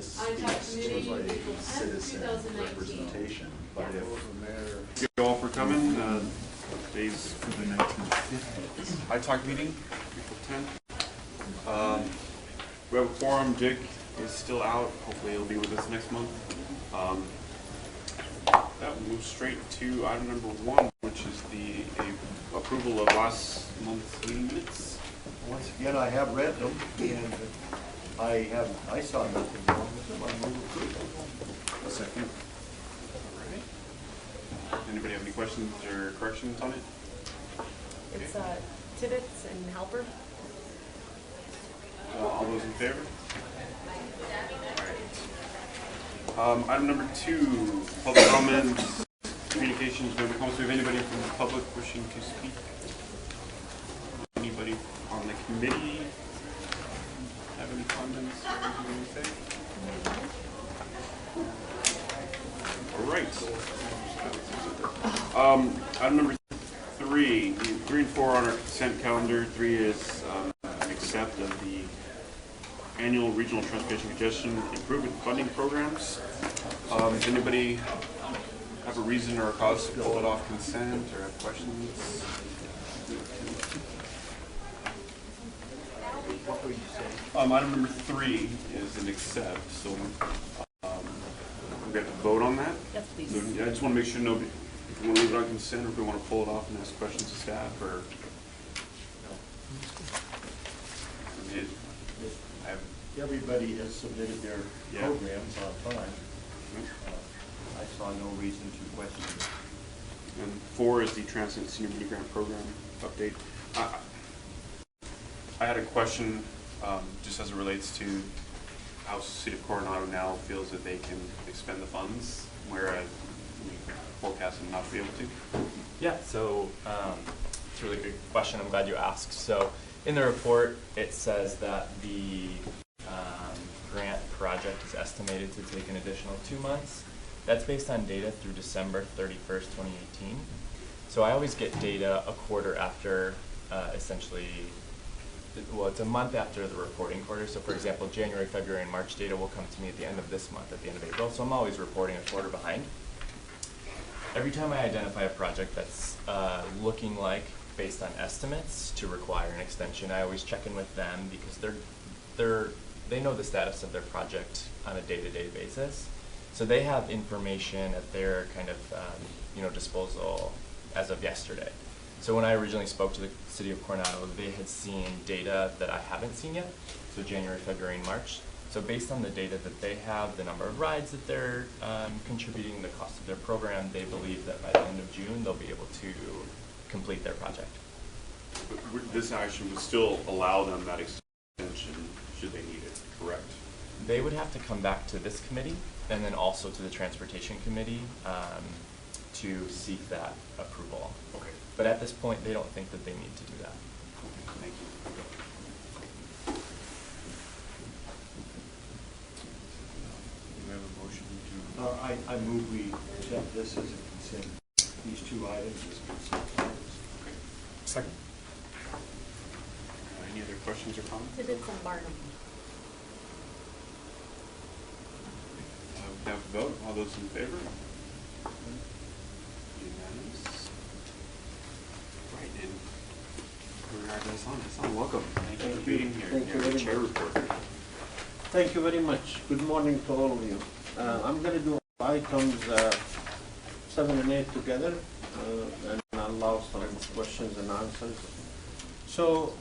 this Untitled speaks to Committee, like citizen 2019. representation, but if Thank you all for coming. Today's for the 19th ITalk meeting, April 10th. We have a quorum. Jake is still out. Hopefully he'll be with us next month. That will move straight to item number 1, which is the approval of last month's meeting minutes. Once again, I have read them, and I saw nothing wrong with them. I move approval. A second. All right. Anybody have any questions or corrections on it? It's Tibbetts and Helper. All those in favor? All right. Item number 2, public comments, communications, member comments. Do we have anybody from the public wishing to speak? Anybody on the committee have any comments or anything to say? All right. Item number 3, 3 and 4 on our consent calendar. 3 is an accept of the annual regional transportation congestion improvement funding programs. Does anybody have a reason or a cause to pull it off consent or have questions? What were you saying? Item number 3 is an accept, so we have to vote on that. Yes, please. So, yeah, I just want to make sure nobody, if we want to leave it on consent, or if we want to pull it off and ask questions to staff, or Everybody has submitted their programs on time. I saw no reason to question it. And 4 is the Transnet Senior Mini Grant Program update. I had a question just as it relates to how the City of Coronado now feels that they can expend the funds, whereas we forecasted not to be able to. Yeah, so it's a really good question. I'm glad you asked. So in the report, it says that the grant project is estimated to take an additional 2 months. That's based on data through December 31st, 2018. So I always get data a quarter after, essentially, well, it's a month after the reporting quarter. So for example, January, February, and March data will come to me at the end of this month, at the end of April. So I'm always reporting a quarter behind. Every time I identify a project that's looking like, based on estimates, to require an extension, I always check in with them because they know the status of their project on a day-to-day basis. So they have information at their kind of disposal as of yesterday. So when I originally spoke to the City of Coronado, they had seen data that I haven't seen yet, so January, February, and March. So based on the data that they have, the number of rides that they're contributing, the cost of their program, they believe that by the end of June, they'll be able to complete their project. But this action would still allow them that extension should they need it, correct? They would have to come back to this committee and then also to the Transportation Committee to seek that approval. Okay. But at this point, they don't think that they need to do that. Thank you. Do we have a motion to? I move we accept this as a consent, these 2 items as consent items. Second. Any other questions or comments? Tibbetts and Barnum. We have a vote. All those in favor? Unanimous. Right, and Hassan, welcome. Thank you for being here. Thank you Your very chair much. report. Thank you very much. Good morning to all of you. I'm going to do items 7 and 8 together and allow some questions and answers. So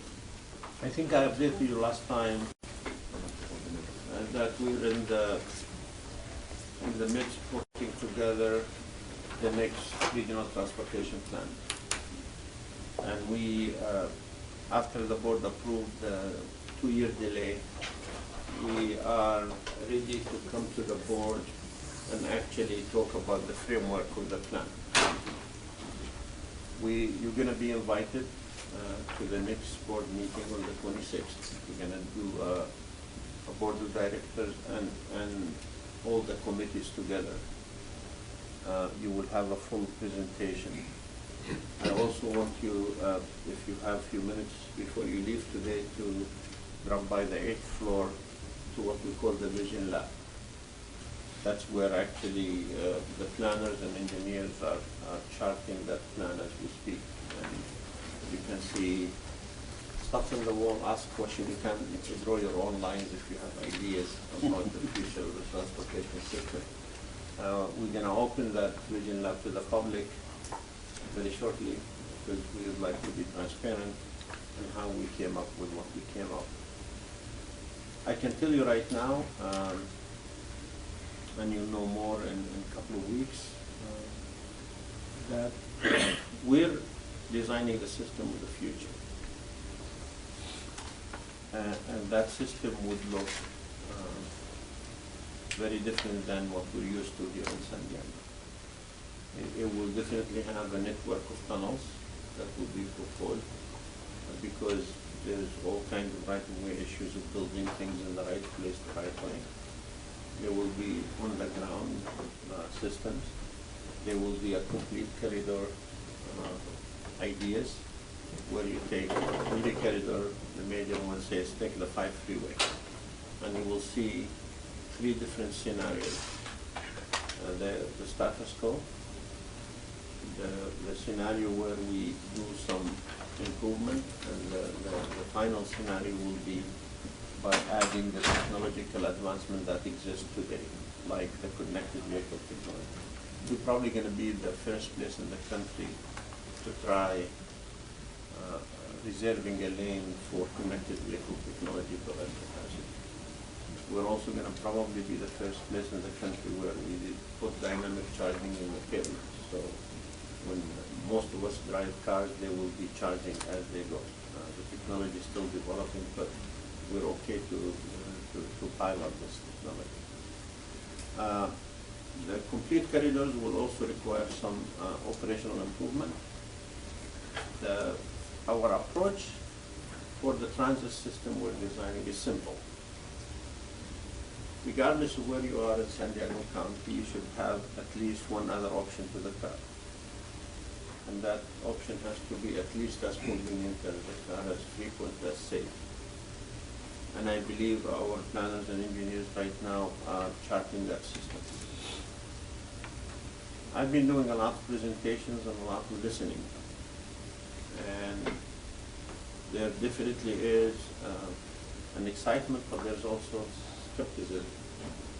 I think I updated you last time that we're in the midst of putting together the next regional transportation plan. And we, after the board approved the 2-year delay, we are ready to come to the board and actually talk about the framework of the plan. You're going to be invited to the next board meeting on the 26th. We're going to do a board of directors and all the committees together. You will have a full presentation. I also want you, if you have a few minutes before you leave today, to drop by the 8th floor to what we call the Vision Lab. That's where actually the planners and engineers are charting that plan as we speak. And you can see stuff on the wall, ask questions. You can draw your own lines if you have ideas about the future of the transportation system. We're going to open that vision lab to the public very shortly because we would like to be transparent in how we came up with what we came up. I can tell you right now, and you'll know more in a couple of weeks, that we're designing the system of the future. And that system would look very different than what we're used to here in San Diego. It will definitely have a network of tunnels that will be proposed because there's all kinds of right-of-way issues of building things in the right place, the right way. There will be on-the-ground systems. There will be a complete corridor ideas where you take every corridor, the major one says take the 5 freeway, and you will see 3 different scenarios. The status quo, the scenario where we do some improvement, and the final scenario will be by adding the technological advancement that exists today, like the connected vehicle technology. We're probably going to be the first place in the country to try reserving a lane for connected vehicle technology for advertising. We're also going to probably be the first place in the country where we did put dynamic charging in the pavement. So when most of us drive cars, they will be charging as they go. The technology is still developing, but we're okay to pilot this technology. The complete corridors will also require some operational improvement. Our approach for the transit system we're designing is simple. Regardless of where you are in San Diego County, you should have at least one other option to the car. And that option has to be at least as convenient as the car, as frequent, as safe. And I believe our planners and engineers right now are charting that system. I've been doing a lot of presentations and a lot of listening. And there definitely is an excitement, but there's also skepticism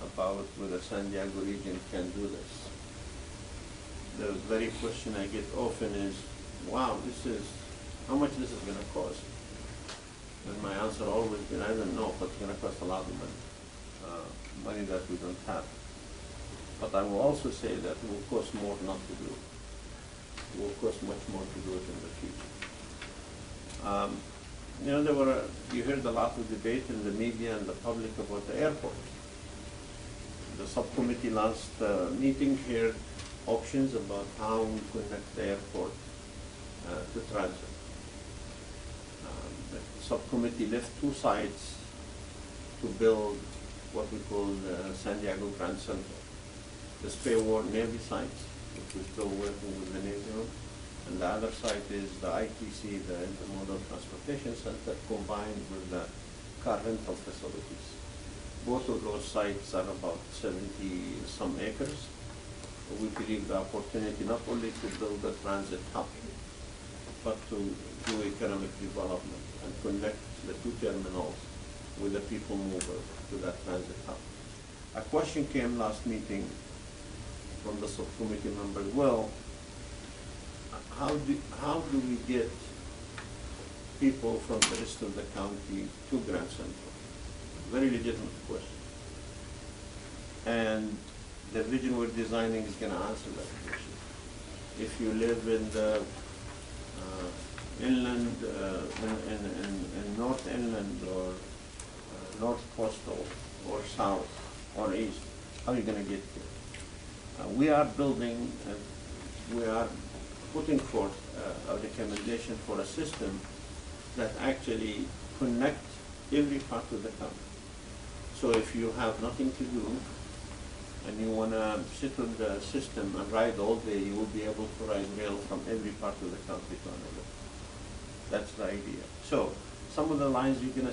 about whether San Diego region can do this. The very question I get often is, wow, how much this is going to cost? And my answer always been, I don't know, but it's going to cost a lot of money that we don't have. But I will also say that it will cost more not to do it. It will cost much more to do it in the future. You heard a lot of debate in the media and the public about the airport. The subcommittee last meeting heard options about how we connect the airport to transit. The subcommittee left 2 sites to build what we call the San Diego Grand Center. The Spare War Navy site, which we're still working with the Navy on, and the other site is the ITC, the Intermodal Transportation Center, combined with the car rental facilities. Both of those sites are about 70-some acres. We believe the opportunity not only to build a transit hub, but to do economic development and connect the 2 terminals with the people mover to that transit hub. A question came last meeting from the subcommittee members, well, how do we get people from the rest of the county to Grand Central? Very legitimate question. And the vision we're designing is going to answer that question. If you live in the inland, in North Inland or North Coastal or South or East, how are you going to get there? We are building, we are putting forth a recommendation for a system that actually connects every part of the country. So if you have nothing to do and you want to sit on the system and ride all day, you will be able to ride rail from every part of the country to another. That's the idea. So some of the lines you're going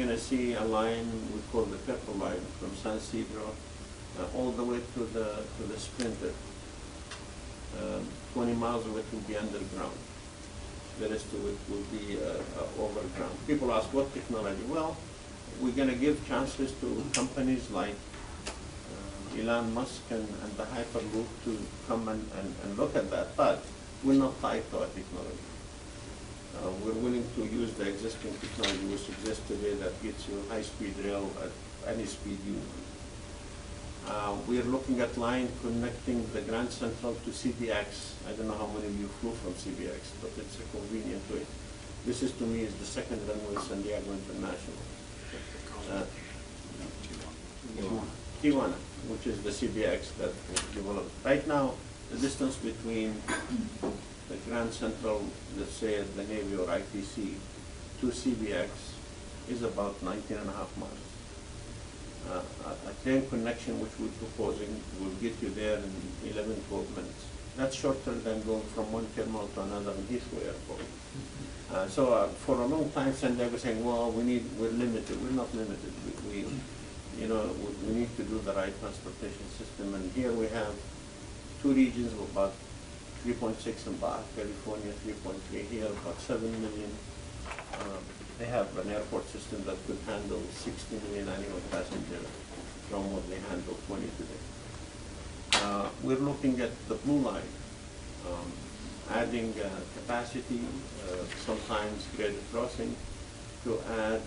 to see a line we call the purple line from San Isidro all the way to the Sprinter. 20 miles of it will be underground. The rest of it will be overground. People ask, what technology? Well, we're going to give chances to companies like Elon Musk and the Hyperloop to come and look at that, but we're not tied to our technology. We're willing to use the existing technology which exists today that gets you high-speed rail at any speed you want. We are looking at line connecting the Grand Central to CBX. I don't know how many of you flew from CBX, but it's a convenient way. This is, to me, is the second runway San Diego International. Tijuana, which is the CBX that was developed. Right now, the distance between the Grand Central, let's say at the Navy or ITC, to CBX is about 19.5 miles. A train connection which we're proposing will get you there in 11, 12 minutes. That's shorter than going from one terminal to another in Heathrow Airport. So for a long time, San Diego saying, well, we're limited. We're not limited. We need to do the right transportation system. And here we have two regions of about 3.6 in Baja California, 3.3 here, about 7 million. They have an airport system that could handle 60 million annual passengers from what they handle 20 today. We're looking at the Blue Line, adding capacity, sometimes graded crossing, to add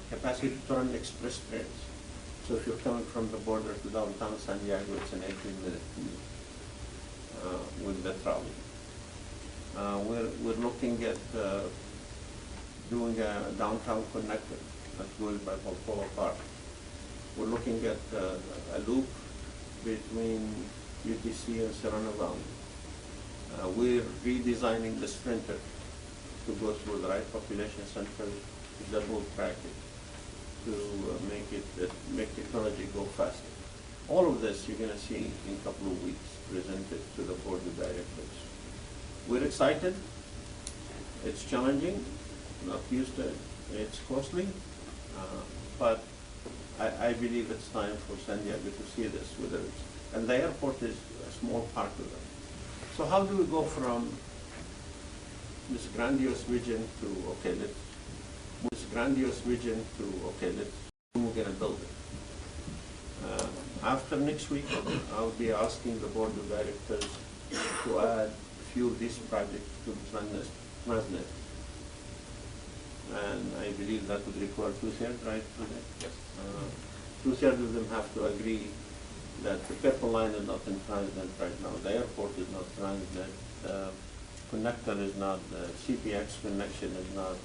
capacity to run express trains. So if you're coming from the border to downtown San Diego, it's an 18-minute commute with the trolley. We're looking at doing a downtown connector that goes by Balboa Park. We're looking at a loop between UTC and Serrano Valley. We're redesigning the Sprinter to go through the right population center, double track it, to make technology go faster. All of this you're going to see in a couple of weeks presented to the board of directors. We're excited. It's challenging. Not used to it. It's costly, but I believe it's time for San Diego to see this. And the airport is a small part of it. So how do we go from this grandiose vision to we're going to build it? After next week, I'll be asking the board of directors to add a few of these projects to the Transnet. And I believe that would require 2/3, right? Yes. 2/3 of them have to agree that the Purple Line is not in Transnet right now. The airport is not Transnet. The connector is not. The CPX connection is not.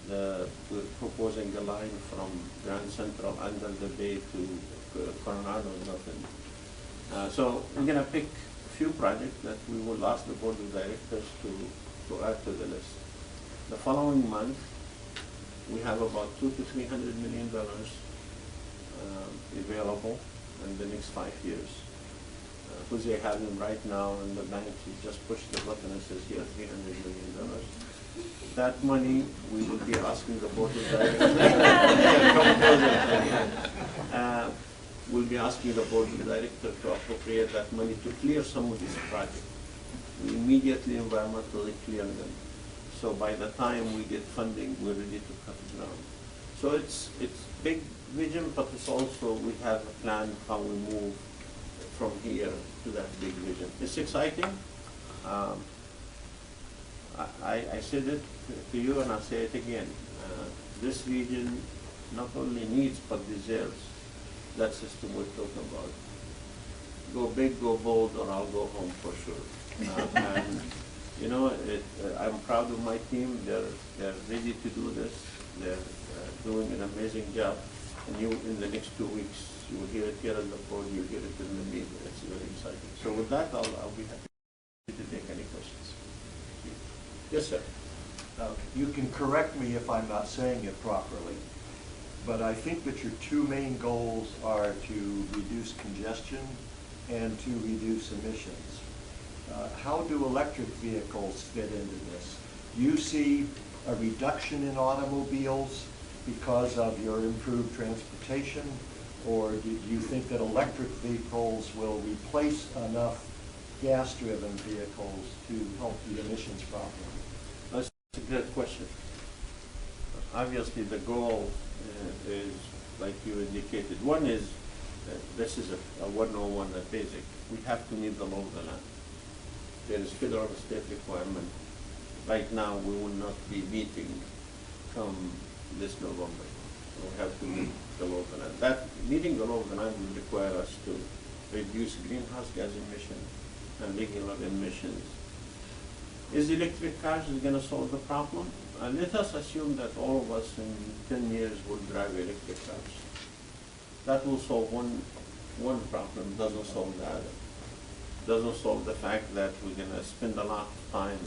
We're proposing a line from Grand Central under the bay to Coronado is nothing. So we're going to pick a few projects that we will ask the board of directors to add to the list. The following month, we have about $200 to $300 million available in the next 5 years. Jose has them right now in the bank. He just pushed the button and says, here, $300 million. That money, we will be asking the board of directors. We'll be asking the board of directors to appropriate that money to clear some of these projects. We immediately environmentally clear them. So by the time we get funding, we're ready to cut it down. So it's big vision, but it's also we have a plan how we move from here to that big vision. It's exciting. I said it to you and I'll say it again. This region not only needs but deserves that system we're talking about. Go big, go bold, or I'll go home for sure. And you know, I'm proud of my team. They're ready to do this. They're doing an amazing job. And in the next 2 weeks, you will hear it here on the board, you'll hear it in the media. It's very exciting. So with that, I'll be happy to take any questions. Yes, sir. You can correct me if I'm not saying it properly, but I think that your two main goals are to reduce congestion and to reduce emissions. How do electric vehicles fit into this? Do you see a reduction in automobiles because of your improved transportation, Or do you think that electric vehicles will replace enough gas-driven vehicles to help the emissions problem? That's a great question. Obviously, the goal is, like you indicated, one is, this is a 101, a basic. We have to meet the law of the land. There is federal and state requirement. Right now, we will not be meeting come this November. We have to meet the law of the land. That meeting the law of the land will require us to reduce greenhouse gas emissions and regular emissions. Is electric cars going to solve the problem? Let us assume that all of us in 10 years will drive electric cars. That will solve one problem, doesn't solve the other. Doesn't solve the fact that we're going to spend a lot of time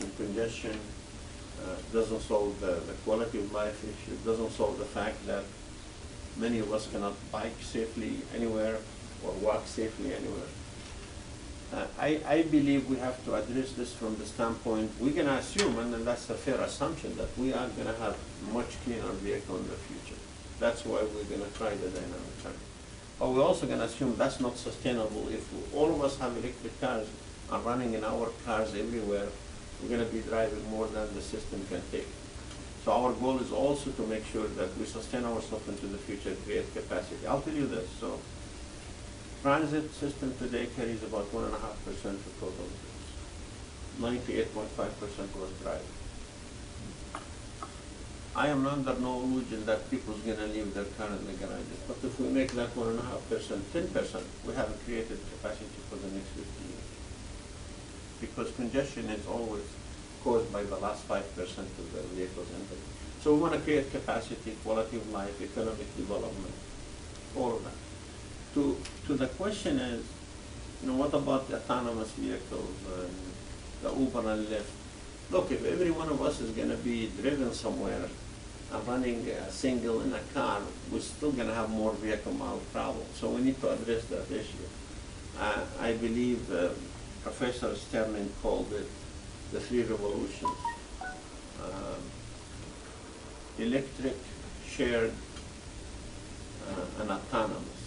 in congestion, doesn't solve the quality of life issue, doesn't solve the fact that many of us cannot bike safely anywhere or walk safely anywhere. I believe we have to address this from the standpoint, we're going to assume, and then that's a fair assumption, that we are going to have much cleaner vehicle in the future. That's why we're going to try the dynamic charging. But we're also going to assume that's not sustainable. If all of us have electric cars and running in our cars everywhere, we're going to be driving more than the system can take. So our goal is also to make sure that we sustain ourselves into the future, create capacity. I'll tell you this, so transit system today carries about 1.5% of total goods. 98.5% was driving. I am under no illusion that people's going to leave their car in the garages, but if we make that 1.5%, 10%, we haven't created capacity for the next 50 years. Because congestion is always caused by the last 5% of the vehicles entering. So we want to create capacity, quality of life, economic development, all of that. To the question is, what about the autonomous vehicles, the Uber and Lyft? Look, if every one of us is going to be driven somewhere and running a single in a car, we're still going to have more vehicle mile travel. So we need to address that issue. I believe Professor Sterling called it the three revolutions. Electric, shared, and autonomous.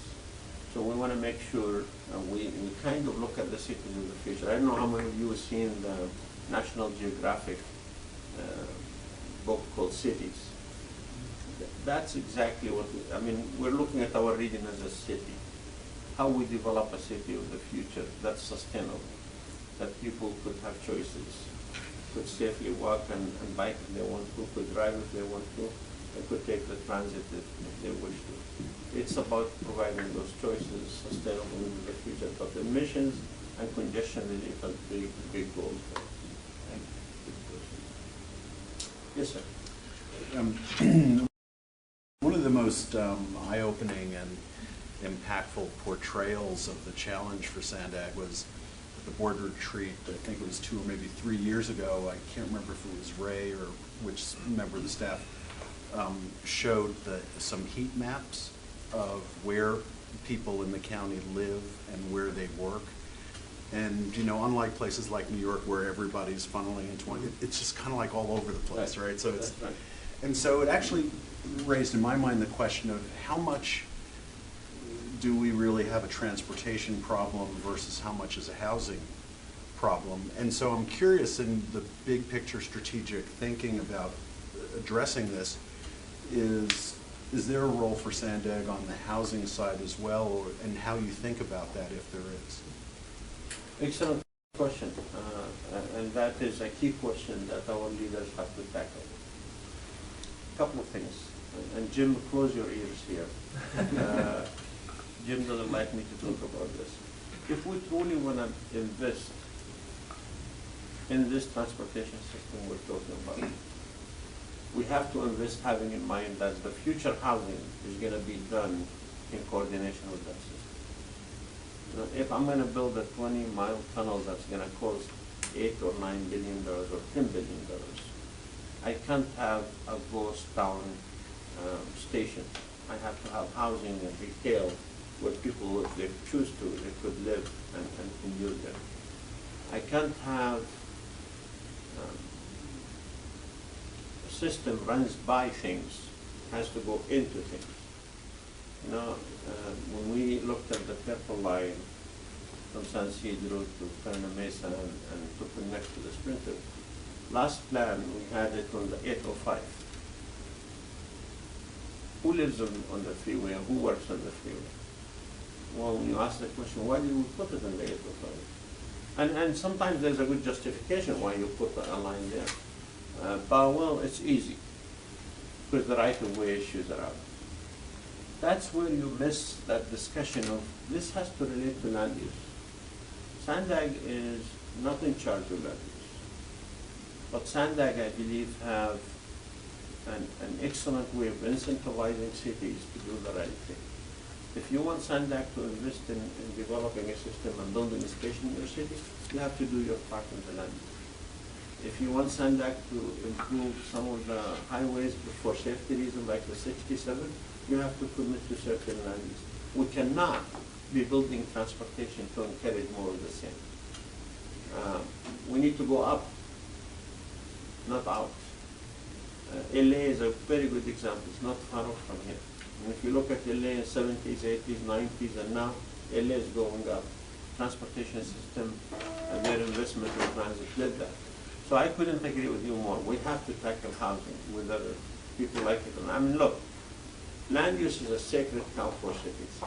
So we want to make sure we kind of look at the cities of the future. I don't know how many of you have seen the National Geographic book called Cities. That's exactly what we're looking at our region as a city. How we develop a city of the future that's sustainable, that people could have choices, could safely walk and bike if they want to, could drive if they want to, and could take the transit if they wish to. It's about providing those choices sustainable in the future, but emissions and congestion relief are big goals for us. Yes, sir. One of the most eye-opening and impactful portrayals of the challenge for Sandag was at the board retreat. I think it was 2 or maybe 3 years ago. I can't remember if it was Ray or which member of the staff showed some heat maps of where people in the county live and where they work. And unlike places like New York where everybody's funneling into one, it's just kind of like all over the place, right? So it's, right. And so it actually raised in my mind the question of how much do we really have a transportation problem versus how much is a housing problem. And so I'm curious, in the big picture strategic thinking about addressing this, is there a role for Sandag on the housing side as well, and how you think about that if there is? Excellent question, and that is a key question that our leaders have to tackle. A couple of things, and Jim, close your ears here. Jim doesn't like me to talk about this. If we truly want to invest in this transportation system we're talking about, we have to invest having in mind that the future housing is going to be done in coordination with that system. If I'm going to build a 20-mile tunnel that's going to cost $8 or $9 billion or $10 billion, I can't have a ghost town station. I have to have housing and retail where people, if they choose to, they could live and commute there. I can't have a system runs by things, has to go into things. You know, when we looked at the purple line from San Isidro to Perna Mesa and took it next to the Sprinter, last plan we had it on the 805. Who lives on the freeway and who works on the freeway? Well, when you ask the question, why did we put it on the 805? And sometimes there's a good justification why you put a line there. But well, it's easy, because the right-of-way issues are out. That's where you miss that discussion of, this has to relate to land use. Sandag is not in charge of land use. But Sandag, I believe, have an excellent way of incentivizing cities to do the right thing. If you want Sandag to invest in developing a system and building a station in your city, you have to do your part in the land use. If you want Sandag to improve some of the highways for safety reasons, like the 67, you have to commit to certain land use. We cannot be building transportation to encourage more of the same. We need to go up, not out. LA is a very good example. It's not far off from here. And if you look at LA in 70s, 80s, 90s, and now, LA is going up. Transportation system and their investment in transit did that. So I couldn't agree with you more. We have to tackle housing, whether people like it or not. I mean, look, land use is a sacred cow for cities.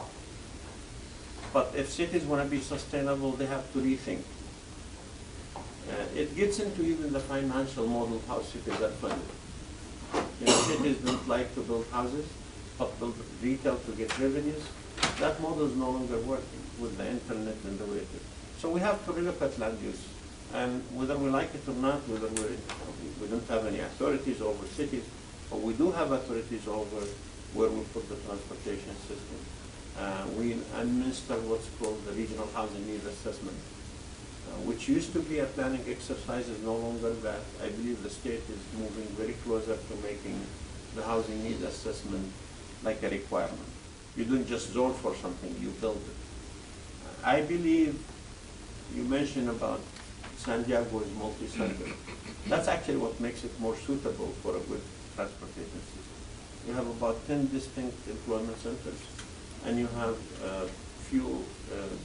But if cities want to be sustainable, they have to rethink. It gets into even the financial model of how cities are funded. You know, cities don't like to build houses, but build retail to get revenues. That model is no longer working with the internet and the way it is. So we have to relook at land use. And whether we like it or not, whether we don't have any authorities over cities, but we do have authorities over where we put the transportation system. We administer what's called the regional housing need assessment, which used to be a planning exercise, is no longer that. I believe the state is moving very closer to making the housing need assessment like a requirement. You don't just zone for something, you build it. I believe you mentioned about San Diego is multi-sector. That's actually what makes it more suitable for a good transportation system. You have about 10 distinct employment centers, and you have few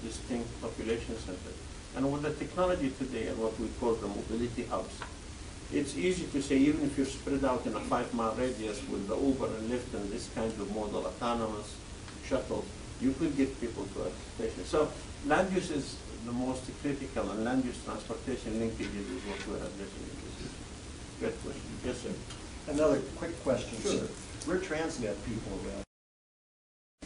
distinct population centers. And with the technology today and what we call the mobility hubs, it's easy to say, even if you're spread out in a 5-mile radius with the Uber and Lyft and this kind of model, autonomous shuttles, you could get people to a station. So land use is the most critical, and land use transportation linkages is what we're addressing in this issue. Good question. Yes, sir. Another quick question, Sure. sir. We're Transnet people around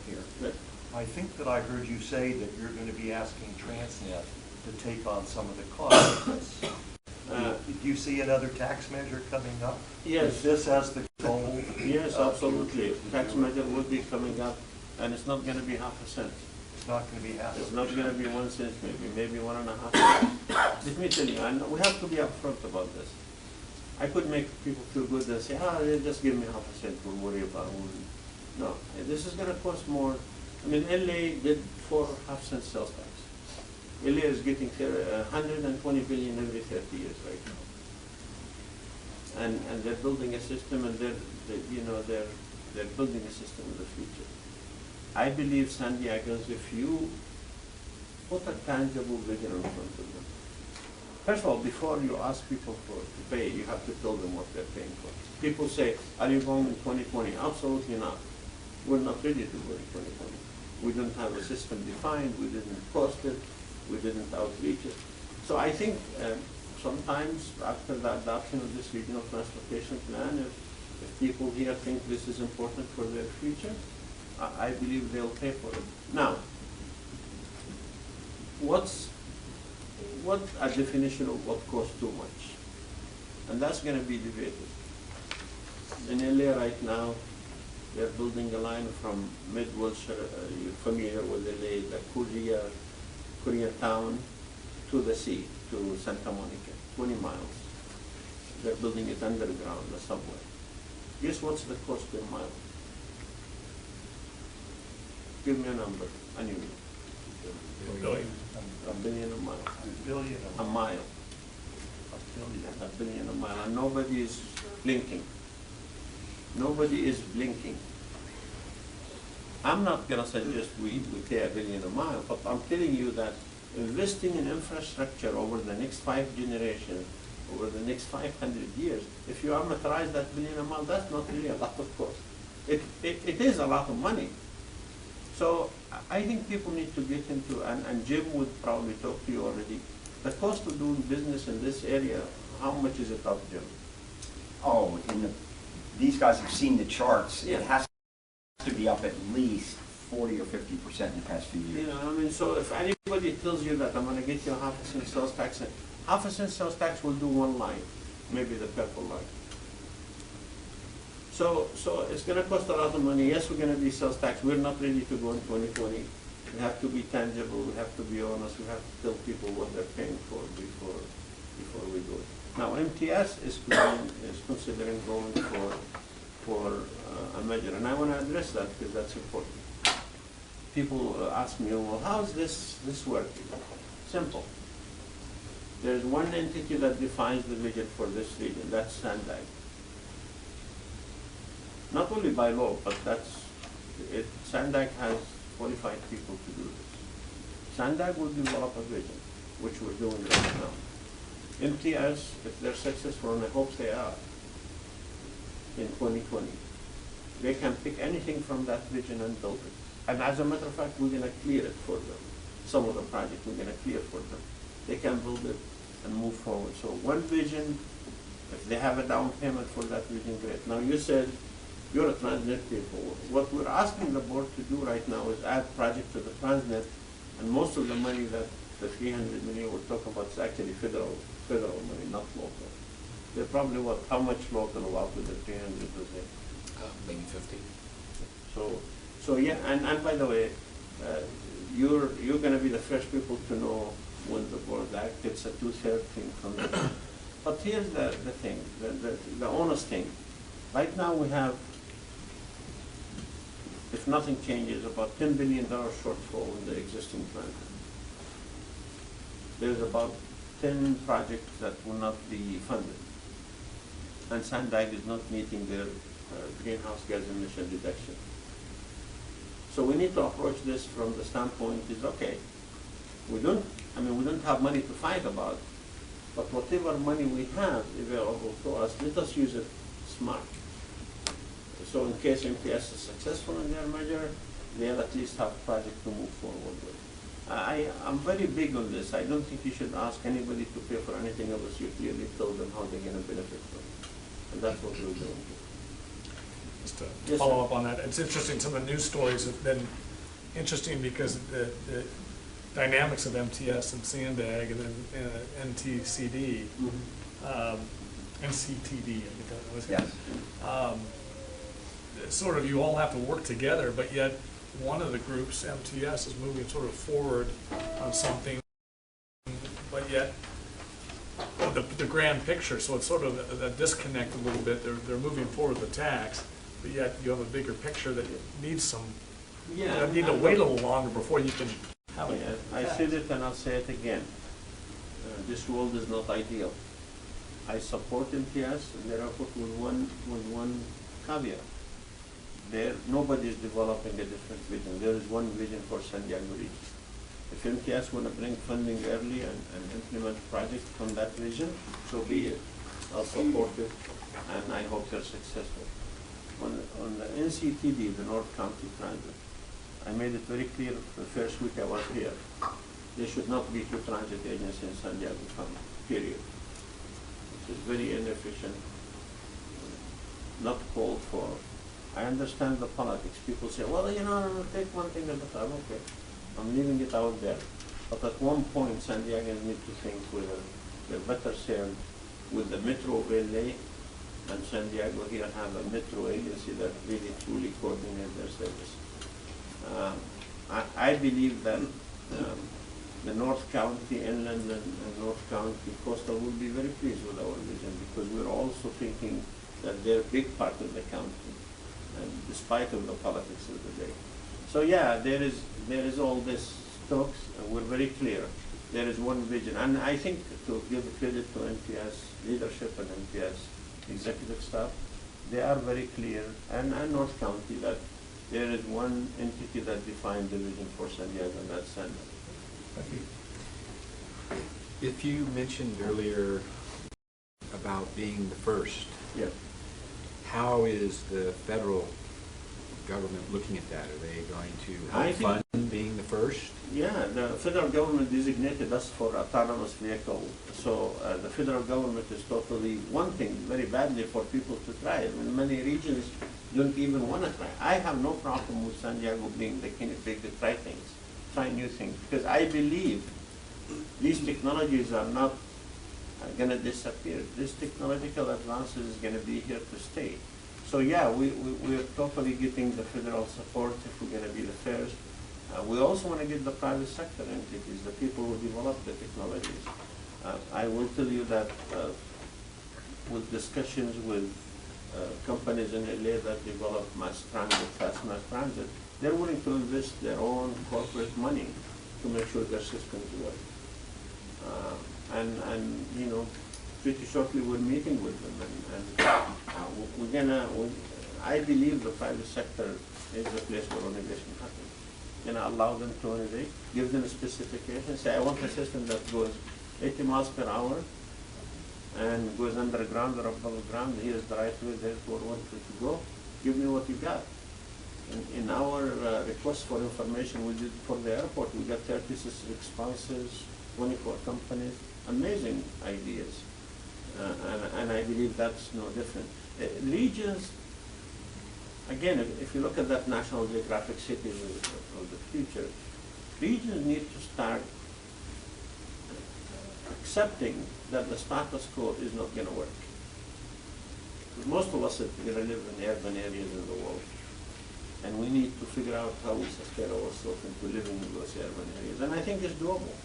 here. Good. I think that I heard you say that you're going to be asking Transnet to take on some of the costs of this. Do you see another tax measure coming up? Yes. Is this as the goal? Yes, absolutely. Tax measure will be coming up, and it's not going to be half a cent. It's not going to be half. It's not going to be 1 cent, maybe 1.5 cents. Let me tell you, and we have to be upfront about this. I could make people feel good and say, they just give me half a cent, we'll worry about it. No, this is going to cost more. I mean, LA did 4.5 cents sales tax. LA is getting 120 billion every 30 years right now. And they're building a system, and they're building a system in the future. I believe San Diego's, if you put a tangible vision in front of them. First of all, before you ask people to pay, you have to tell them what they're paying for. People say, are you going in 2020? Absolutely not. We're not ready to go in 2020. We don't have a system defined, we didn't post it, we didn't outreach it. So I think sometimes after the adoption of this regional transportation plan, if people here think this is important for their future, I believe they'll pay for it. Now, what's a definition of what costs too much? And that's going to be debated. In LA right now, they're building a line from Mid-Wilshire, you're familiar with LA, the Koreatown to the sea, to Santa Monica, 20 miles. They're building it underground, the subway. Guess what's the cost per mile? Give me a number, a new $1 billion. $1 billion a mile. $1 billion A mile. $1 $1 billion a mile, and nobody is blinking. Nobody is blinking. I'm not gonna suggest we pay $1 billion a mile, but I'm telling you that investing in infrastructure over the next 5 generations, over the next 500 years, if you amortize that $1 billion a mile, that's not really a lot of cost. It is a lot of money. So I think people need to get into, and Jim would probably talk to you already, the cost of doing business in this area, how much is it up, Jim? Oh, these guys have seen the charts. Yeah. It has to be up at least 40 or 50% in the past few years. You know, I mean, so if anybody tells you that I'm gonna get you a 0.5 cent sales tax, 0.5 cent sales tax will do one line, maybe the purple line. So it's gonna cost a lot of money. Yes, we're gonna be sales tax. We're not ready to go in 2020. We have to be tangible. We have to be honest. We have to tell people what they're paying for before we do it. Now, MTS is considering going for a measure, and I want to address that because that's important. People ask me, well, how's this working? Simple. There's one entity that defines the vision for this region. That's Sandag. Not only by law, but Sandag has qualified people to do this. Sandag will develop a vision, which we're doing right now. MTS, if they're successful, and I hope they are, in 2020, they can pick anything from that vision and build it. And as a matter of fact, we're going to clear it for them. Some of the project we're going to clear for them. They can build it and move forward. So one vision, if they have a down payment for that vision, great. Now you said, you're a Transnet people. What we're asking the board to do right now is add project to the Transnet, and most of the money that the $300 million we're talking about is actually federal money, not local. They're probably how much local out of the 300 was there? Maybe 50. So yeah, and by the way, you're going to be the first people to know when the board acts. It's a 2/3 thing from the board. But here's the thing, the honest thing. Right now we have, if nothing changes, about $10 billion shortfall in the existing plan. There's about 10 projects that will not be funded. And Sandag is not meeting their greenhouse gas emission reduction. So we need to approach this from the standpoint is, okay, we don't have money to fight about, but whatever money we have available to us, let us use it smart. So in case MTS is successful in their measure, they'll at least have a project to move forward with. I'm very big on this. I don't think you should ask anybody to pay for anything unless you clearly tell them how they're going to benefit from it. And that's what we're doing. Just to Yes, follow sir. up on that, it's interesting, some of the news stories have been interesting because the dynamics of MTS and Sandag and then NTCD, NCTD, I think that was. Yes. Sort of, you all have to work together, but yet one of the groups, MTS, is moving sort of forward on something, but yet the grand picture, so it's sort of a disconnect a little bit. They're moving forward with the tax, but yet you have a bigger picture that needs some, you need to wait a little longer before you can have it. I said it and I'll say it again. This world is not ideal. I support MTS, and there are put with one caveat. Nobody is developing a different vision. There is one vision for San Diego region. If MTS want to bring funding early and implement projects from that vision, so be it. I'll support it, and I hope they're successful. On the NCTD, the North County Transit, I made it very clear the first week I was here. There should not be 2 transit agencies in San Diego County, period. It is very inefficient, not called for. I understand the politics. People say, well, take one thing at a time. Okay, I'm leaving it out there. But at one point, San Diegans need to think whether they're better served with the Metro of LA and San Diego here have a Metro agency that really truly coordinates their service. I believe that the North County Inland and North County Coastal will be very pleased with our vision because we're also thinking that they're a big part of the county, and despite of the politics of the day. So yeah, there is all this talks, and we're very clear. There is one vision, and I think to give credit to NPS leadership and NPS executive staff, they are very clear, and North County, that there is one entity that defined the vision for San Diego, and that's Transnet. If you mentioned earlier about being the first, Yeah. how is the federal government looking at that? Are they going to I help think- fund being the first? Yeah, the federal government designated us for autonomous vehicle. So the federal government is totally wanting very badly for people to try it. And many regions don't even want to try. I have no problem with San Diego being the guinea pig to try things, try new things, because I believe these technologies are not going to disappear. This technological advances is going to be here to stay. So yeah, we're totally getting the federal support if we're going to be the first. We also want to get the private sector entities, the people who develop the technologies. I will tell you that with discussions with companies in LA that develop mass transit, fast mass transit, they're willing to invest their own corporate money to make sure their systems work. And you know, pretty shortly we're meeting with them, and I believe the private sector is the place where innovation happens. Allow them to innovate, give them a specification, say, I want a system that goes 80 miles per hour and goes underground or above ground. Here's the right way, there's where I want it to go. Give me what you got. In our request for information we did for the airport, we got 36 responses, 24 companies, amazing ideas. And I believe that's no different. Regions, again, if you look at that National Geographic Cities of the future, regions need to start accepting that the status quo is not going to work. Most of us are going to live in urban areas in the world, and we need to figure out how we sustain ourselves into living in those urban areas. And I think it's doable.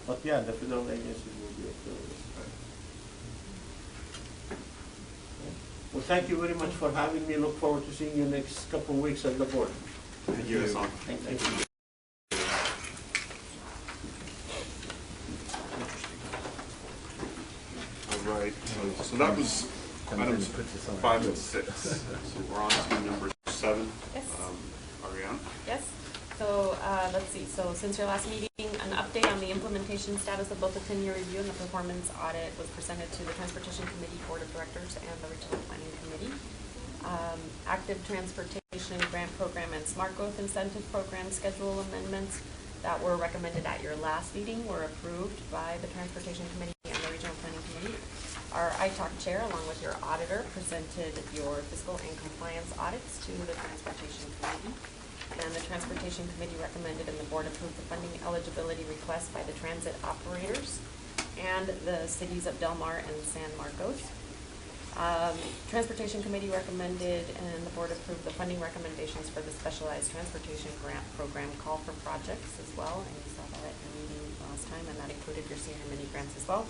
But yeah, the federal agencies will be okay with this. Well, thank you very much for having me. Look forward to seeing you next couple of weeks at the board. Thank you, Hassan. Thank you. All right, so that was items 5 and 6. So we're on to number 7. Yes. Ariana? Yes. So let's see. So since your last meeting, an update on the implementation status of both the 10-year review and the performance audit was presented to the Transportation Committee, Board of Directors, and the Regional Planning Committee. Active Transportation Grant Program and Smart Growth Incentive Program schedule amendments that were recommended at your last meeting were approved by the Transportation Committee and the Regional Planning Committee. Our ITALC chair, along with your auditor, presented your fiscal and compliance audits to the Transportation Committee. And the Transportation Committee recommended and the board approved the funding eligibility request by the transit operators and the cities of Del Mar and San Marcos. Transportation Committee recommended and the board approved the funding recommendations for the Specialized Transportation Grant Program call for projects as well, and you saw that at your meeting last time, and that included your senior mini grants as well.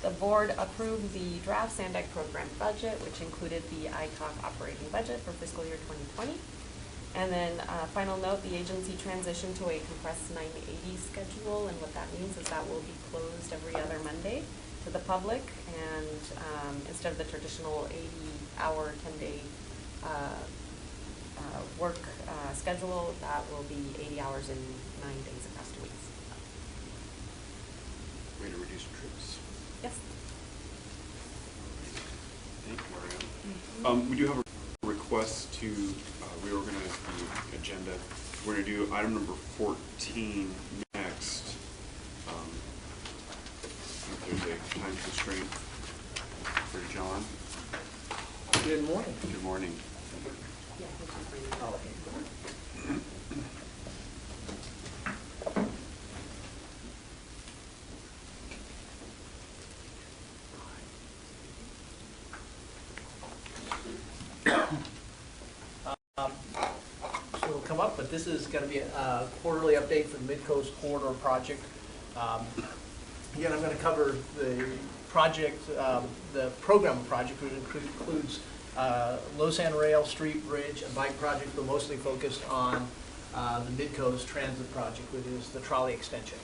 The board approved the draft SANDAG program budget, which included the ITALC operating budget for fiscal year 2020. And then final note, the agency transitioned to a compressed 980 schedule, and what that means is that will be closed every other Monday to the public, and instead of the traditional 80-hour, 10-day work schedule, that will be 80 hours in 9 days across 2 weeks. Way to reduce trips. Yes. Thank you, Ariana. We do have a request to reorganize the agenda. We're going to do item number 14 next. If there's a time constraint for John. Good morning. Good morning. So it'll come up, but this is going to be a quarterly update for the Midcoast Corridor project. Again, I'm going to cover the project, the program project, which includes Lausanne Rail, Street Bridge, and bike project, but mostly focused on the Midcoast Transit project, which is the trolley extension.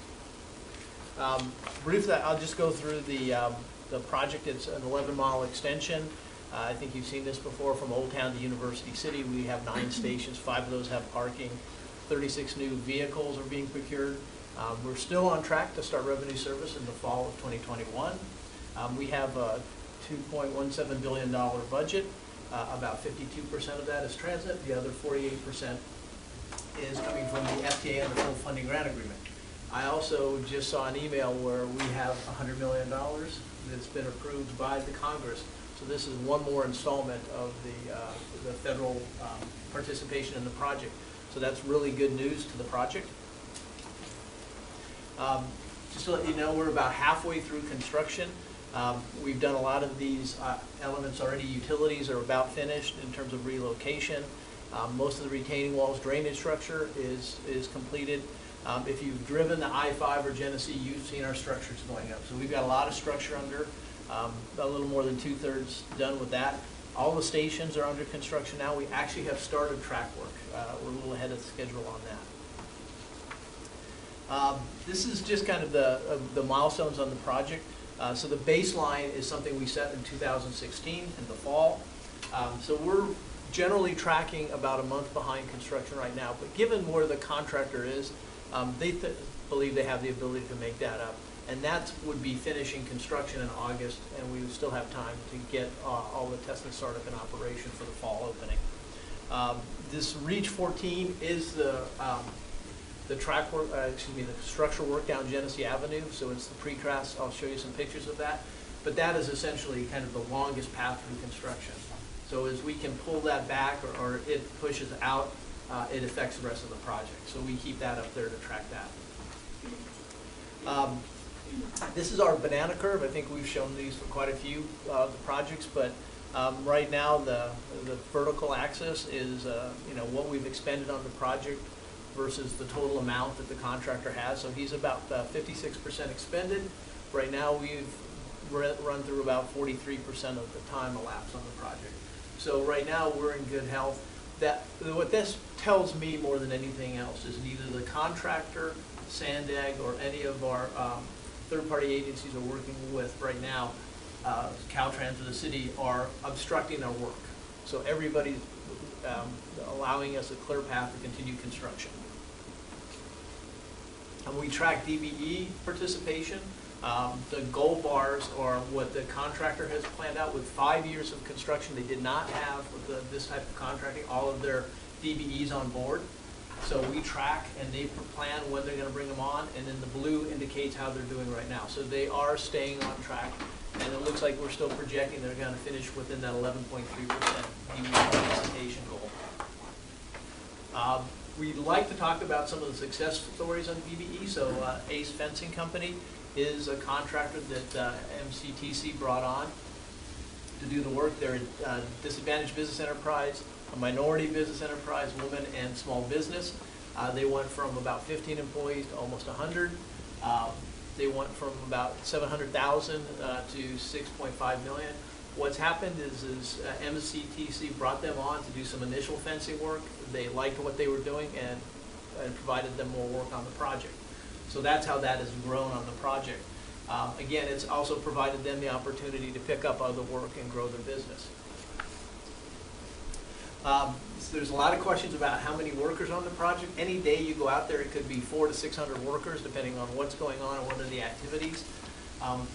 Briefly, I'll just go through the project. It's an 11-mile extension. I think you've seen this before from Old Town to University City. We have 9 stations, 5 of those have parking. 36 new vehicles are being procured. We're still on track to start revenue service in the fall of 2021. We have a $2.17 billion budget. About 52% of that is Transnet. The other 48% is coming from the FTA and the full funding grant agreement. I also just saw an email where we have $100 million that's been approved by the Congress. So this is one more installment of the federal participation in the project. So that's really good news to the project. Just to let you know, we're about halfway through construction. We've done a lot of these elements already. Utilities are about finished in terms of relocation. Most of the retaining walls drainage structure is completed. If you've driven the I-5 or Genesee, you've seen our structures going up. So we've got a lot of structure under, a little more than 2/3 done with that. All the stations are under construction now. We actually have started track work. We're a little ahead of schedule on that. This is just kind of the milestones on the project. So the baseline is something we set in 2016 in the fall. So we're generally tracking about a month behind construction right now, but given where the contractor is, they believe they have the ability to make that up. And that would be finishing construction in August, and we would still have time to get all the testing startup in operation for the fall opening. This Reach 14 is the track work, the structural work down Genesee Avenue. So it's the precast. I'll show you some pictures of that. But that is essentially kind of the longest path through construction. So as we can pull that back or it pushes out, it affects the rest of the project. So we keep that up there to track that. This is our banana curve. I think we've shown these for quite a few of the projects, but right now the vertical axis is what we've expended on the project versus the total amount that the contractor has. So he's about 56% expended. Right now we've run through about 43% of the time elapsed on the project. So right now we're in good health. What this tells me more than anything else is neither the contractor, Sandag, or any of our third-party agencies we're working with right now, Caltrans or the city, are obstructing our work. So everybody's allowing us a clear path to continue construction. And we track DBE participation. The gold bars are what the contractor has planned out. With 5 years of construction, they did not have this type of contracting, all of their DBEs on board. So we track and they plan when they're going to bring them on, and then the blue indicates how they're doing right now. So they are staying on track, and it looks like we're still projecting they're going to finish within that 11.3% DBE participation goal. We'd like to talk about some of the success stories on DBE. So Ace Fencing Company is a contractor that MCTC brought on to do the work. They're a disadvantaged business enterprise, a minority business enterprise, women and small business. They went from about 15 employees to almost 100. They went from about 700,000 to 6.5 million. What's happened is MCTC brought them on to do some initial fencing work. They liked what they were doing and provided them more work on the project. So that's how that has grown on the project. Again, it's also provided them the opportunity to pick up other work and grow their business. So there's a lot of questions about how many workers on the project. Any day you go out there, it could be 400 to 600 workers, depending on what's going on and what are the activities.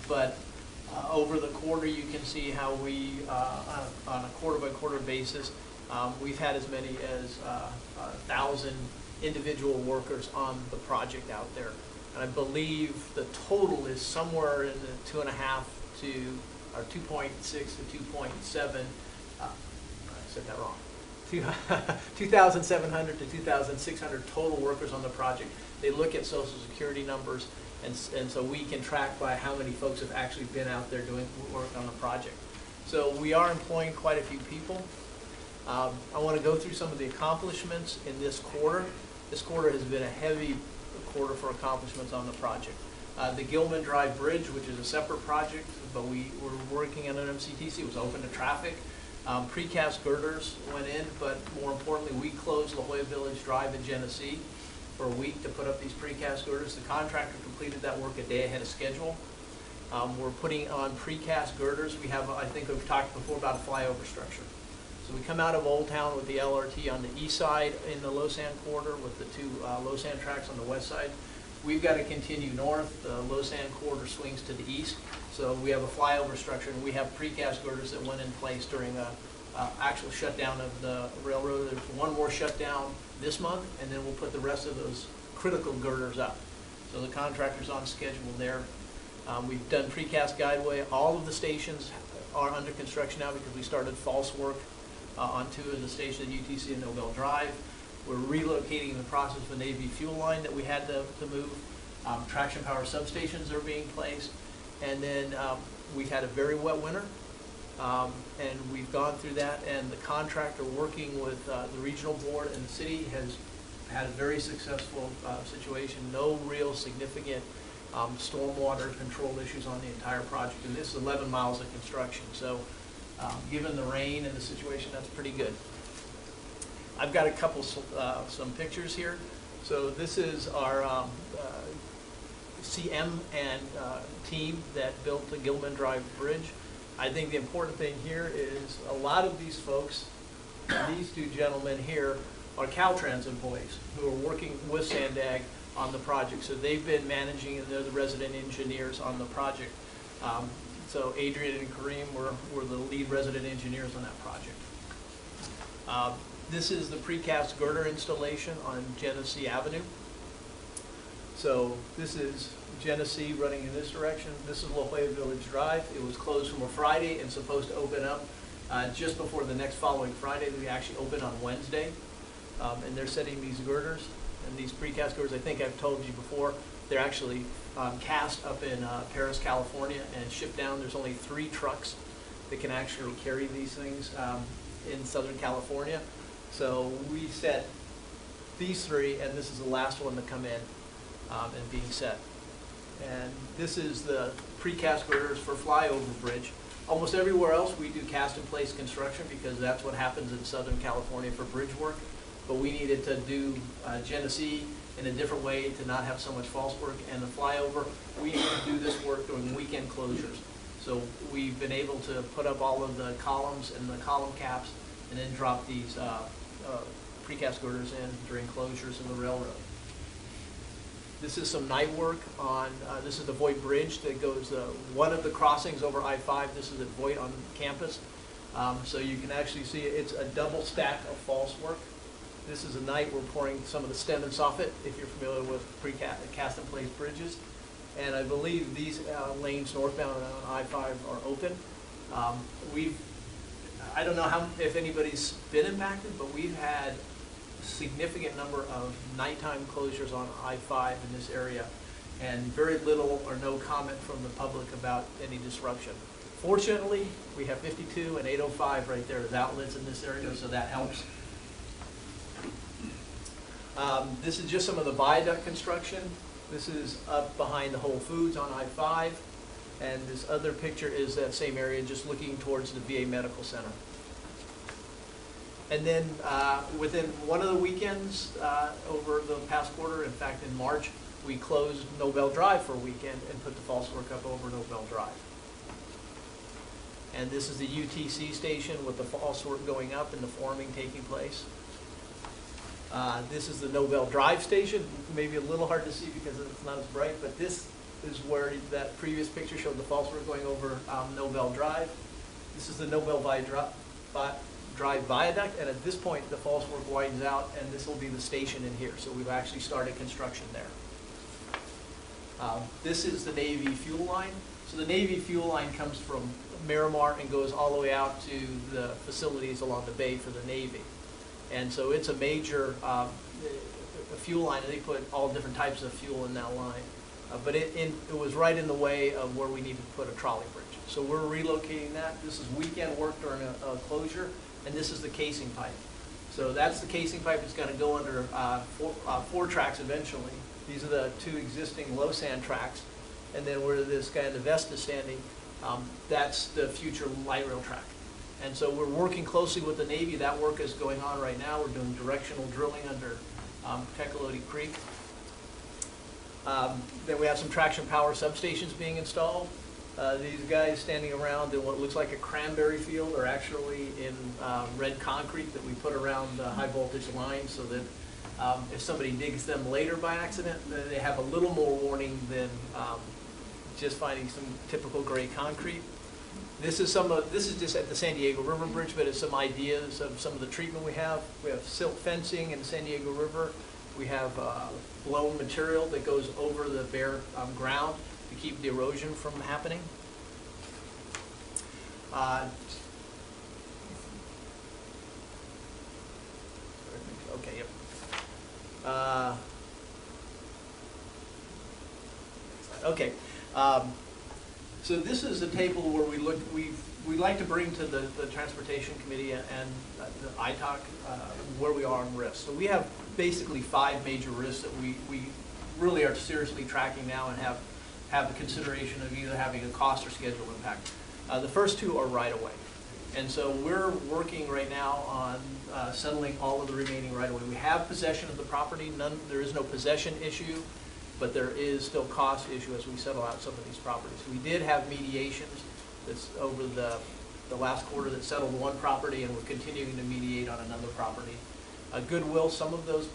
But over the quarter, you can see how we, on a quarter-by-quarter basis, we've had as many as 1,000 individual workers on the project out there. And I believe the total is somewhere in the 2.5 to, or 2.6 to 2.7, I said that wrong, 2,700 to 2,600 total workers on the project. They look at Social Security numbers, and so we can track by how many folks have actually been out there doing work on the project. So we are employing quite a few people. I want to go through some of the accomplishments in this quarter. This quarter has been a heavy quarter for accomplishments on the project. The Gilman Drive Bridge, which is a separate project, but we were working on an MCTC, it was open to traffic. Precast girders went in, but more importantly, we closed La Jolla Village Drive in Genesee for a week to put up these precast girders. The contractor completed that work a day ahead of schedule. We're putting on precast girders. We have, I think we've talked before about a flyover structure. So we come out of Old Town with the LRT on the east side in the low sand corridor with the two low sand tracks on the west side. We've got to continue north. The low sand corridor swings to the east. So we have a flyover structure, and we have precast girders that went in place during the actual shutdown of the railroad. There's one more shutdown this month, and then we'll put the rest of those critical girders up. So the contractor's on schedule there. We've done precast guideway. All of the stations are under construction now because we started false work on two of the stations, UTC and Nobel Drive. We're relocating in the process of a Navy fuel line that we had to move. Traction power substations are being placed. And then we had a very wet winter, and we've gone through that, and the contractor working with the regional board and the city has had a very successful situation. No real significant stormwater control issues on the entire project, and this is 11 miles of construction. So given the rain and the situation, that's pretty good. I've got a couple some pictures here. So this is our CM and team that built the Gilman Drive Bridge. I think the important thing here is a lot of these folks, these two gentlemen here, are Caltrans employees who are working with Sandag on the project. So they've been managing, and they're the resident engineers on the project. So Adrian and Kareem were the lead resident engineers on that project. This is the precast girder installation on Genesee Avenue. So this is Genesee running in this direction. This is La Jolla Village Drive. It was closed from a Friday and supposed to open up just before the next following Friday. We actually open on Wednesday. And they're setting these girders. And these precast girders, I think I've told you before, they're actually cast up in Paris, California, and shipped down. There's only 3 trucks that can actually carry these things in Southern California. So we set these 3, and this is the last one to come in and being set. And this is the precast girders for Flyover Bridge. Almost everywhere else we do cast in place construction because that's what happens in Southern California for bridge work. But we needed to do Genesee in a different way to not have so much false work. And the Flyover, we need to do this work during weekend closures. So we've been able to put up all of the columns and the column caps and then drop these precast girders in during closures of the railroad. This is some night work on, this is the Voight Bridge that goes, one of the crossings over I-5. This is at Voight on campus. So you can actually see it's a double stack of false work. This is a night we're pouring some of the stem and soffit, if you're familiar with cast in place bridges. And I believe these lanes northbound on I-5 are open. I don't know if anybody's been impacted, but we've had a significant number of nighttime closures on I-5 in this area, and very little or no comment from the public about any disruption. Fortunately, we have 52 and 805 right there as outlets in this area, so that helps. This is just some of the viaduct construction. This is up behind the Whole Foods on I-5. And this other picture is that same area, just looking towards the VA Medical Center. And then within one of the weekends over the past quarter, in fact in March, we closed Nobel Drive for a weekend and put the false work up over Nobel Drive. And this is the UTC station with the false work going up and the forming taking place. This is the Nobel Drive station. Maybe a little hard to see because it's not as bright, but this is where that previous picture showed the false work going over Nobel Drive. This is the Nobel Drive viaduct, and at this point the false work widens out, and this will be the station in here. So we've actually started construction there. This is the Navy fuel line. So the Navy fuel line comes from Miramar and goes all the way out to the facilities along the bay for the Navy. And so it's a major fuel line, and they put all different types of fuel in that line. But it was right in the way of where we needed to put a trolley bridge. So we're relocating that. This is weekend work during a closure, and this is the casing pipe. So that's the casing pipe that's going to go under 4 tracks eventually. These are the 2 existing low sand tracks. And then where this guy in the vest is standing, that's the future light rail track. And so we're working closely with the Navy. That work is going on right now. We're doing directional drilling under Tecolote Creek. Then we have some traction power substations being installed. These guys standing around in what looks like a cranberry field are actually in red concrete that we put around high voltage lines so that if somebody digs them later by accident, they have a little more warning than just finding some typical gray concrete. This is just at the San Diego River Bridge, but it's some ideas of some of the treatment we have. We have silt fencing in the San Diego River. We have blown material that goes over the bare ground to keep the erosion from happening. Okay, yep. Okay. So this is a table where we like to bring to the Transportation Committee and the ITOC where we are on risks. So we have basically 5 major risks that we really are seriously tracking now and have the consideration of either having a cost or schedule impact. The first 2 are right away. And so we're working right now on settling all of the remaining right away. We have possession of the property. There is no possession issue, but there is still cost issue as we settle out some of these properties. We did have mediations that's over the last quarter that settled one property, and we're continuing to mediate on another property. Goodwill, some of those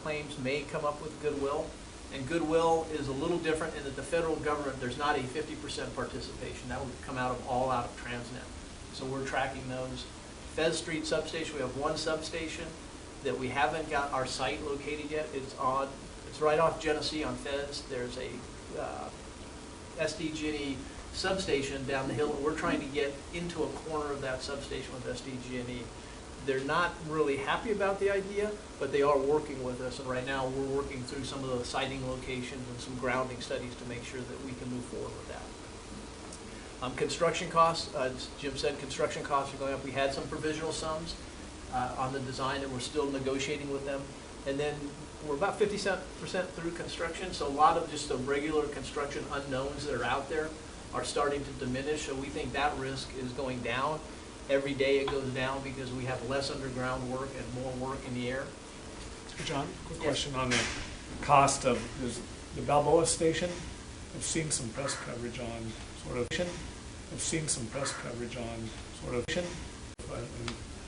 claims may come up with Goodwill, and Goodwill is a little different in that the federal government, there's not a 50% participation. That would come out of Transnet. So we're tracking those. Fez Street substation, we have 1 substation that we haven't got our site located yet. It's right off Genesee on Fez. There's a SDG&E substation down the hill, and we're trying to get into a corner of that substation with SDG&E. They're not really happy about the idea, but they are working with us, and right now we're working through some of the siting locations and some grounding studies to make sure that we can move forward with that. Construction costs, as Jim said, construction costs are going up. We had some provisional sums on the design, and we're still negotiating with them. And then we're about 50% through construction, so a lot of just the regular construction unknowns that are out there are starting to diminish. So we think that risk is going down. Every day it goes down because we have less underground work and more work in the air. John, quick question on the cost of the Balboa station. I've seen some press coverage on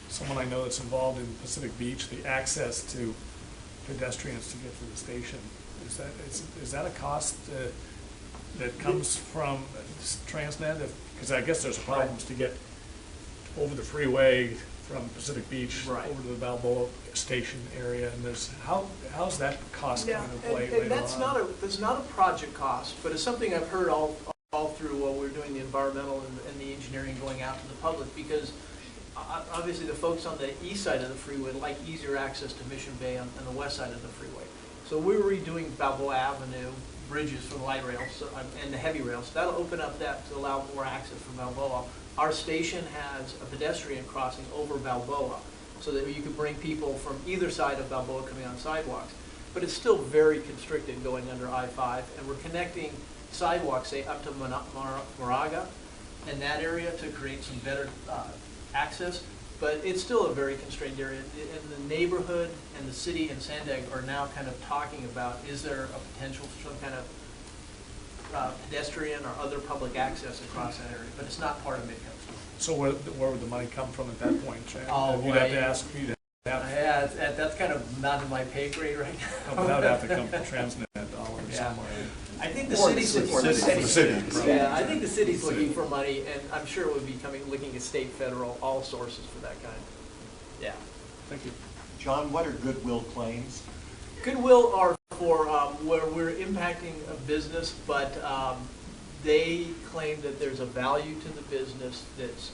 someone I know that's involved in Pacific Beach, the access to pedestrians to get to the station. Is that a cost that comes from Transnet? Because I guess there's problems to get over the freeway from Pacific Beach over to the Balboa station area, and how's that cost going to play later that's on? That's not a project cost, but it's something I've heard all through while we're doing the environmental and the engineering going out to the public, because obviously the folks on the east side of the freeway like easier access to Mission Bay on the west side of the freeway. So we're redoing Balboa Avenue bridges for the light rails and the heavy rails. So that'll open up that to allow more access from Balboa. Our station has a pedestrian crossing over Balboa so that you can bring people from either side of Balboa coming on sidewalks. But it's still very constricted going under I-5, and we're connecting sidewalks, say, up to Moraga and that area to create some better access. But it's still a very constrained area. And the neighborhood and the city and Sandag are now kind of talking about, is there a potential for some kind of pedestrian or other public access across that area, but it's not part of Midcoast. So where would the money come from at that point, Chad? You'd have to ask me to have. Yeah, that's kind of not in my pay grade right now. That would have to come from Transnet dollars somewhere. I think the city's looking for city. Yeah, I think the city's looking for money, and I'm sure it would be looking at state, federal, all sources for that kind. Yeah. Thank you. John, what are Goodwill claims? Goodwill are for where we're impacting a business, but they claim that there's a value to the business that's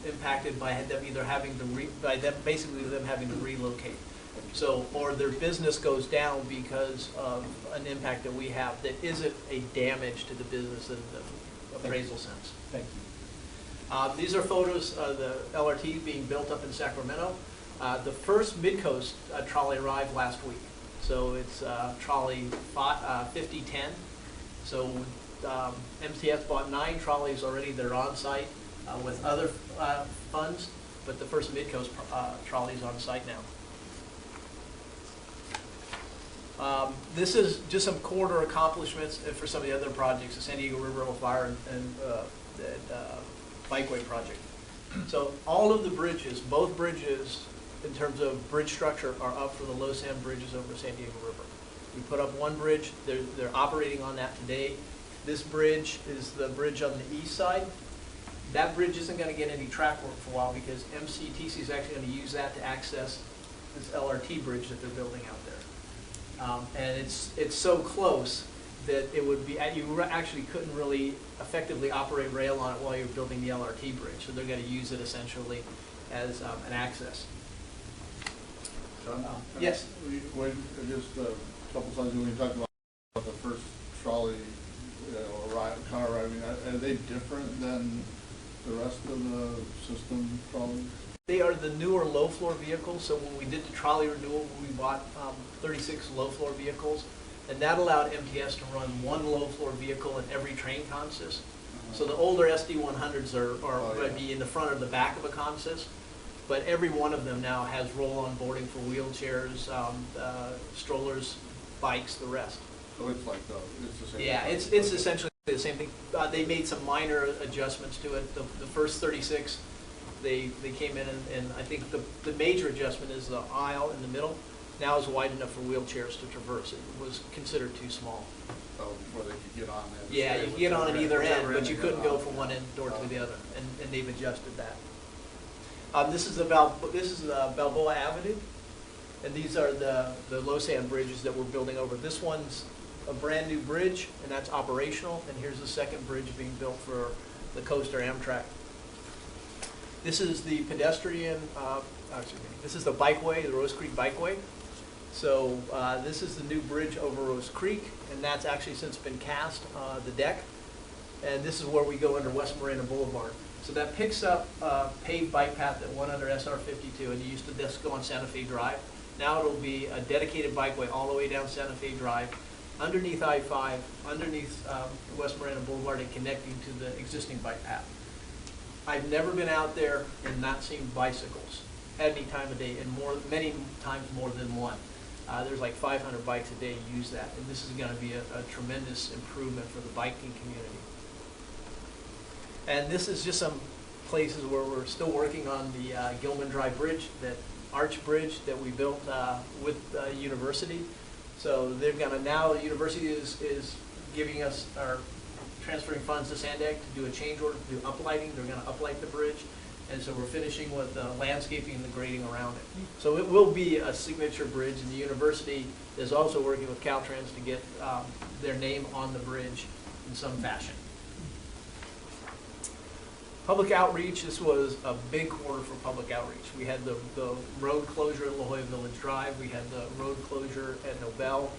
impacted by them either having to basically them having to relocate. So, or their business goes down because of an impact that we have that isn't a damage to the business in the appraisal sense. Thank you. These are photos of the LRT being built up in Sacramento. The first Midcoast trolley arrived last week. So it's trolley 5010. So MTS bought 9 trolleys already that are on site with other funds, but the first Midcoast trolley is on site now. This is just some corridor accomplishments for some of the other projects, the San Diego River Fire and Bikeway project. So all of the bridges, both bridges, in terms of bridge structure, are up for the low sand bridges over San Diego River. We put up one bridge, they're operating on that today. This bridge is the bridge on the east side. That bridge isn't going to get any track work for a while because MCTC is actually going to use that to access this LRT bridge that they're building out there. And it's so close that it would be, you actually couldn't really effectively operate rail on it while you're building the LRT bridge. So they're going to use it essentially as an access. Yes? Just a couple times when you talked about the first trolley, car arriving, are they different than the rest of the system trolleys? They are the newer low-floor vehicles. So when we did the trolley renewal, we bought 36 low-floor vehicles, and that allowed MTS to run one low-floor vehicle in every train consist. So the older SD100s are going to be in the front or the back of a consist, but every one of them now has roll-on boarding for wheelchairs, strollers, bikes, the rest. So it's like it's the same. Yeah, it's essentially the same thing. They made some minor adjustments to it. The first 36, they came in and I think the major adjustment is the aisle in the middle now is wide enough for wheelchairs to traverse. It was considered too small. So before they could get on it. Yeah, you could get on at either end, but you couldn't go from one end door to the other, and they've adjusted that. This is Balboa Avenue, and these are the low sand bridges that we're building over. This one's a brand new bridge, and that's operational, and here's the second bridge being built for the Coaster Amtrak. This is the pedestrian, this is the bikeway, the Rose Creek Bikeway. So this is the new bridge over Rose Creek, and that's actually since been cast, the deck. And this is where we go under West Marina Boulevard. So that picks up paved bike path that went under SR 52, and you used to just go on Santa Fe Drive. Now it'll be a dedicated bikeway all the way down Santa Fe Drive, underneath I-5, underneath West Marina Boulevard, and connecting to the existing bike path. I've never been out there and not seen bicycles at any time of day, and many times more than one. There's like 500 bikes a day use that, and this is going to be a tremendous improvement for the biking community. And this is just some places where we're still working on the Gilman Drive Bridge, that arch bridge that we built with university. So they're going to now, the university is giving us, or transferring funds to Sandag to do a change order, to do uplighting. They're going to uplight the bridge. And so we're finishing with landscaping and the grading around it. So it will be a signature bridge, and the university is also working with Caltrans to get their name on the bridge in some fashion. Public outreach, this was a big quarter for public outreach. We had the road closure at La Jolla Village Drive. We had the road closure at Nobel.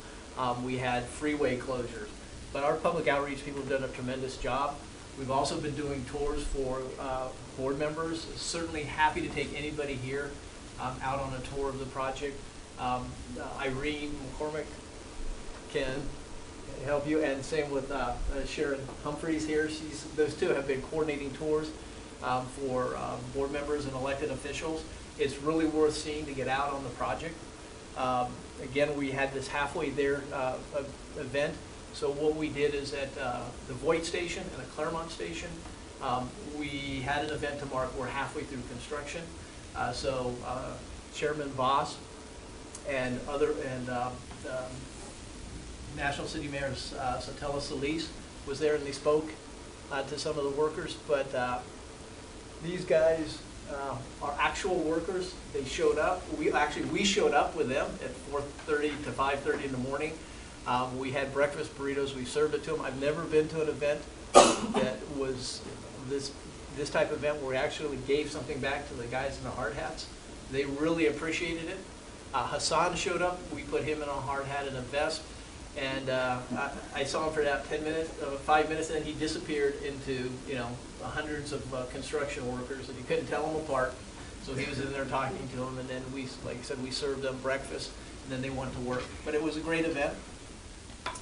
We had freeway closures. But our public outreach people have done a tremendous job. We've also been doing tours for board members. Certainly happy to take anybody here out on a tour of the project. Irene McCormick can help you, and same with Sharon Humphreys here. Those two have been coordinating tours for board members and elected officials. It's really worth seeing to get out on the project. Again, we had this halfway there event. So what we did is at the Voight station and the Claremont station, we had an event to mark. We're halfway through construction. Chairman Voss and National City Mayor Satella Solis was there, and they spoke to some of the workers. But these guys are actual workers. They showed up. We showed up with them at 4:30 to 5:30 in the morning. We had breakfast burritos. We served it to them. I've never been to an event that was this type of event where we actually gave something back to the guys in the hard hats. They really appreciated it. Hassan showed up. We put him in a hard hat and a vest. And I saw him for about 5 minutes, and then he disappeared into hundreds of construction workers, and you couldn't tell them apart. So he was in there talking to them, and then like I said, we served them breakfast, and then they went to work. But it was a great event.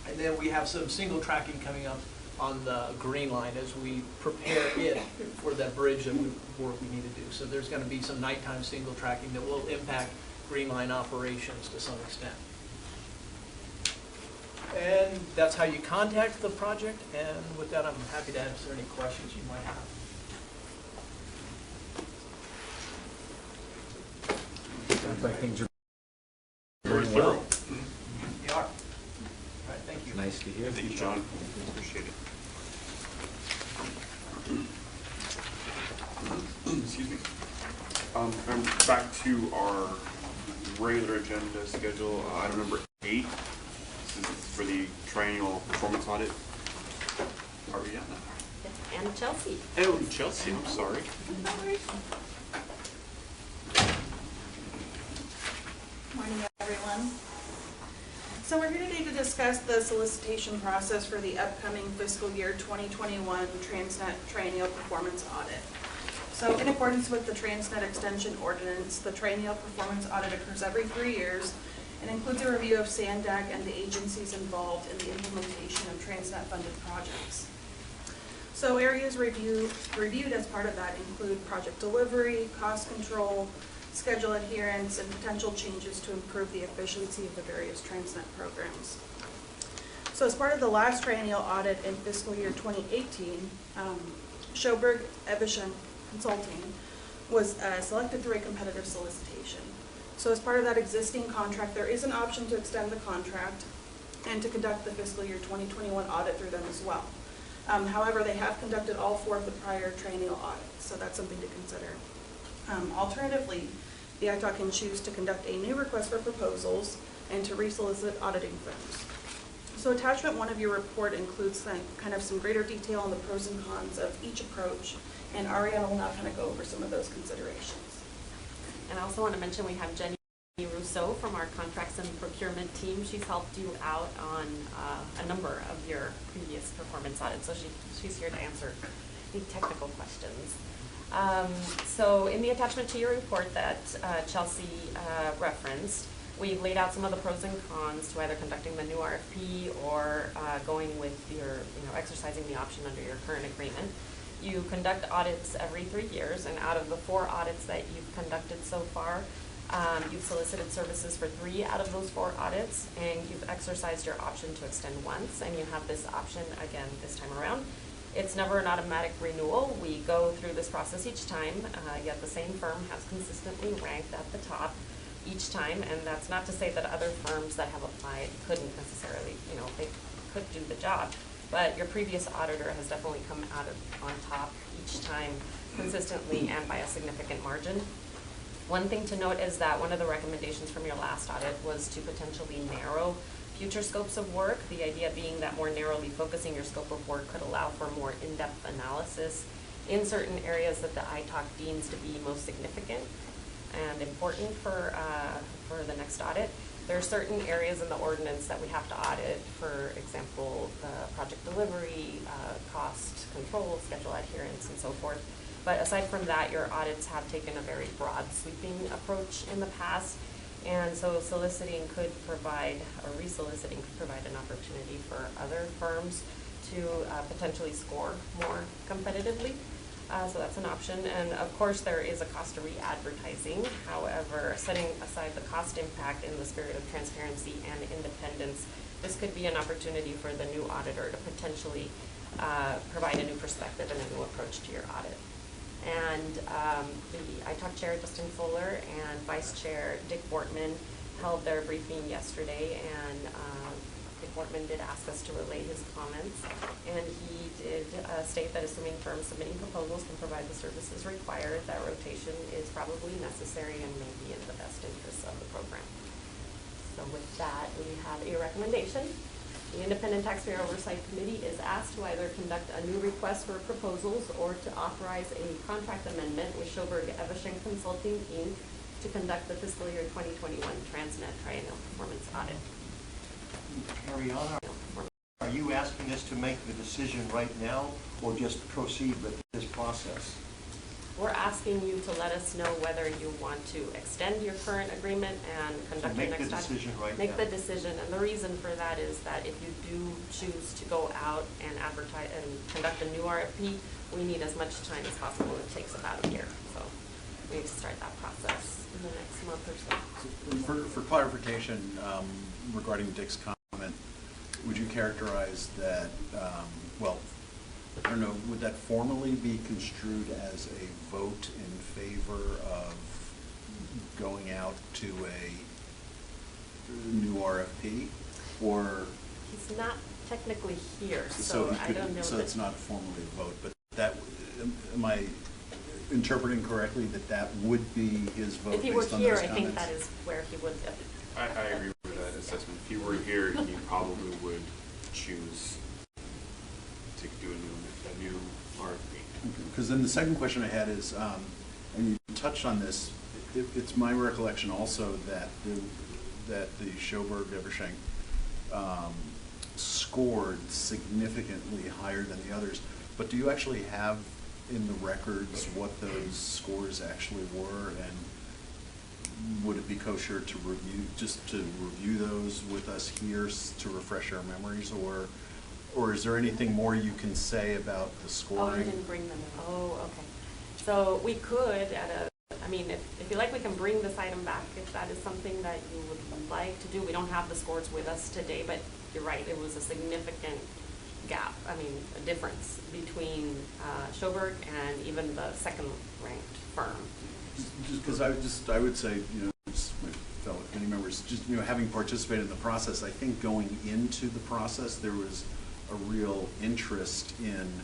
And then we have some single tracking coming up on the Green Line as we prepare it for that bridge that work we need to do. So there's going to be some nighttime single tracking that will impact Green Line operations to some extent. that's how you contact the project, and with that, I'm happy to answer any questions you might have. Sounds like things are Very going well. thorough. They are. All right, thank you. Nice to hear. Thank you, John. Appreciate it. Excuse me. I'm back to our regular agenda schedule. Item number 8. This is for the triennial performance audit. Are we at that? And Chelsea. Oh, Chelsea, I'm sorry. Morning, everyone. So we're here today to discuss the solicitation process for the upcoming fiscal year 2021 Transnet Triennial Performance Audit. So in accordance with the Transnet Extension Ordinance, the Triennial Performance Audit occurs every 3 years and includes a review of SANDAG and the agencies involved in the implementation of Transnet-funded projects. So areas reviewed as part of that include project delivery, cost control, schedule adherence, and potential changes to improve the efficiency of the various Transnet programs. So as part of the last triennial audit in fiscal year 2018, Schoberg Evischen Consulting was selected through a competitive solicitation. So as part of that existing contract, there is an option to extend the contract and to conduct the fiscal year 2021 audit through them as well. However, they have conducted all 4 of the prior triennial audits, so that's something to consider. Alternatively, the ITAC can choose to conduct a new request for proposals and to resolicit auditing firms. So attachment 1 of your report includes kind of some greater detail on the pros and cons of each approach, and Ariana will now kind of go over some of those considerations. And I also want to mention we have Jenny Rousseau from our contracts and procurement team. She's helped you out on a number of your previous performance audits, so she's here to answer any technical questions. So in the attachment to your report that Chelsea referenced, we've laid out some of the pros and cons to either conducting the new RFP or going with your, exercising the option under your current agreement. You conduct audits every 3 years, and out of the 4 audits that you've conducted so far, you've solicited services for 3 out of those 4 audits, and you've exercised your option to extend once, and you have this option again this time around. It's never an automatic renewal. We go through this process each time, yet the same firm has consistently ranked at the top each time, and that's not to say that other firms that have applied couldn't necessarily, they could do the job, but your previous auditor has definitely come out on top each time consistently and by a significant margin. One thing to note is that one of the recommendations from your last audit was to potentially narrow future scopes of work, the idea being that more narrowly focusing your scope of work could allow for more in-depth analysis in certain areas that the ITAC deems to be most significant and important for the next audit. There are certain areas in the ordinance that we have to audit, for example, the project delivery, cost control, schedule adherence, and so forth. But aside from that, your audits have taken a very broad sweeping approach in the past. And so soliciting could provide, or resoliciting could provide an opportunity for other firms to potentially score more competitively. So that's an option. And of course, there is a cost to re-advertising. However, setting aside the cost impact in the spirit of transparency and independence, this could be an opportunity for the new auditor to potentially provide a new perspective and a new approach to your audit. And the ITAC Chair, Justin Fuller, and Vice Chair, Dick Bortman, held their briefing yesterday, and Dick Bortman did ask us to relay his comments, and he did state that assuming firms submitting proposals can provide the services required, that rotation is probably necessary and may be in the best interest of the program. So with that, we have a recommendation. The Independent Taxpayer Oversight Committee is asked to either conduct a new request for proposals or to authorize a contract amendment with Schoberg Evischen Consulting, Inc. to conduct the fiscal year 2021 Transnet Triennial Performance Audit. Ariana, are you asking us to make the decision right now or just proceed with this process? We're asking you to let us know whether you want to extend your current agreement and conduct your next audit. Make the decision right now. Make the decision, and the reason for that is that if you do choose to go out and advertise and conduct a new RFP, we need as much time as possible. It takes about a year, so we need to start that process in the next month or so. For clarification regarding Dick's comment, would you characterize that, well, I don't know, would that formally be construed as a vote in favor of going out to a new RFP, or? He's not technically here, So so he I could, don't know. so that- it's not formally a vote, but that, am I interpreting correctly that that would be his vote If he were based on here, those I think comments? that is where he would. I agree with that assessment. If he were here, he probably would choose to do a new RFP. Because then the second question I had is, and you touched on this, it's my recollection also that the Schoberg-Evershank scored significantly higher than the others. But do you actually have in the records what those scores actually were, and would it be kosher to review those with us here to refresh our memories, or is there anything more you can say about the scoring? Oh, you didn't bring them. Oh, okay. So we could I mean, if you like, we can bring this item back if that is something that you would like to do. We don't have the scores with us today, but you're right, it was a significant gap, a difference between Schoberg and even the second-ranked firm. Just because I would say, just my fellow committee members, just, having participated in the process, I think going into the process, there was a real interest in,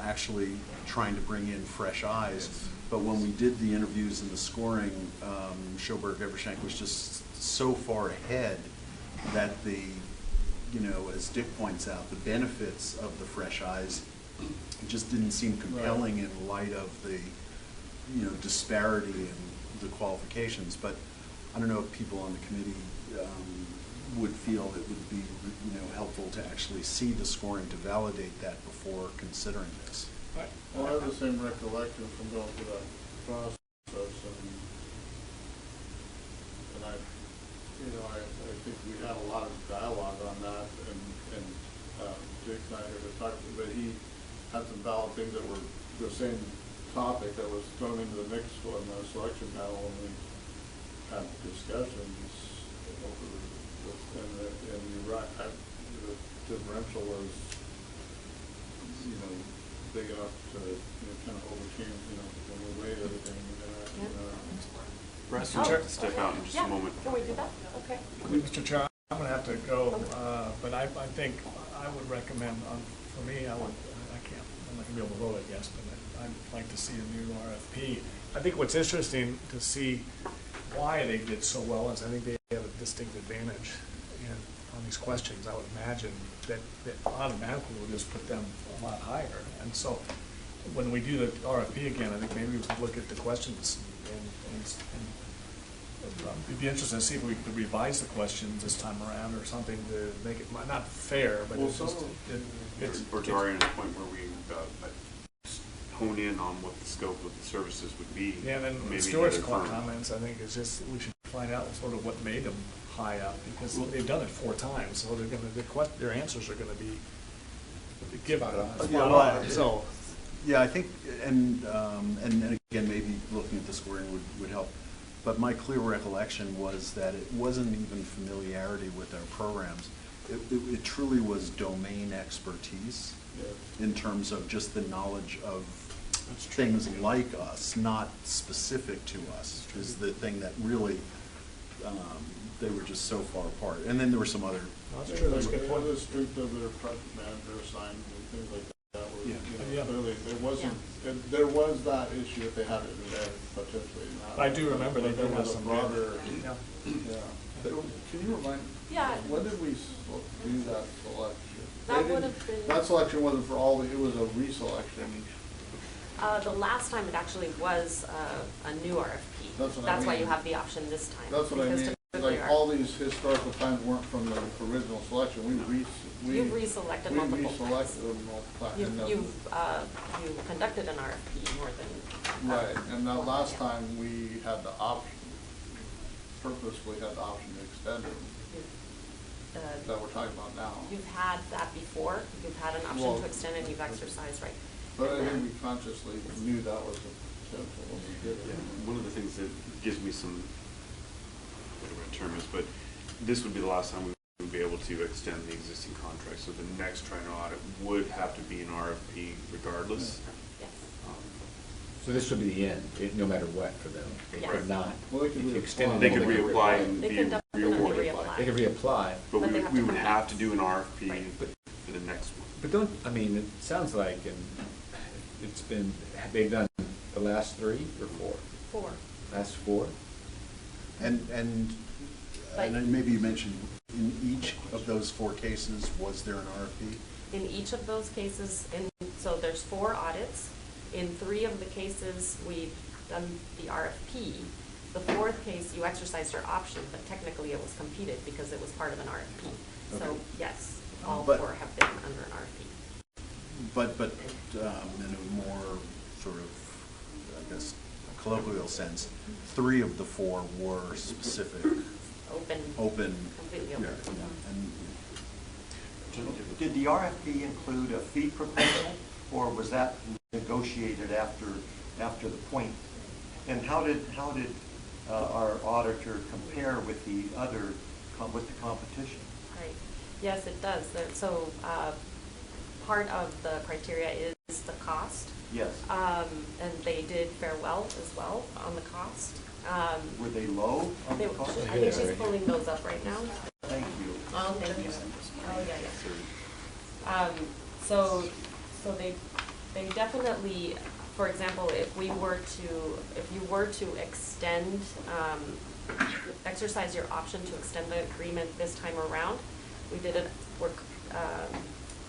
actually trying to bring in fresh eyes. But when we did the interviews and the scoring, Schoberg-Evershank was just so far ahead that as Dick points out, the benefits of the fresh eyes just didn't seem compelling in light of the, disparity in the qualifications. But I don't know if people on the committee would feel it would be, helpful to actually see the scoring to validate that before considering this. Well, I have the same recollection from going through that process, and I think we had a lot of dialogue on that, and Jake Snyder had talked, but he had some valid things that were the same topic that was thrown into the mix on the selection panel, and we had discussions over this, and you're right, the differential was, big enough to kind of overcame, when we weighed everything. Russ, Oh, you have to step out in just yeah. a moment. Can we do that? Okay. Mr. Chair, I'm going to have to go, but I think I would recommend, for me, I'm not going to be able to vote, I guess, but I'd like to see a new RFP. I think what's interesting to see why they did so well is I think they have a distinct advantage on these questions. I would imagine that automatically will just put them a lot higher. And so when we do the RFP again, I think maybe we could look at the questions and it'd be interesting to see if we could revise the questions this time around or something to make it not fair, but it's just Or to already at a point where we hone in on what the scope of the services would be. Yeah, and then maybe Stuart's another firm. comments, I think, is just we should find out sort of what made them high up, because they've done it 4 times, so they're going to their answers are going to be given. So. Yeah, I think, and again, maybe looking at the scoring would help. But my clear recollection was that it wasn't even familiarity with our programs. It truly was domain expertise in terms of just the knowledge of things like us, not specific to us, is the thing that really, they were just so far apart. And then there were some other. That's true, that's a good point. The strength of their project manager assignment and things like that. Clearly, there was that issue if they had it in there, potentially not. I do remember they did have some broader. Yeah. Can you remind? Yeah. When did we do that selection? That would have been. That selection wasn't for all. It was a reselection. The last time it actually was a new RFP. That's what I That's why mean. you have the option this time. That's what I because mean. typically Like all these historical times weren't from the original selection. You've reselected multiple times. We reselected them multiple times. You've conducted an RFP more than. Right, and that last time we had the option, purposely had the option to extend it, that we're talking about now. You've had that before. You've had an option to extend and you've exercised, right? But I think we consciously knew that was the potential when we did it. One of the things that gives me some, whatever the term is, but this would be the last time we would be able to extend the existing contract. So the next triennial audit would have to be an RFP regardless. Yes. So this would be the end, no matter what for them. They Yes. could not. Well, they could if you reapply. extended They it, could reapply and They be can definitely rewarded. reapply. They could reapply. But But they have we to would come have back. to do an RFP Right. for the next one. But don't, I mean, it sounds like, and it's been, they've done the last 3 or 4? 4. Last 4? And But- then maybe you mentioned, in each of those 4 cases, was there an RFP? In each of those cases, so there's 4 audits. In 3 of the cases, we've done the RFP. The 4th case, you exercised your option, but technically it was competed because it was part of an RFP. So Okay. yes, all But- 4 have been under an RFP. But in a more sort of, I guess, colloquial sense, 3 of the 4 were specific, open. Completely Yeah, open. and Did the RFP include a fee proposal, or was that negotiated after the point? And how did our auditor compare with the competition? Right, yes, it does. So part of the criteria is the cost. Yes. And they did fare well as well on the cost. Were they low on the They- cost? I think she's pulling those up right now. Thank you. Oh, thank you. Oh, yeah. So they definitely, for example, if you were to extend, exercise your option to extend the agreement this time around,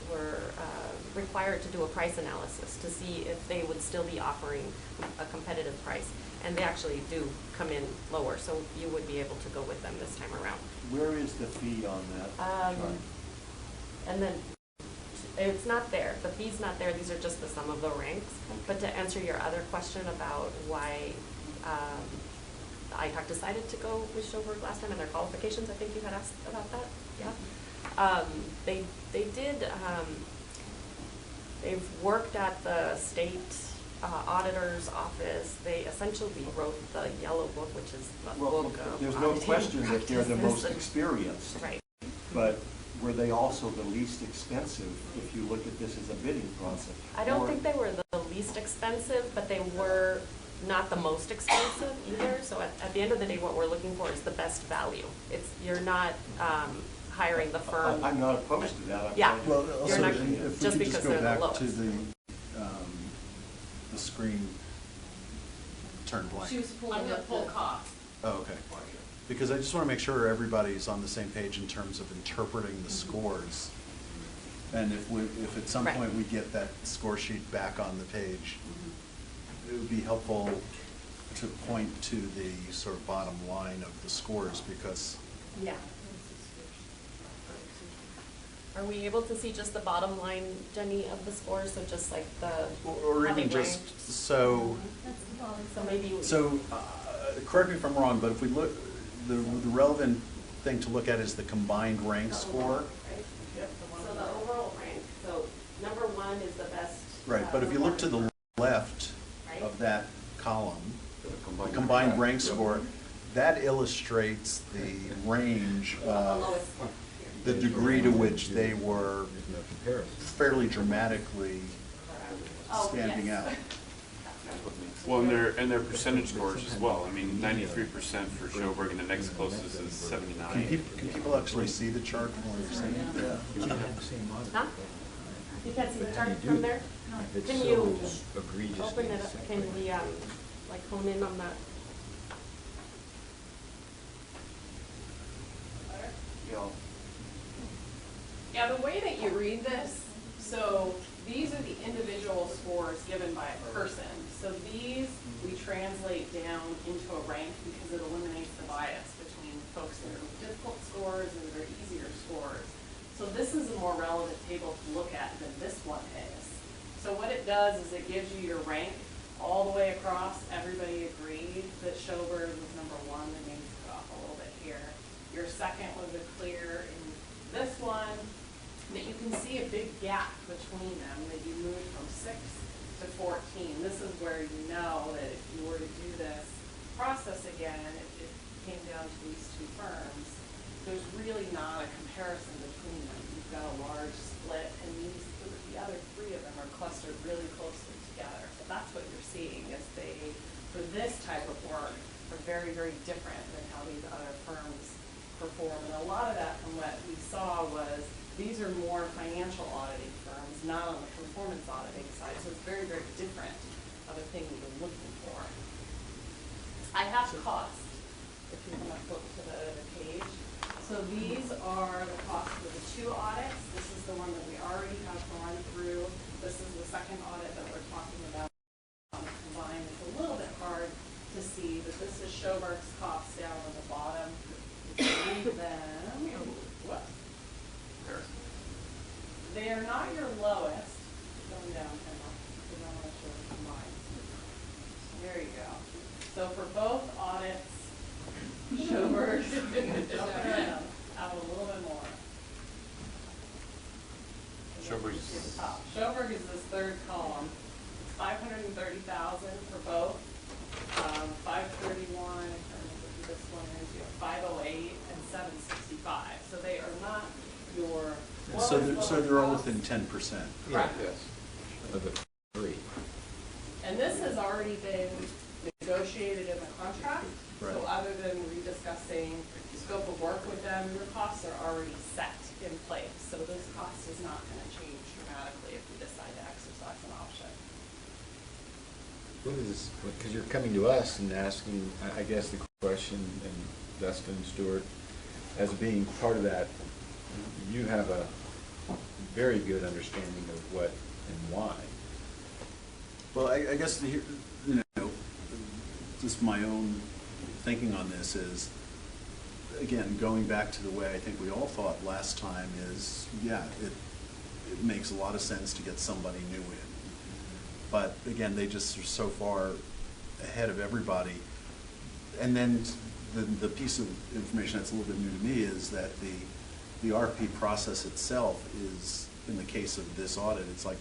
we're required to do a price analysis to see if they would still be offering a competitive price. And they actually do come in lower, so you would be able to go with them this time around. Where is the fee on that chart? And then, it's not there, the fee's not there, these are just the sum of the ranks. But to answer your other question about why ITAC decided to go with Schoberg last time and their qualifications, I think you had asked about that, yeah. They did, they've worked at the state auditor's office. They essentially wrote the yellow book, which is the Well, book of there's no auditing question that they're the most practices. experienced. Right. But were they also the least expensive if you look at this as a bidding process? I don't Or- think they were the least expensive, but they were not the most expensive either. So at the end of the day, what we're looking for is the best value. You're not hiring the firm. I'm not opposed to that. I'm Yeah. saying- Well, You're also, not- if we just could because just go they're the back to lowest. the screen turned blank. She was pulling up full cost. Oh, okay. Because I just want to make sure everybody's on the same page in terms of interpreting the scores. And if at some Right. point we get that score sheet back on the page, it would be helpful to point to the sort of bottom line of the scores, because Yeah. Are we able to see just the bottom line, Jenny, of the scores? So just like the. or how they even just, ranked? so, So maybe. correct me if I'm wrong, but if we look, the relevant thing to look at is the combined rank score. So the overall rank, so number 1 is the best. Right, but if you look to the left Right. of that column, the combined rank score, that illustrates the range The of lowest one. the degree to which they were There's no comparison. fairly dramatically Oh, standing yes. out. Well, and their percentage scores as well. I mean, 93% for Schoberg, and the next closest is 79. Can people actually see the chart from what you're saying? You can't have the same audit. Huh? You can't see the How chart do you from do there? that? It's Can so you egregiously open it up? Can we, like hone in on that? You know, Yeah, the way that you read this, so these are the individual scores given by a person. So these we translate down into a rank because it eliminates the bias between folks that are difficult scores and that are easier scores. So this is a more relevant table to look at than this one is. So what it does is it gives you your rank all the way across. Everybody agreed that Schoberg was number 1, the names cut off a little bit here. Your second was a clear in this one, that you can see a big gap between them, that you moved from 6 to 14. This is where you know that if you were to do this process again, it came down to these 2 firms, there's really not a comparison between them. You've got a large split, and the other three of them are clustered really closely together. So that's what you're seeing is they, for this type of work, are very, very different than how these other firms perform. And a lot of that from what we saw was these are more financial auditing firms, not on the performance auditing side. So it's very, very different of a thing you're looking for. I have cost, if you want to flip to the other page. So these are the costs for the two audits. This is the one that we already have gone through. This is the second audit that we're talking about combined. It's a little bit hard to see, but this is Schoberg's costs down on the bottom. Read them. What? They are not your lowest. Going down, because I want to show the combined. There you go. So for both audits, Schoberg's out a little bit more. Schoberg is this third column. It's $530,000 for both. 531. I can't remember who this one is. You have 508 and 765. So they are not your. So they're all within 10%. Correct. Yes. Of the three. And this has already been negotiated in the contract. Right. So other than rediscussing the scope of work with them, your costs are already set in place. So this cost is not going to change dramatically if we decide to exercise an option. What is this, because you're coming to us and asking, I guess the question, and Dustin Stewart, as being part of that, you have a very good understanding of what and why. Well, I guess, just my own thinking on this is, again, going back to the way I think we all thought last time is, yeah, it makes a lot of sense to get somebody new in. But again, they just are so far ahead of everybody. And then the piece of information that's a little bit new to me is that the RP process itself is, in the case of this audit, it's like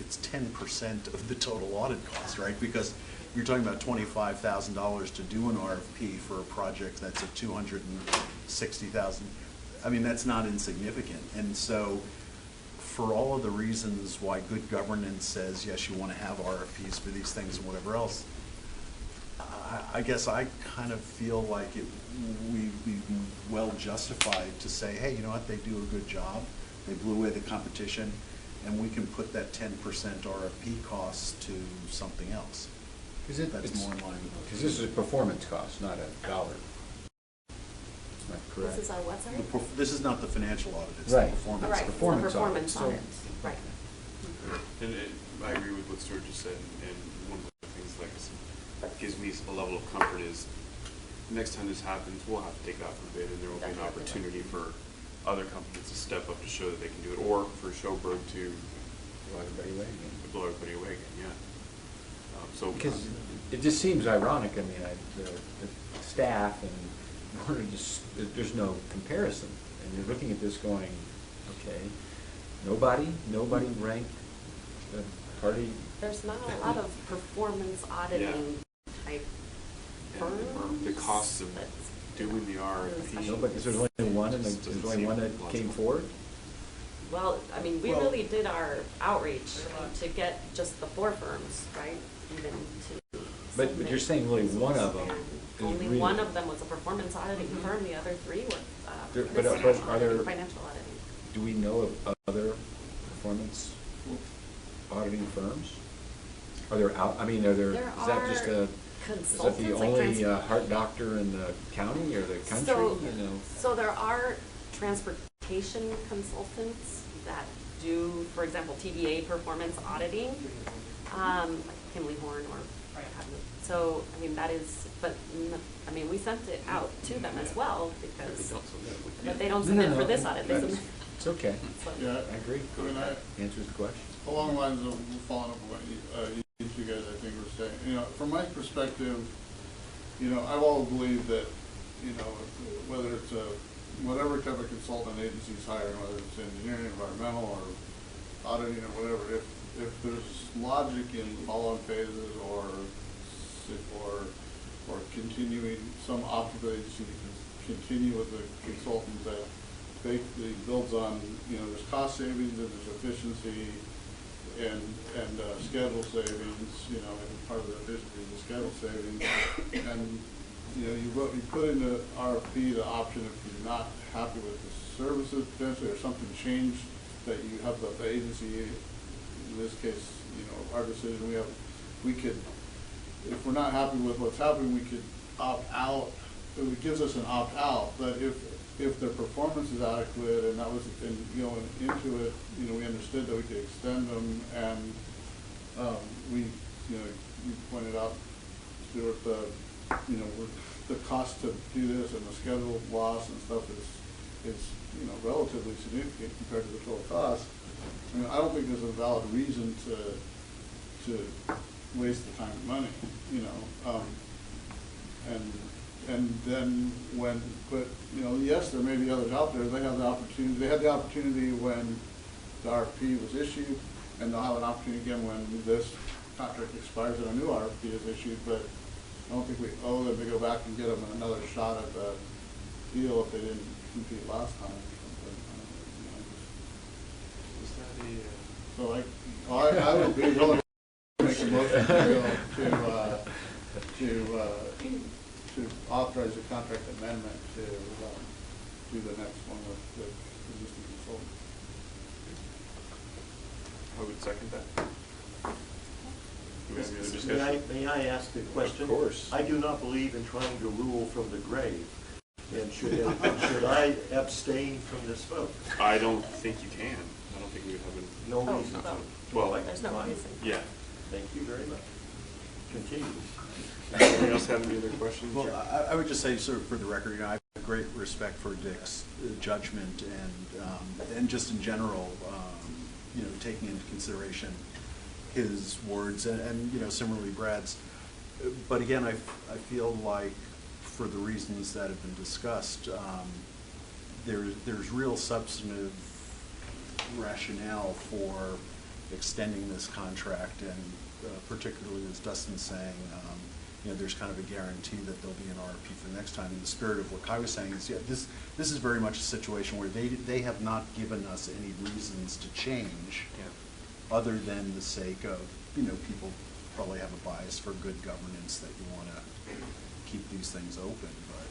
it's 10% of the total audit cost, right? Because you're talking about $25,000 to do an RFP for a project that's at $260,000. I mean, that's not insignificant. And so, for all of the reasons why good governance says, yes, you want to have RFPs for these things and whatever else, I guess I kind of feel like we'd be well justified to say, hey, you know what, they do a good job, they blew away the competition, and we can put that 10% RFP cost to something else. That's more in line with. Because this is a performance cost, not a dollar. Is that correct? This is our what, sorry? This is not the financial audit, it's Right. the performance. Right, performance it's the performance audit. audit, right. And I agree with what Stuart just said, and one of the things that gives me a level of comfort is next time this happens, we'll have to take it out for bid, and there will be an opportunity for other companies to step up to show that they can do it, or for Schoberg to Blow everybody away again. blow everybody away again, yeah. Because it just seems ironic, I mean, the staff and we're just, there's no comparison. And you're looking at this going, okay, nobody ranked the party. There's not a lot of performance auditing type firms. The costs of doing the RFP. Nobody, there's only one, and there's only one that came forward? Well, I mean, we really did our outreach to get just the 4 firms, right? Even to. But you're saying really one of them is only really. one of them was a performance auditing firm. The other 3 were But are there, financial auditing. do we know of other performance auditing firms? Are there There is that just a, is that the only heart doctor in the county or the country, So, you know? So there are transportation consultants that do, for example, TVA performance auditing, like Kimley Horn or what have you. So, I mean, that is, but, I mean, we sent it out to them as well because, but they don't submit for this audit, they submit. It's okay. Yeah, I agree. I mean, Answers the question. along the lines of following up on what you guys, I think, were saying, you know, from my perspective, you know, I've always believed that, you know, whether it's whatever type of consultant agency's hiring, whether it's engineering, environmental, or auditing, or whatever, if there's logic in follow-on phases or continuing some optical agency to continue with the consultant that basically builds on, there's cost savings and there's efficiency and schedule savings, and part of the efficiency is the schedule savings. And, you put in the RFP the option if you're not happy with the services potentially or something changed that you have the agency, in this case, our decision, we could, if we're not happy with what's happening, we could opt out. It gives us an opt out, but if their performance is adequate and that was, going into it, we understood that we could extend them and we, you pointed out, Stuart, the cost to do this and the schedule loss and stuff is relatively significant compared to the total cost. I don't think there's a valid reason to waste the time and money, and then yes, there may be others out there. They have the opportunity. They had the opportunity when the RFP was issued, and they'll have an opportunity again when this contract expires and a new RFP is issued. But I don't think we owe them to go back and get them another shot at the deal if they didn't compete last time. So I would be willing to make a motion to authorize a contract amendment to do the next one with the existing consultant. I would second that. Do we have any other discussion? May I ask a question? Of course. I do not believe in trying to rule from the grave. And should I abstain from this vote? I don't think you can. I don't think we would have No Oh, reason to. no. Well, There's no reason. yeah. Thank you very much. Continue. Anybody else have any other questions? Well, I would just say, sort of for the record, I have great respect for Dick's judgment and just in general, taking into consideration his words and similarly Brad's. But again, I feel like for the reasons that have been discussed, there's real substantive rationale for extending this contract, and particularly as Dustin's saying, there's kind of a guarantee that there'll be an RFP for the next time. In the spirit of what Kai was saying is, this is very much a situation where they have not given us any reasons to change, other than the sake of, people probably have a bias for good governance that you want to keep these things open. But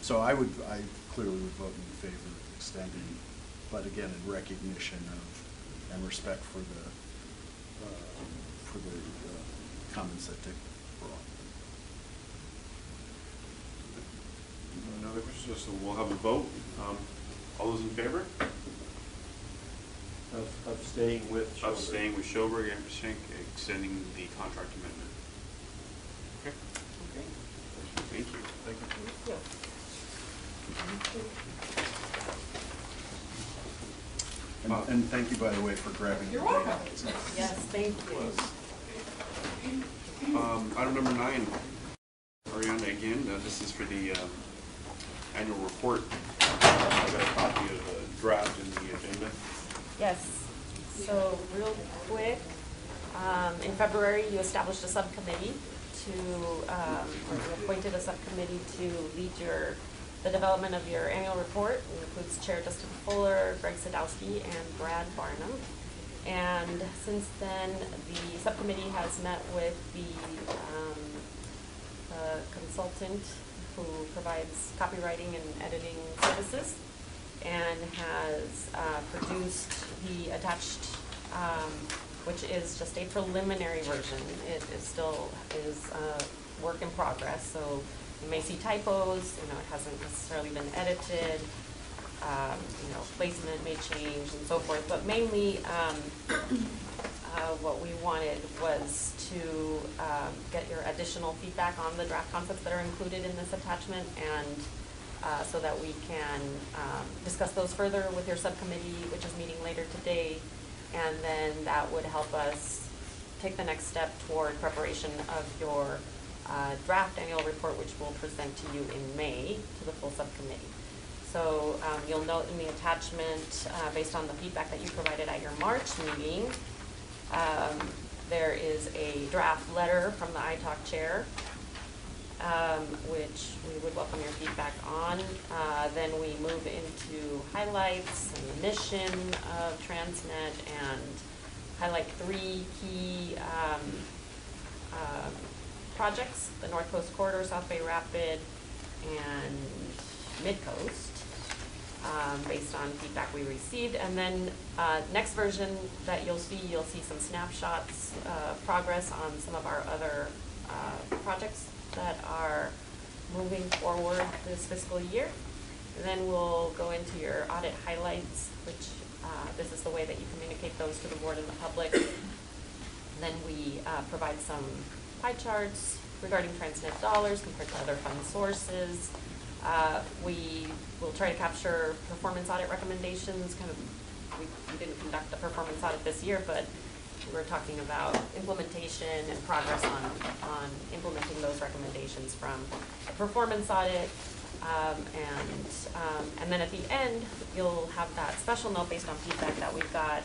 so I clearly would vote in favor of extending, but again, in recognition of and respect for the comments that Dick brought. Another question, so we'll have a vote. All those in favor? Of staying with Schoberg. Of staying with Schoberg and extending the contract amendment. Okay. Thank you. Thank you. And thank you, by the way, for grabbing. You're welcome. Yes, thank you. Item number 9, Ariana, again, this is for the annual report. I got a copy of the draft in the agenda. Yes, so real quick, in February, you established a subcommittee or you appointed a subcommittee to lead the development of your annual report. It includes Chair Dustin Fuller, Greg Sadowski, and Brad Barnum. And since then, the subcommittee has met with the consultant who provides copywriting and editing services, and has produced the attached, which is just a preliminary version. It is still a work in progress, so you may see typos. It hasn't necessarily been edited. Placement may change and so forth, but mainly what we wanted was to get your additional feedback on the draft concepts that are included in this attachment, and so that we can discuss those further with your subcommittee, which is meeting later today, and then that would help us take the next step toward preparation of your draft annual report, which we'll present to you in May to the full subcommittee. So you'll note in the attachment, based on the feedback that you provided at your March meeting, there is a draft letter from the ITALC chair which we would welcome your feedback on. Then we move into highlights and the mission of Transnet and highlight 3 key projects: the North Coast Corridor, South Bay Rapid, and Midcoast, based on feedback we received. And then next version that you'll see some snapshots, progress on some of our other projects that are moving forward this fiscal year. And then we'll go into your audit highlights, which this is the way that you communicate those to the board and the public. And then we provide some pie charts regarding Transnet dollars compared to other fund sources. We will try to capture performance audit recommendations. We didn't conduct a performance audit this year, but we were talking about implementation and progress on implementing those recommendations from a performance audit. And then at the end, you'll have that special note based on feedback that we've got,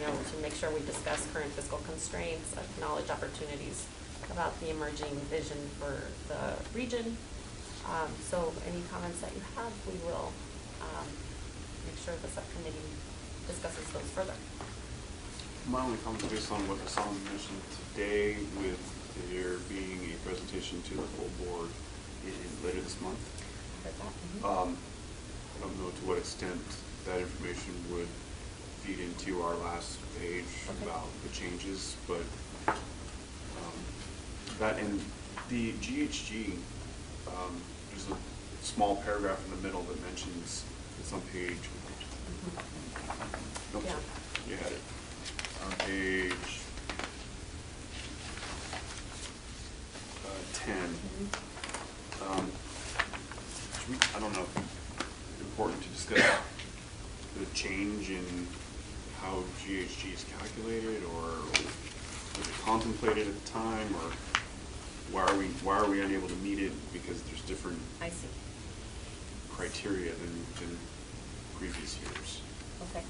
to make sure we discuss current fiscal constraints, acknowledge opportunities about the emerging vision for the region. So any comments that you have, we will make sure the subcommittee discusses those further. My only comment based on what Hassan mentioned today, with there being a presentation to the full board later this month. I don't know to what extent that information would feed into our last page about the changes, but that in the GHG, there's a small paragraph in the middle that mentions, it's on page, nope, Yeah. You had it. On page 10. I don't know, important to discuss the change in how GHG is calculated, or was it contemplated at the time, or why are we unable to meet it because there's different criteria than previous years? Okay.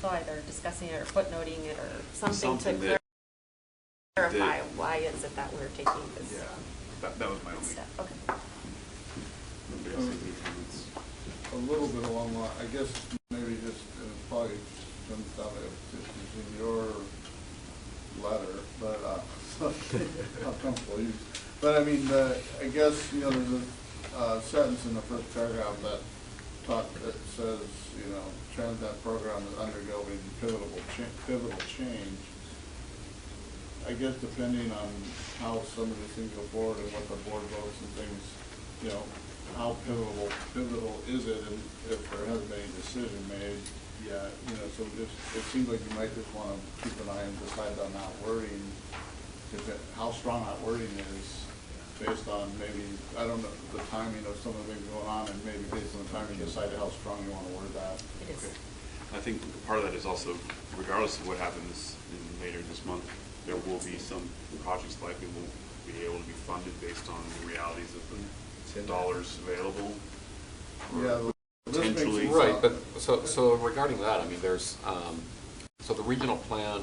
So either discussing it or footnoting it or something to that clarify why is it that we're taking this that was my only step. Okay. A little bit along the line, I guess maybe just, probably comes down to in your letter, but how comfortable you. But I mean, I guess, there's a sentence in the first paragraph that says, Transnet program is undergoing pivotal change. I guess depending on how some of these things go forward and what the board votes and things, how pivotal is it, and if there hasn't been any decision made yet, so it seems like you might just want to keep an eye and decide on that wording, how strong that wording is, based on maybe, I don't know, the timing of some of the things going on, and maybe based on the timing, decide how strong you want to word that. It is. Okay. I think part of that is also, regardless of what happens later this month, there will be some projects likely won't be able to be funded based on the realities of the dollars available. Yeah, potentially. Right, but so regarding that, I mean, there's so the regional plan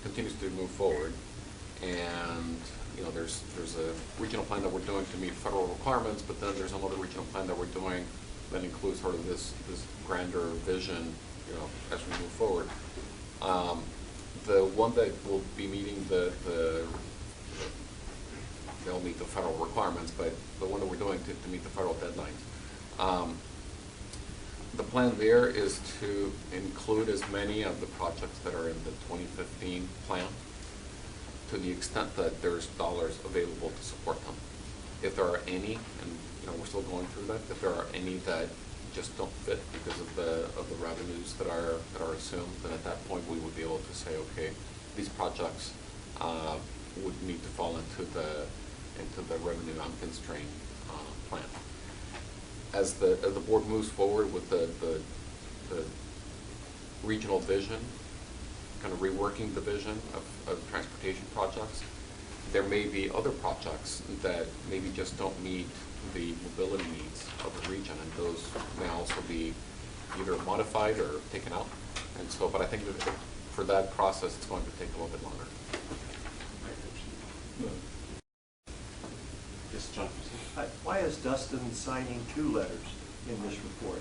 continues to move forward, and there's a regional plan that we're doing to meet federal requirements, but then there's another regional plan that we're doing that includes sort of this grander vision, as we move forward. The one that will be meeting they'll meet the federal requirements, but the one that we're doing to meet the federal deadlines. The plan there is to include as many of the projects that are in the 2015 plan, to the extent that there's dollars available to support them. If there are any, and we're still going through that, if there are any that just don't fit because of the revenues that are assumed, then at that point we would be able to say, okay, these projects would need to fall into the revenue unconstrained plan. As the board moves forward with the regional vision, kind of reworking the vision of transportation projects, there may be other projects that maybe just don't meet the mobility needs of the region, and those may also be either modified or taken out. And so, but I think that for that process, it's going to take a little bit longer. Why is Dustin signing 2 letters in this report?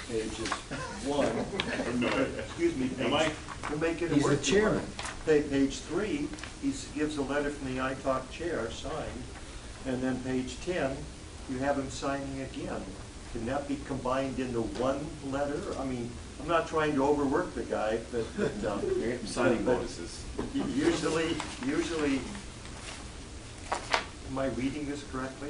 Pages 1, No. excuse me, Am I? to make it a He's the work chairman. Page 3, he gives a letter from the ITALC chair signed, and then page 10, you have him signing again. Can that be combined into one letter? I mean, I'm not trying to overwork the guy, but Signing but notices. usually, am I reading this correctly?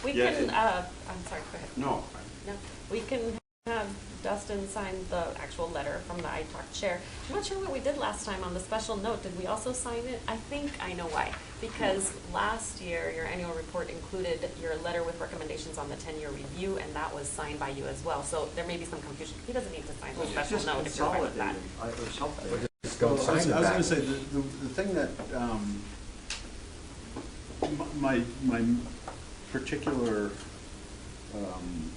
We Yeah, can, it- I'm sorry, go ahead. No. No, we can have Dustin sign the actual letter from the ITALC chair. I'm not sure what we did last time on the special note. Did we also sign it? I think I know why. Because last year, your annual report included your letter with recommendations on the 10-year review, and that was signed by you as well. So there may be some confusion. He doesn't need to sign the special Just note if you're fine with that. consolidating or something. Just don't Well, sign the I was back. gonna say, the thing that, my particular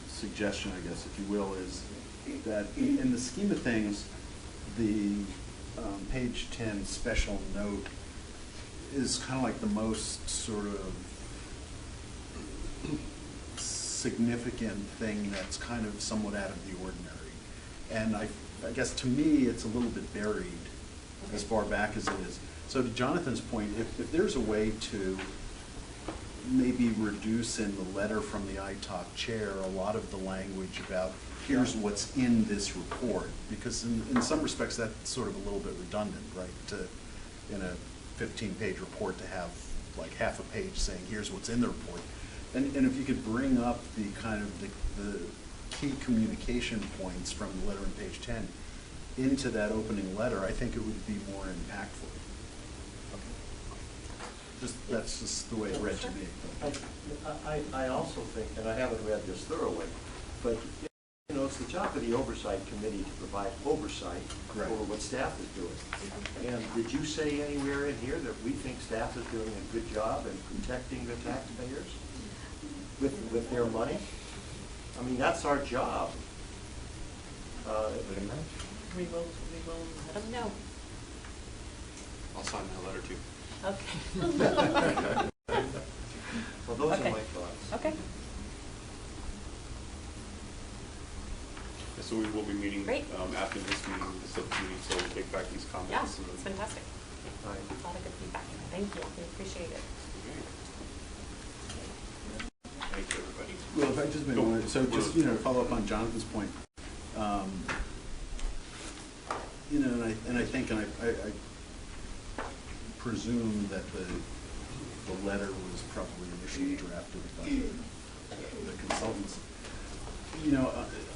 suggestion, I guess, if you will, is that in the scheme of things, the page 10 special note is kind of like the most sort of significant thing that's kind of somewhat out of the ordinary. And I guess to me, it's a little bit buried as far back as it is. So to Jonathan's point, if there's a way to maybe reduce in the letter from the ITALC chair a lot of the language about here's what's in this report, because in some respects that's sort of a little bit redundant, right? In a 15-page report to have like half a page saying here's what's in the report. And if you could bring up the kind of the key communication points from the letter on page 10 into that opening letter, I think it would be more impactful. That's just the way it read to me. I also think, and I haven't read this thoroughly, but you know, it's the job of the Oversight Committee to provide oversight Right. over what staff is doing. And did you say anywhere in here that we think staff is doing a good job in protecting the taxpayers with their money? I mean, that's our job. We will let him know. I'll sign that letter too. Okay. Well, those Okay. are my thoughts. Okay, So we will be meeting Great. after this meeting, the subcommittee, so we'll take back these comments. yeah, and- it's fantastic. All right. A lot of good feedback. Thank you, we appreciate it. Thank you, everybody. Well, if I just may want to, so just, to follow up on Jonathan's point, and I think, and I presume that the letter was probably initially drafted by the consultants.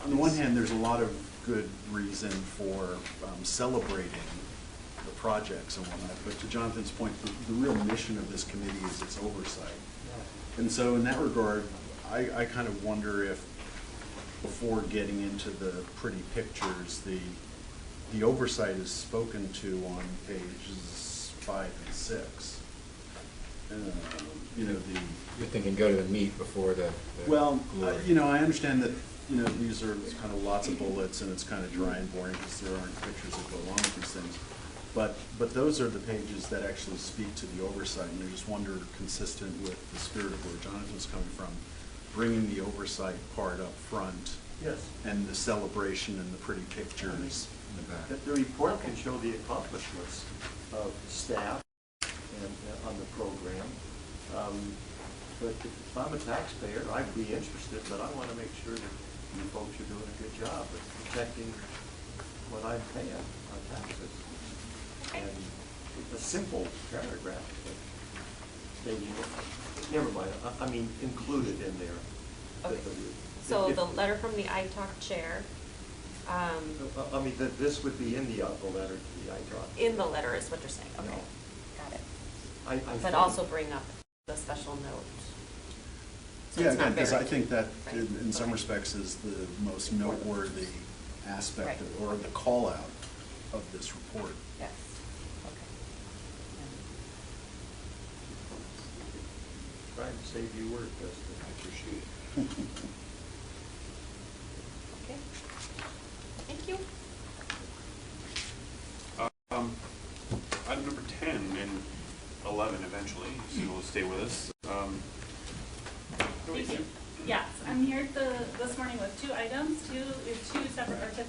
On the one hand, there's a lot of good reason for celebrating the projects and whatnot, but to Jonathan's point, the real mission of this committee is its oversight. And so in that regard, I kind of wonder if, before getting into the pretty pictures, the oversight is spoken to on pages 5 and 6. You're thinking go to the meat before the Well, glory. I understand that, these are kind of lots of bullets and it's kind of dry and boring because there aren't pictures that go along with these things. But those are the pages that actually speak to the oversight, and I just wonder, consistent with the spirit of where Jonathan's coming from, bringing the oversight part up front Yes. and the celebration and the pretty pictures in the back. The report can show the accomplishments of staff and on the program. But if I'm a taxpayer, I'd be interested, but I want to make sure that you folks are doing a good job of protecting what I'm paying on taxes. And a simple paragraph stating, never mind, I mean, included in there. Okay. So the letter from the ITALC chair, I mean, that this would be in the letter to the ITALC. in the letter is what you're saying, okay, No. got it. I But think- also bring up the special note. So Yeah, it's not again, because I buried. think that Right. in some respects is the most noteworthy aspect Right. or the call out of this report. Yes, okay. Trying to save you work, Dustin. I appreciate it. Okay, thank you. Item number 10 and 11 eventually, so you'll stay with us.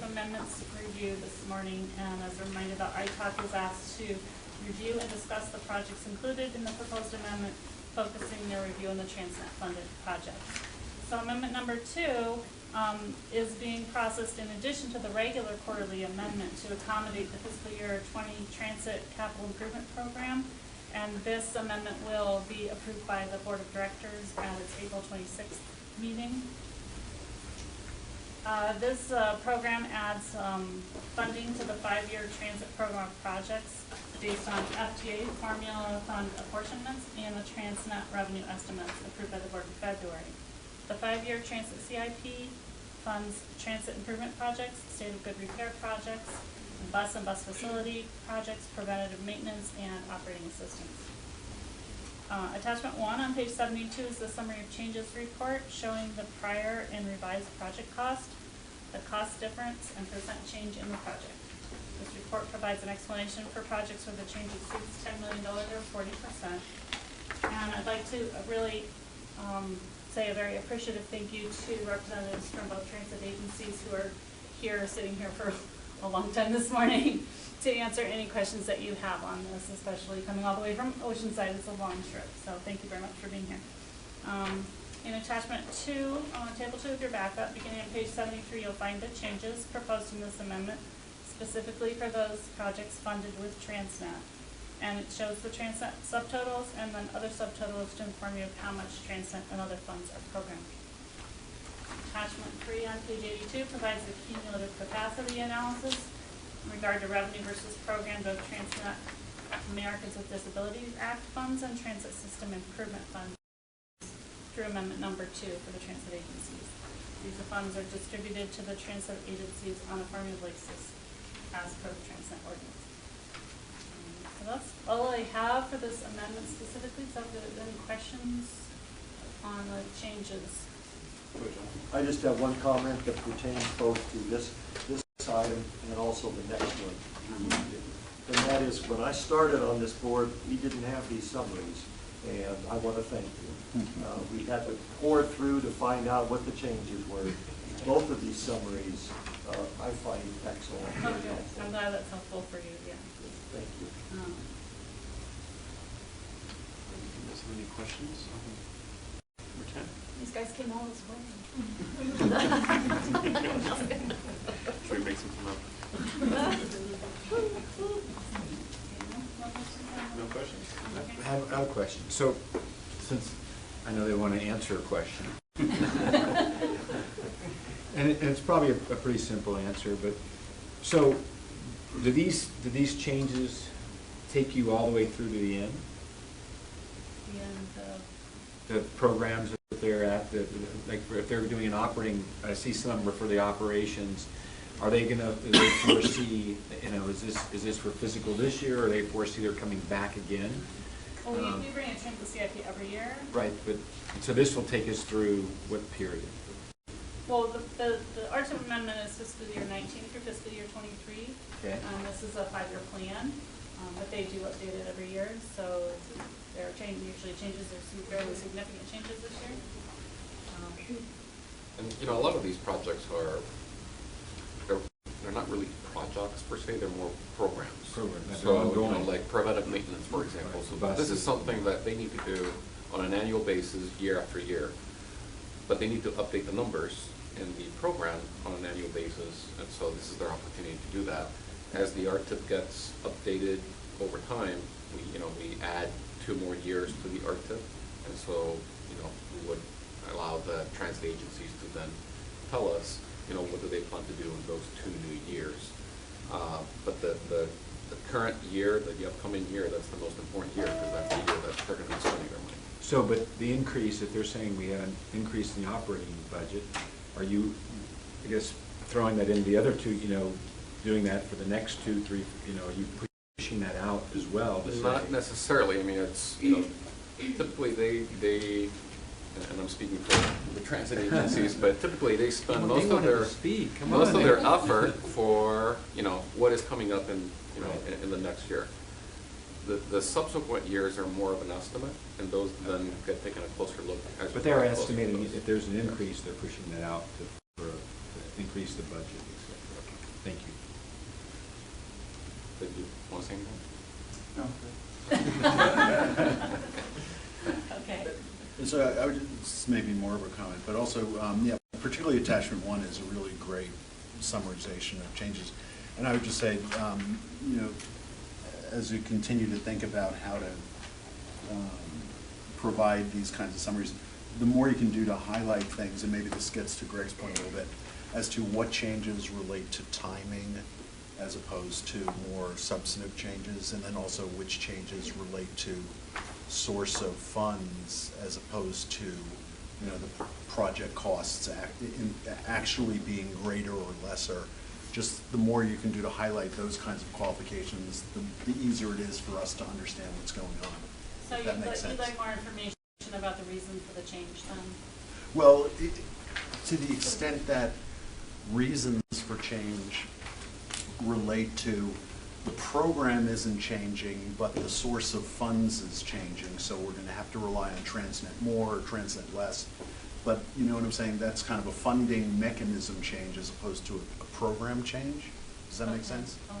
of amendments review this morning, and as a reminder, the ITOC is asked to review and discuss the projects included in the proposed amendment, focusing their review on the Transnet funded projects. So amendment number 2 is being processed in addition to the regular quarterly amendment to accommodate the fiscal year 20 Transit Capital Improvement Program. And this amendment will be approved by the Board of Directors at its April 26th meeting. This program adds funding to the 5-year transit program projects based on FTA formula fund apportionments and the Transnet revenue estimates approved by the Board in February. The 5-year transit CIP funds transit improvement projects, state of good repair projects, bus and bus facility projects, preventative maintenance, and operating assistance. Attachment 1 on page 72 is the summary of changes report showing the prior and revised project cost, the cost difference, and percent change in the project. This report provides an explanation for projects where the change exceeds $10 million or 40%. And I'd like to really say a very appreciative thank you to representatives from both transit agencies who are here, sitting here for a long time this morning to answer any questions that you have on this, especially coming all the way from Oceanside. It's a long trip, so thank you very much for being here. In attachment 2, on table 2 of your backup, beginning on page 73, you'll find the changes proposed in this amendment, specifically for those projects funded with Transnet. And it shows the Transnet subtotals and then other subtotals to inform you of how much Transnet and other funds are programmed. Attachment 3 on page 82 provides the cumulative capacity analysis in regard to revenue versus program, both Transnet Americans with Disabilities Act funds and Transit System Improvement Funds through amendment number 2 for the transit agencies. These funds are distributed to the transit agencies on a formula basis as per the Transnet ordinance. So that's all I have for this amendment specifically. So if there's any questions on the changes. I just have one comment that pertains both to this item and also the next one. And that is, when I started on this board, we didn't have these summaries, and I want to thank you. We had to pour through to find out what the changes were. Both of these summaries I find excellent. Okay, I'm glad that's helpful for you, yeah. Thank you. Any questions? Number 10? These guys came all this way. Should we make something up? No questions? I have a question. So, since I know they want to answer a question, and it's probably a pretty simple answer, but so do these changes take you all the way through to the end? The programs that they're at, like if they're doing an operating, I see some for the operations. Are they going to foresee? Is this for physical this year, or they foresee they're coming back again? Well, we bring a transit CIP every year. Right, but so this will take us through what period? Well, the RTIP amendment is fiscal year 19 through fiscal year 23. Okay. This is a 5-year plan, but they do update it every year. So there are usually changes. There's some fairly significant changes this year. And a lot of these projects they're not really projects per se, they're more programs. So like preventive maintenance, for example. So this is something that they need to do on an annual basis, year after year. But they need to update the numbers in the program on an annual basis, and so this is their opportunity to do that. As the RTIP gets updated over time, we add 2 more years to the RTIP, and so we would allow the transit agencies to then tell us what do they plan to do in those 2 new years. But the current year, the upcoming year, that's the most important year, because that's the year that they're going to be spending their money. So, but the increase, if they're saying we have an increase in the operating budget, are you, I guess, throwing that in the other 2, doing that for the next 2, 3, are you pushing that out as well? Not necessarily. I mean, it's, typically they and I'm speaking for the transit agencies, but typically they spend most of their effort for what is coming up in in the next year. The subsequent years are more of an estimate, and those then get taken a closer look. But they're estimating if there's an increase, they're pushing that out to increase the budget, etc. Thank you. Did you want to say anything? Okay. So I would, this may be more of a comment, but also, yeah, particularly attachment 1 is a really great summarization of changes. And I would just say, you know, as you continue to think about how to provide these kinds of summaries, the more you can do to highlight things, and maybe this gets to Greg's point a little bit, as to what changes relate to timing as opposed to more substantive changes, and then also which changes relate to source of funds as opposed to, you know, the project costs actually being greater or lesser. Just the more you can do to highlight those kinds of qualifications, the easier it is for us to understand what's going on. So If that makes sense. you'd like more information about the reason for the change then? Well, to the extent that reasons for change relate to the program isn't changing, but the source of funds is changing, so we're going to have to rely on Transnet more or Transnet less. But you know what I'm saying? That's kind of a funding mechanism change as opposed to a program change. Does that make sense? Okay.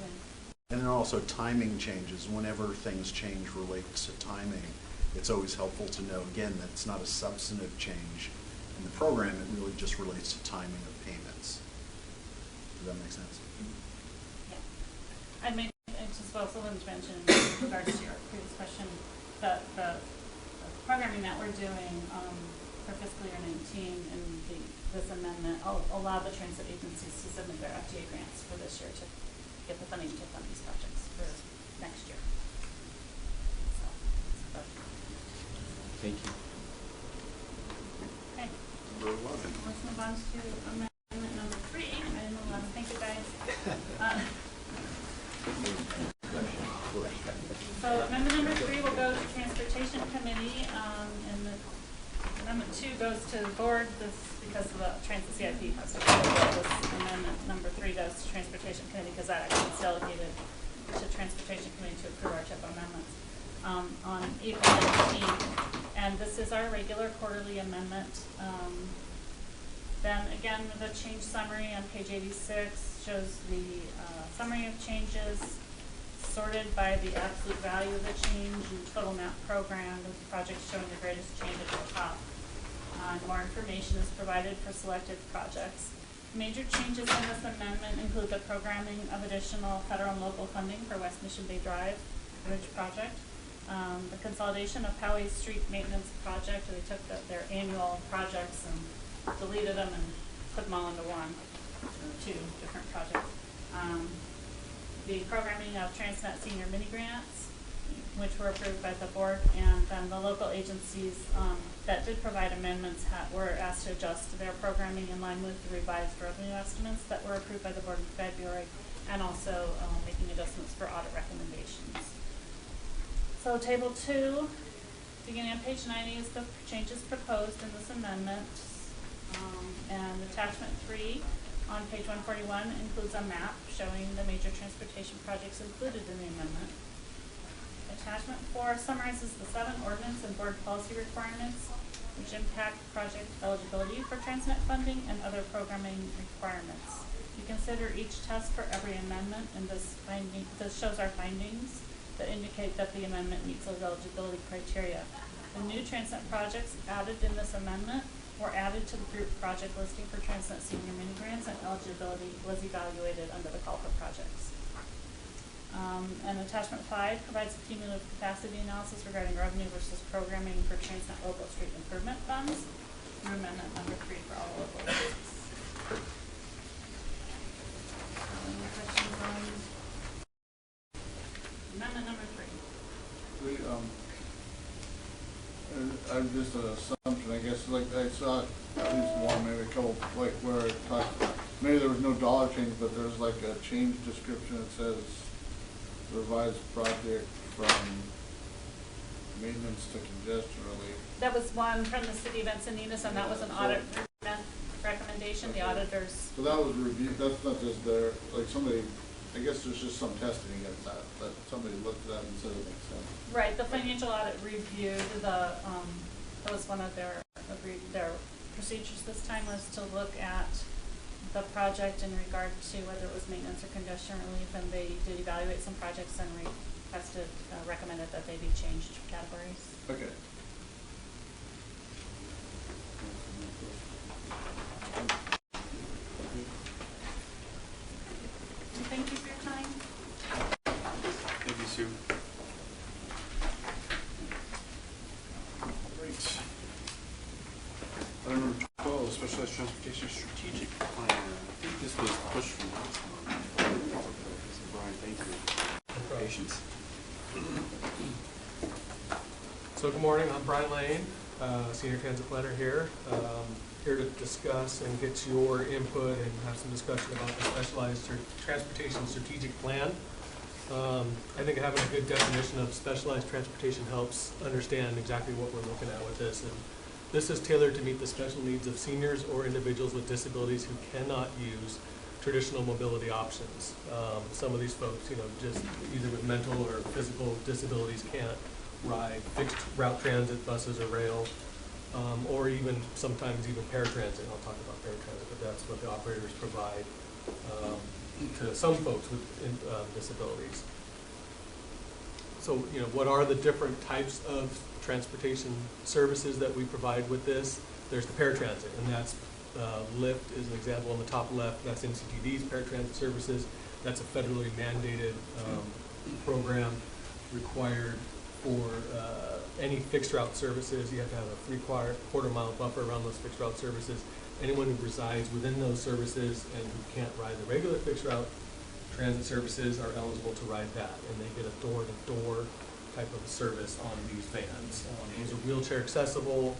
And then also timing changes. Whenever things change relates to timing, it's always helpful to know, again, that it's not a substantive change in the program. It really just relates to timing of payments. Does that make sense? Yeah. I just also wanted to mention in regards to your previous question that the programming that we're doing for fiscal year 19 and this amendment allow the transit agencies to submit their FTA grants for this year to get the funding to fund these projects for next year. So, Thank you. okay. Let's move on to amendment number 3. Item 11. Thank you, guys. So amendment number 3 will go to Transportation Committee, and the amendment 2 goes to the board. This because the Transit CIP has to go. This amendment number 3 goes to Transportation Committee because that actually is delegated to Transportation Committee to approve our CHIP amendments on April 19th. And this is our regular quarterly amendment. Then again, the change summary on page 86 shows the summary of changes sorted by the absolute value of the change and total map program, with the project showing the greatest change at the top. More information is provided for selected projects. Major changes in this amendment include the programming of additional federal and local funding for West Mission Bay Drive Bridge project, the consolidation of Poway Street Maintenance Project. They took their annual projects and deleted them and put them all into one, 2 different projects. The programming of Transnet senior mini grants, which were approved by the board, and then the local agencies that did provide amendments were asked to adjust their programming in line with the revised revenue estimates that were approved by the board in February, and also making adjustments for audit recommendations. So table 2, beginning on page 90, is the changes proposed in this amendment, and attachment 3 on page 141 includes a map showing the major transportation projects included in the amendment. Attachment 4 summarizes the 7 ordinance and board policy requirements which impact project eligibility for Transnet funding and other programming requirements. You consider each test for every amendment, and this shows our findings that indicate that the amendment meets those eligibility criteria. The new Transnet projects added in this amendment were added to the group project listing for Transnet senior mini grants, and eligibility was evaluated under the call for projects. And attachment 5 provides a cumulative capacity analysis regarding revenue versus programming for Transnet local street improvement funds. And amendment number 3 for all local agencies. Any questions on amendment number 3? I'm just an assumption, I guess, like I saw at least one, maybe a couple, like where it talks, maybe there was no dollar change, but there's like a change description that says revised project from maintenance to congestion relief. That was one from the city of Encinitas, and that was an audit recommendation. The auditors. So that was reviewed. That's not just there. Like somebody, I guess there's just some testing against that. That somebody looked at that and said it makes sense. Right. The financial audit reviewed the. That was one of their procedures this time, was to look at the project in regard to whether it was maintenance or congestion relief, and they did evaluate some projects and requested, recommended that they be changed categories. Okay. Thank you for your time. Thank you, Sue. Great. Item number 12, Specialized Transportation Strategic Plan. I think this was pushed from last month. So Brian, thank you. Patience. So good morning, I'm Brian Lane, Senior Transit Planner here. Here to discuss and get your input and have some discussion about the Specialized Transportation Strategic Plan. I think having a good definition of specialized transportation helps understand exactly what we're looking at with this. And this is tailored to meet the special needs of seniors or individuals with disabilities who cannot use traditional mobility options. Some of these folks, just either with mental or physical disabilities can't ride fixed route transit, buses or rail, or even sometimes even paratransit. I'll talk about paratransit, but that's what the operators provide to some folks with disabilities. So, what are the different types of transportation services that we provide with this? There's the paratransit, and that's Lyft is an example on the top left. That's NCTD's paratransit services. That's a federally mandated program required for any fixed route services. You have to have a 3/4 mile buffer around those fixed route services. Anyone who resides within those services and who can't ride the regular fixed route transit services are eligible to ride that, and they get a door-to-door type of service on these vans. Those are wheelchair accessible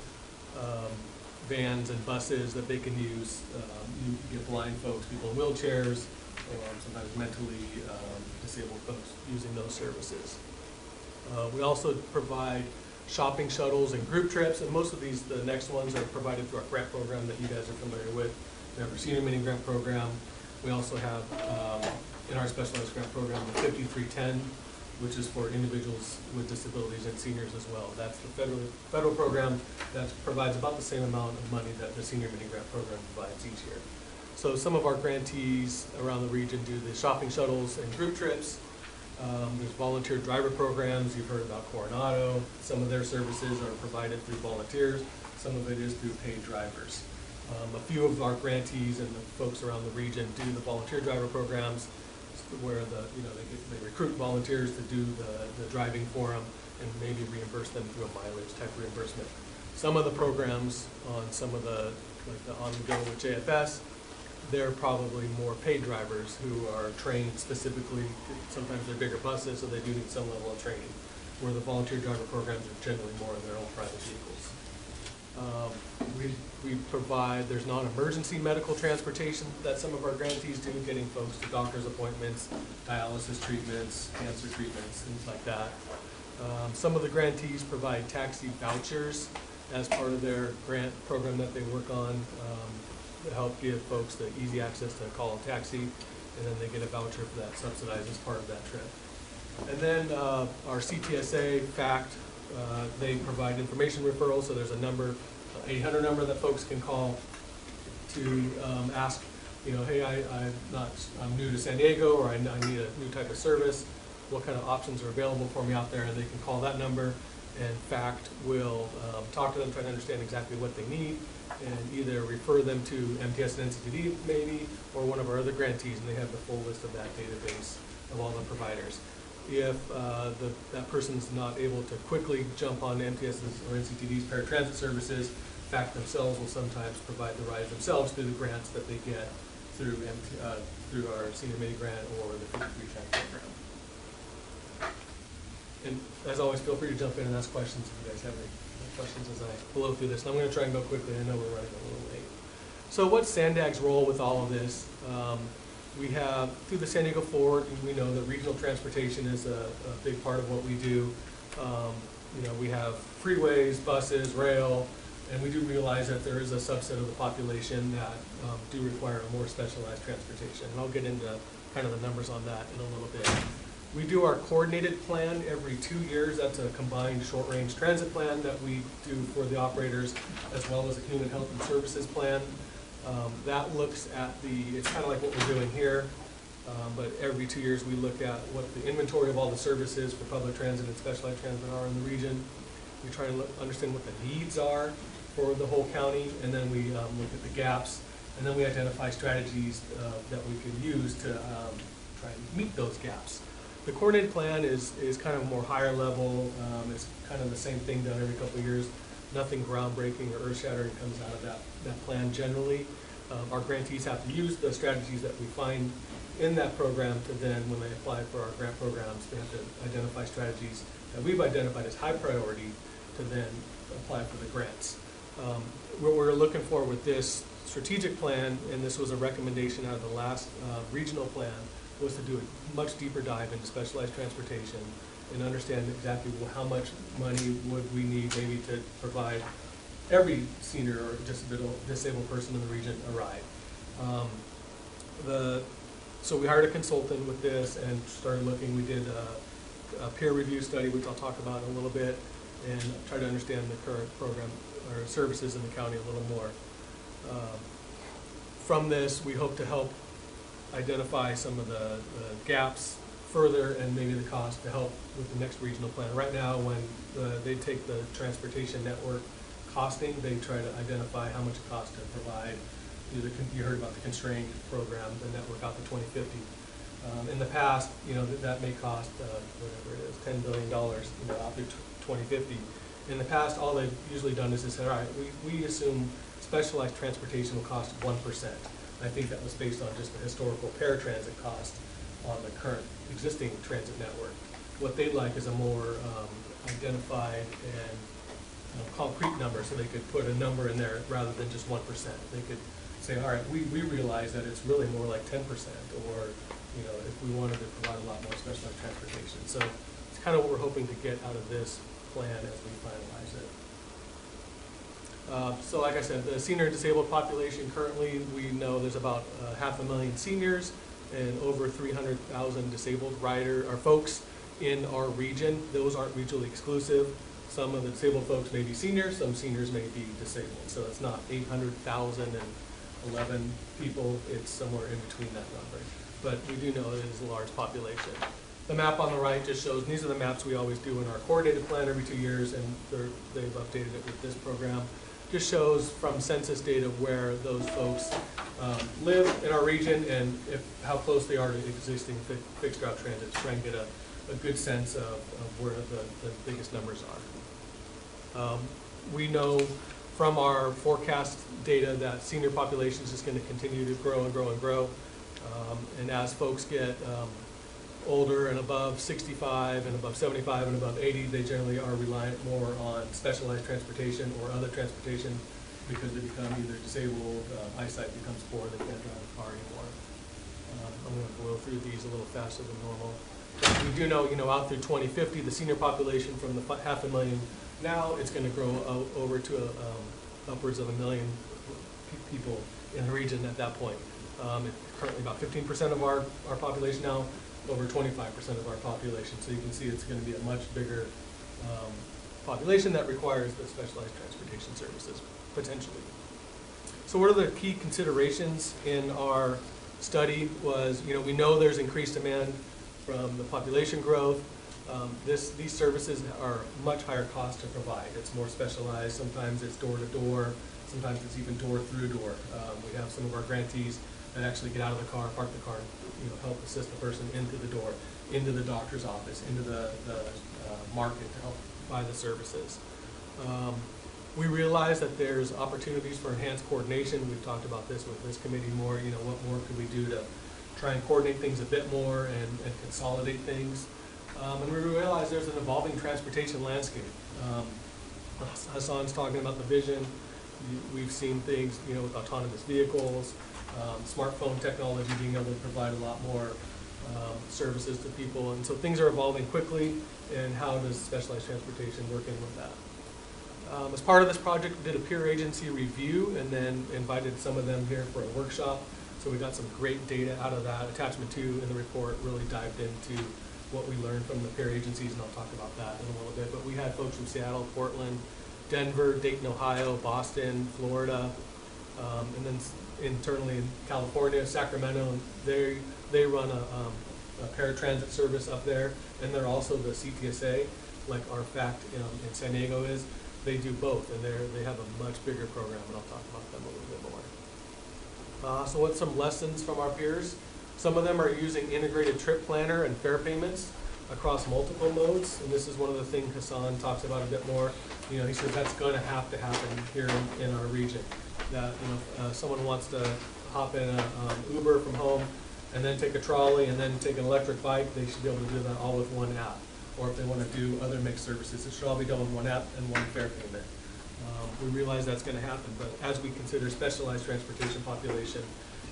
vans and buses that they can use. You get blind folks, people in wheelchairs, sometimes mentally disabled folks using those services. We also provide shopping shuttles and group trips, and most of these, the next ones, are provided through our grant program that you guys are familiar with. We have our senior mini grant program. We also have, in our specialized grant program, the 5310, which is for individuals with disabilities and seniors as well. That's the federal program that provides about the same amount of money that the senior mini grant program provides each year. So some of our grantees around the region do the shopping shuttles and group trips. There's volunteer driver programs. You've heard about Coronado. Some of their services are provided through volunteers. Some of it is through paid drivers. A few of our grantees and the folks around the region do the volunteer driver programs, where they recruit volunteers to do the driving for them and maybe reimburse them through a mileage type reimbursement. Some of the programs on some of the, like the On the Go with JFS, they're probably more paid drivers who are trained specifically. Sometimes they're bigger buses, so they do need some level of training, where the volunteer driver programs are generally more in their own private vehicles. We provide, there's non-emergency medical transportation that some of our grantees do, getting folks to doctor's appointments, dialysis treatments, cancer treatments, things like that. Some of the grantees provide taxi vouchers as part of their grant program that they work on, to help give folks the easy access to call a taxi, and then they get a voucher for that subsidized as part of that trip. And then our CTSA FACT, they provide information referrals, so there's a number, 800 number that folks can call to ask, hey, I'm new to San Diego, or I need a new type of service. What kind of options are available for me out there? And they can call that number, and FACT will talk to them, try to understand exactly what they need, and either refer them to MTS and NCTD maybe, or one of our other grantees, and they have the full list of that database of all the providers. If that person's not able to quickly jump on MTS's or NCTD's paratransit services, FACT themselves will sometimes provide the rides themselves through the grants that they get through through our senior mini grant or the 5310 program. And as always, feel free to jump in and ask questions if you guys have any questions as I blow through this. And I'm going to try and go quickly. I know we're running a little late. So what's SANDAG's role with all of this? We have, through the San Diego Forward, we know that regional transportation is a big part of what we do. We have freeways, buses, rail, and we do realize that there is a subset of the population that do require a more specialized transportation. And I'll get into kind of the numbers on that in a little bit. We do our coordinated plan every 2 years. That's a combined short-range transit plan that we do for the operators, as well as a human health and services plan. That looks at it's kind of like what we're doing here, but every 2 years we look at what the inventory of all the services for public transit and specialized transit are in the region. We try to understand what the needs are for the whole county, and then we look at the gaps, and then we identify strategies that we could use to try and meet those gaps. The coordinated plan is kind of more higher level. It's kind of the same thing done every couple of years. Nothing groundbreaking or earth-shattering comes out of that plan generally. Our grantees have to use the strategies that we find in that program to then, when they apply for our grant programs, they have to identify strategies that we've identified as high priority to then apply for the grants. What we're looking for with this strategic plan, and this was a recommendation out of the last regional plan, was to do a much deeper dive into specialized transportation and understand exactly how much money would we need maybe to provide every senior or disabled person in the region a ride. So we hired a consultant with this and started looking. We did a peer review study, which I'll talk about in a little bit, and try to understand the current program or services in the county a little more. From this, we hope to help identify some of the gaps further and maybe the cost to help with the next regional plan. Right now, when they take the transportation network costing, they try to identify how much it costs to provide. You heard about the constrained program, the network out to 2050. In the past, that may cost whatever it is, $10 billion, out to 2050. In the past, all they've usually done is they said, all right, we assume specialized transportation will cost 1%. I think that was based on just the historical paratransit cost on the current existing transit network. What they'd like is a more identified and concrete number, so they could put a number in there rather than just 1%. They could say, all right, we realize that it's really more like 10%, or if we wanted to provide a lot more specialized transportation. So it's kind of what we're hoping to get out of this plan as we finalize it. So like I said, the senior and disabled population currently, we know there's about 500,000 seniors and over 300,000 disabled folks in our region. Those aren't mutually exclusive. Some of the disabled folks may be seniors, some seniors may be disabled. So it's not 800,000 and 11 people, it's somewhere in between that number. But we do know it is a large population. The map on the right just shows, and these are the maps we always do in our coordinated plan every 2 years, and they've updated it with this program. Just shows from census data where those folks live in our region and how close they are to existing fixed route transit, to try and get a good sense of where the biggest numbers are. We know from our forecast data that senior population is just going to continue to grow and grow and grow. And as folks get older and above 65 and above 75 and above 80, they generally are reliant more on specialized transportation or other transportation because they become either disabled, eyesight becomes poor, they can't drive a car anymore. I'm going to blow through these a little faster than normal. We do know, out through 2050, the senior population from the 500,000 now, it's going to grow over to upwards of 1 million people in the region at that point. Currently about 15% of our population now, over 25% of our population. So you can see it's going to be a much bigger population that requires the specialized transportation services, potentially. So what are the key considerations in our study was, we know there's increased demand from the population growth. These services are much higher cost to provide. It's more specialized. Sometimes it's door to door. Sometimes it's even door through door. We have some of our grantees that actually get out of the car, park the car, help assist the person into the door, into the doctor's office, into the market to help buy the services. We realize that there's opportunities for enhanced coordination. We've talked about this with this committee more. What more could we do to try and coordinate things a bit more and consolidate things? And we realize there's an evolving transportation landscape. Hassan's talking about the vision. We've seen things, with autonomous vehicles, smartphone technology being able to provide a lot more services to people. And so things are evolving quickly, and how does specialized transportation work in with that? As part of this project, we did a peer agency review and then invited some of them here for a workshop. So we got some great data out of that. Attachment 2 in the report really dived into what we learned from the peer agencies, and I'll talk about that in a little bit. But we had folks from Seattle, Portland, Denver, Dayton, Ohio, Boston, Florida, and then internally in California, Sacramento. They run a paratransit service up there, and they're also the CTSA, like our FACT in San Diego is. They do both, and they have a much bigger program, and I'll talk about them a little bit more. So what's some lessons from our peers? Some of them are using integrated trip planner and fare payments across multiple modes, and this is one of the things Hassan talks about a bit more. He says that's going to happen here in our region. That someone wants to hop in a Uber from home and then take a trolley and then take an electric bike, they should be able to do that all with one app. Or if they want to do other mixed services, it should all be done with one app and one fare payment. We realize that's going to happen, but as we consider specialized transportation population,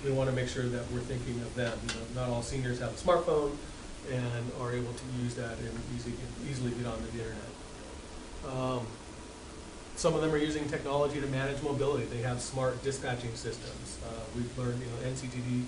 we want to make sure that we're thinking of them. Not all seniors have a smartphone and are able to use that and easily get onto the internet. Some of them are using technology to manage mobility. They have smart dispatching systems. We've learned, NCTD,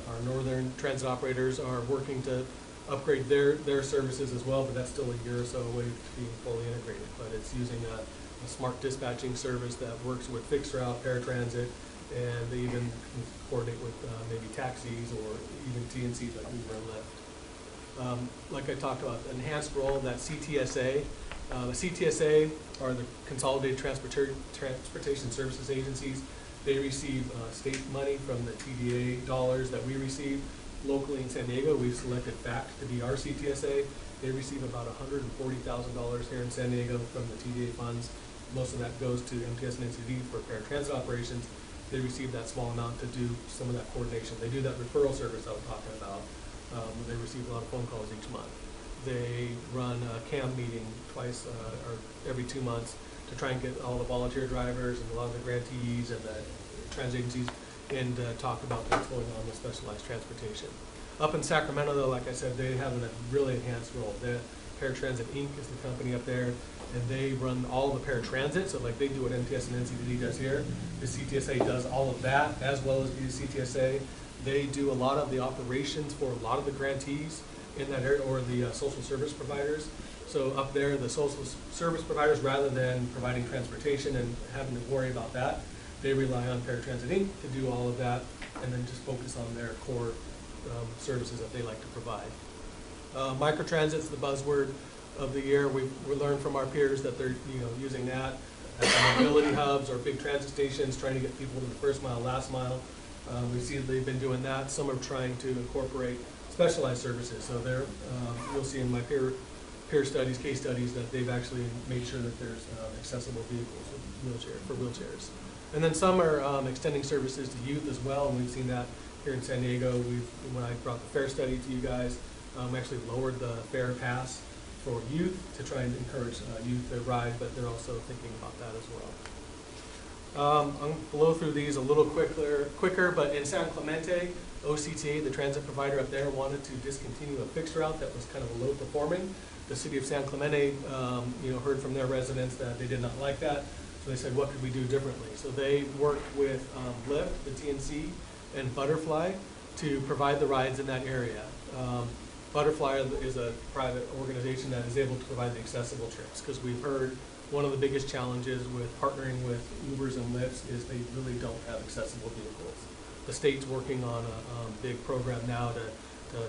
our northern transit operators are working to upgrade their services as well, but that's still a year or so away from being fully integrated. But it's using a smart dispatching service that works with fixed route, paratransit, and they even can coordinate with maybe taxis or even TNCs like Uber and Lyft. Like I talked about, enhanced role, that CTSA. The CTSA are the Consolidated Transportation Services Agencies. They receive state money from the TDA dollars that we receive. Locally in San Diego, we've selected FACT to be our CTSA. They receive about $140,000 here in San Diego from the TDA funds. Most of that goes to MTS and NCD for paratransit operations. They receive that small amount to do some of that coordination. They do that referral service I was talking about. They receive a lot of phone calls each month. They run a CAM meeting twice or every 2 months to try and get all the volunteer drivers and a lot of the grantees and the transit agencies and talk about what's going on with specialized transportation. Up in Sacramento, though, like I said, they have a really enhanced role. The Paratransit Inc. is the company up there, and they run all the paratransit. So like they do what MTS and NCTD does here. The CTSA does all of that, as well as the CTSA. They do a lot of the operations for a lot of the grantees in that area, or the social service providers. So up there, the social service providers, rather than providing transportation and having to worry about that, they rely on Paratransit Inc. to do all of that, and then just focus on their core services that they like to provide. Microtransit's the buzzword of the year. We learned from our peers that they're using that as mobility hubs or big transit stations, trying to get people to the first mile, last mile. We see that they've been doing that. Some are trying to incorporate specialized services. So you'll see in my peer studies, case studies, that they've actually made sure that there's accessible vehicles for wheelchairs. And then some are extending services to youth as well, and we've seen that here in San Diego. When I brought the fare study to you guys, we actually lowered the fare pass for youth to try and encourage youth to ride, but they're also thinking about that as well. I'm going to blow through these a little quicker, but in San Clemente, OCTA, the transit provider up there, wanted to discontinue a fixed route that was kind of low performing. The city of San Clemente, heard from their residents that they did not like that. So they said, what could we do differently? So they worked with Lyft, the TNC, and Butterfly to provide the rides in that area. Butterfly is a private organization that is able to provide the accessible trips, because we've heard one of the biggest challenges with partnering with Ubers and Lyfts is they really don't have accessible vehicles. The state's working on a big program now to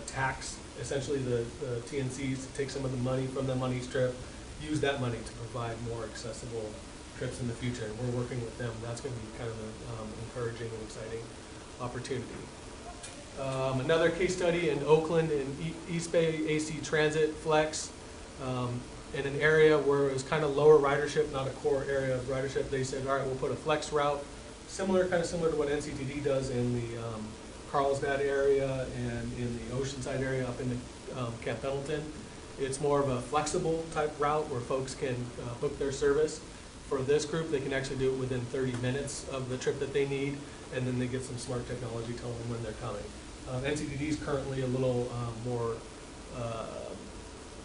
tax essentially the TNCs, to take some of the money from them on each trip, use that money to provide more accessible trips in the future, and we're working with them. That's going to be kind of an encouraging and exciting opportunity. Another case study in Oakland in East Bay AC Transit Flex, in an area where it was kind of lower ridership, not a core area of ridership. They said, all right, we'll put a flex route, kind of similar to what NCTD does in the Carlsbad area and in the Oceanside area up in Camp Pendleton. It's more of a flexible type route where folks can book their service. For this group, they can actually do it within 30 minutes of the trip that they need, and then they get some smart technology telling them when they're coming. NCTD is currently a little more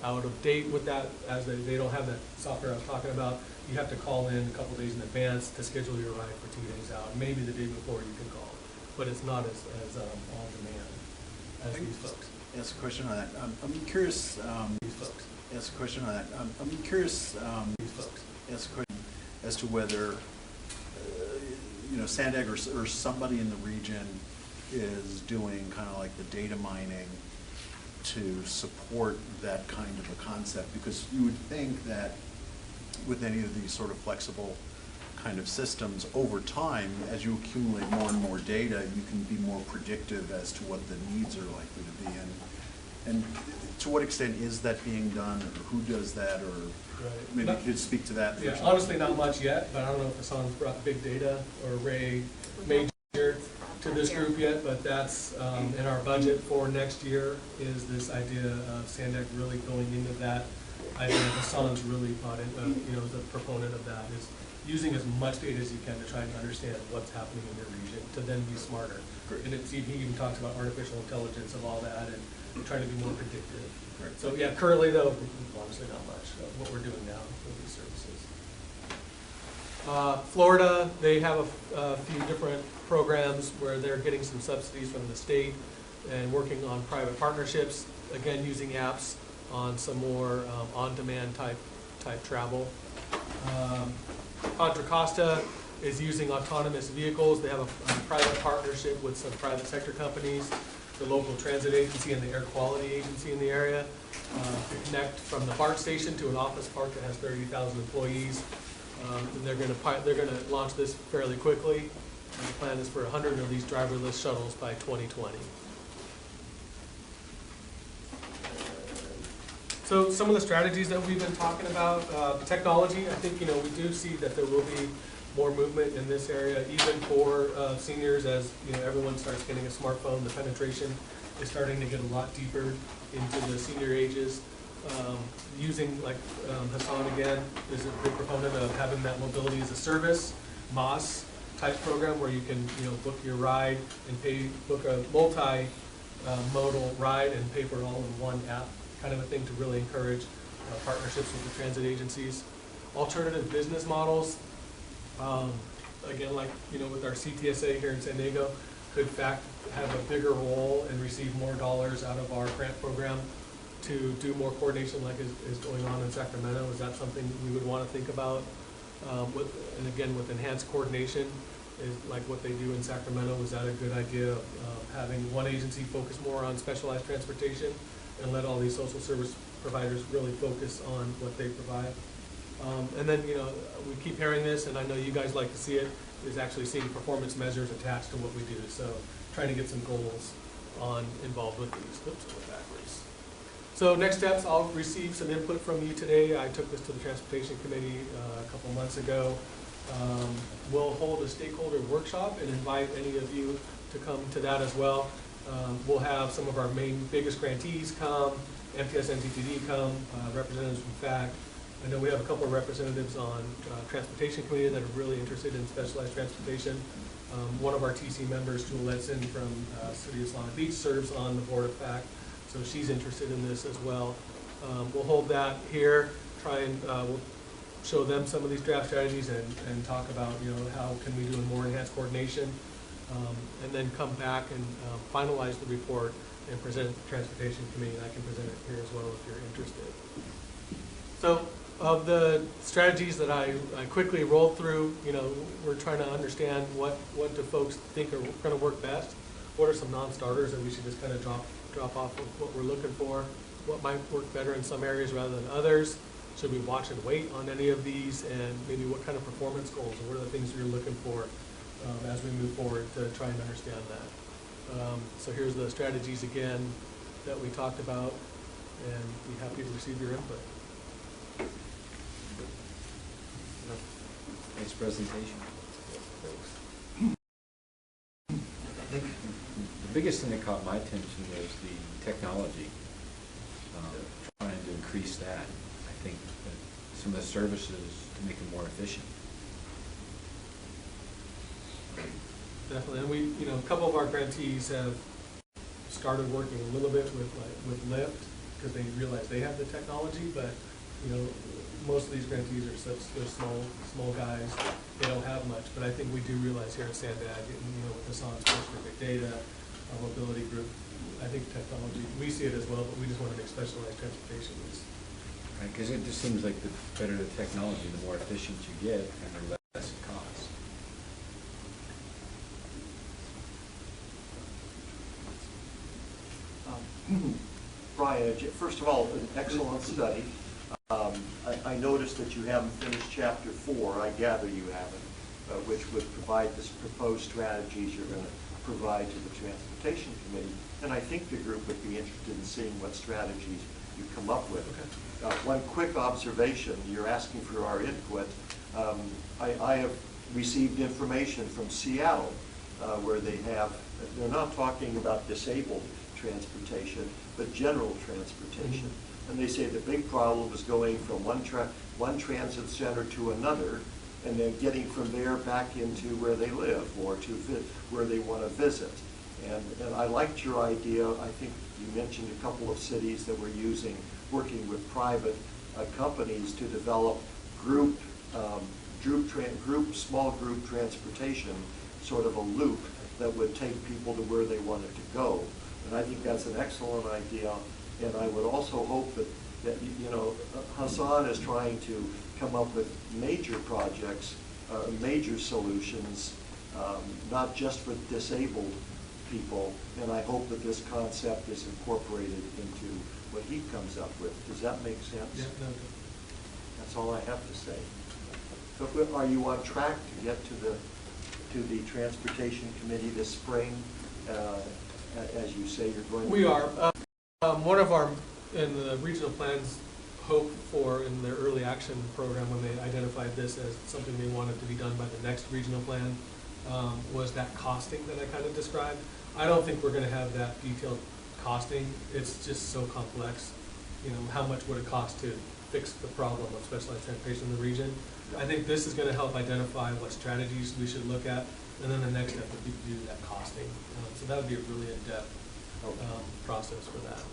out of date with that, as they don't have that software I was talking about. You have to call in a couple days in advance to schedule your ride for 2 days out. Maybe the day before you can call, but it's not as on demand as these folks. Ask a question on that. I'm curious. These folks. Ask a question on that. I'm curious. These folks. Ask a question as to whether you know, Sandag or somebody in the region is doing kind of like the data mining to support that kind of a concept, because you would think that with any of these sort of flexible kind of systems, over time, as you accumulate more and more data, you can be more predictive as to what the needs are likely to be. And to what extent is that being done, or who does that, or maybe you could speak to that? Yeah, honestly, not much yet, but I don't know if Hassan's brought big data or Ray Major to this group yet, but that's in our budget for next year, is this idea of Sandag really going into that. I think Hassan's really bought in, you know, the proponent of that, is using as much data as you can to try and understand what's happening in your region, to then be smarter. Great. And he even talks about artificial intelligence of all that, and trying to be more predictive. Great. So yeah, currently though, honestly not much of what we're doing now with these services. Florida, they have a few different programs where they're getting some subsidies from the state and working on private partnerships, again using apps on some more on-demand type travel. Contra Costa is using autonomous vehicles. They have a private partnership with some private sector companies, the local transit agency and the air quality agency in the area, to connect from the BART station to an office park that has 30,000 employees. And they're going to launch this fairly quickly. And the plan is for 100 of these driverless shuttles by 2020. So some of the strategies that we've been talking about, technology, I think, you know, we do see that there will be more movement in this area, even for seniors, as, you know, everyone starts getting a smartphone. The penetration is starting to get a lot deeper into the senior ages. Using, like Hassan again, is a big proponent of having that mobility as a service, MOS type program, where you can, you know, book your ride and book a multi-modal ride and pay for it all in one app, kind of a thing to really encourage partnerships with the transit agencies. Alternative business models, again, like, you know, with our CTSA here in San Diego, could in fact have a bigger role and receive more dollars out of our grant program to do more coordination like is going on in Sacramento. Is that something we would want to think about? And again, with enhanced coordination, is like what they do in Sacramento, is that a good idea of having one agency focus more on specialized transportation and let all these social service providers really focus on what they provide? And then, you know, we keep hearing this, and I know you guys like to see it, is actually seeing performance measures attached to what we do. So trying to get some goals involved with these. Oops, I went backwards. So next steps, I'll receive some input from you today. I took this to the Transportation Committee a couple months ago. We'll hold a stakeholder workshop and invite any of you to come to that as well. We'll have some of our biggest grantees come, MTS NTTD come, representatives from FACT. I know we have a couple of representatives on Transportation Committee that are really interested in specialized transportation. One of our TC members, Jewel Edson from City of Solana Beach, serves on the board of FACT, so she's interested in this as well. We'll hold that here, we'll show them some of these draft strategies and talk about, you know, how can we do more enhanced coordination, and then come back and finalize the report and present it to the Transportation Committee, and I can present it here as well if you're interested. So, of the strategies that I quickly rolled through, you know, we're trying to understand what do folks think are going to work best. What are some non-starters that we should just kind of drop off of what we're looking for? What might work better in some areas rather than others? Should we watch and wait on any of these? And maybe what kind of performance goals, or what are the things you're looking for as we move forward to try and understand that? So here's the strategies again that we talked about, and be happy to receive your input. Nice presentation. I think the biggest thing that caught my attention was the technology, trying to increase that. I think that some of the services to make them more efficient. Definitely, and we, you know, a couple of our grantees have started working a little bit with Lyft because they realize they have the technology, but you know, most of these grantees are they're small guys. They don't have much, but I think we do realize here at Sandag, you know, with the Sans push for big data, our mobility group, I think technology, we see it as well, but we just want to make specialized transportation use. Right, because it just seems like the better the technology, the more efficient you get, and the less it costs. Brian, first of all, an excellent study. I noticed that you haven't finished chapter 4, I gather you haven't, which would provide this proposed strategies you're going to provide to the Transportation Committee. And I think the group would be interested in seeing what strategies you come up with. Okay. One quick observation, you're asking for our input. I have received information from Seattle where they're not talking about disabled transportation, but general transportation. And they say the big problem is going from one transit center to another, and then getting from there back into where they live or to where they want to visit. And I liked your idea. I think you mentioned a couple of cities that were working with private companies to develop small group transportation, sort of a loop that would take people to where they wanted to go. And I think that's an excellent idea. And I would also hope that Hassan is trying to come up with major projects, major solutions, not just for disabled people. And I hope that this concept is incorporated into what he comes up with. Does that make sense? Yeah, no. That's all I have to say. So are you on track to get to the Transportation Committee this spring? As you say, you're going to... We are. One of our, in the regional plans, hoped for in their early action program when they identified this as something they wanted to be done by the next regional plan, was that costing that I kind of described. I don't think we're going to have that detailed costing. It's just so complex. How much would it cost to fix the problem of specialized transportation in the region? I think this is going to help identify what strategies we should look at, and then the next step would be to do that costing. So that would be a really in-depth process for that.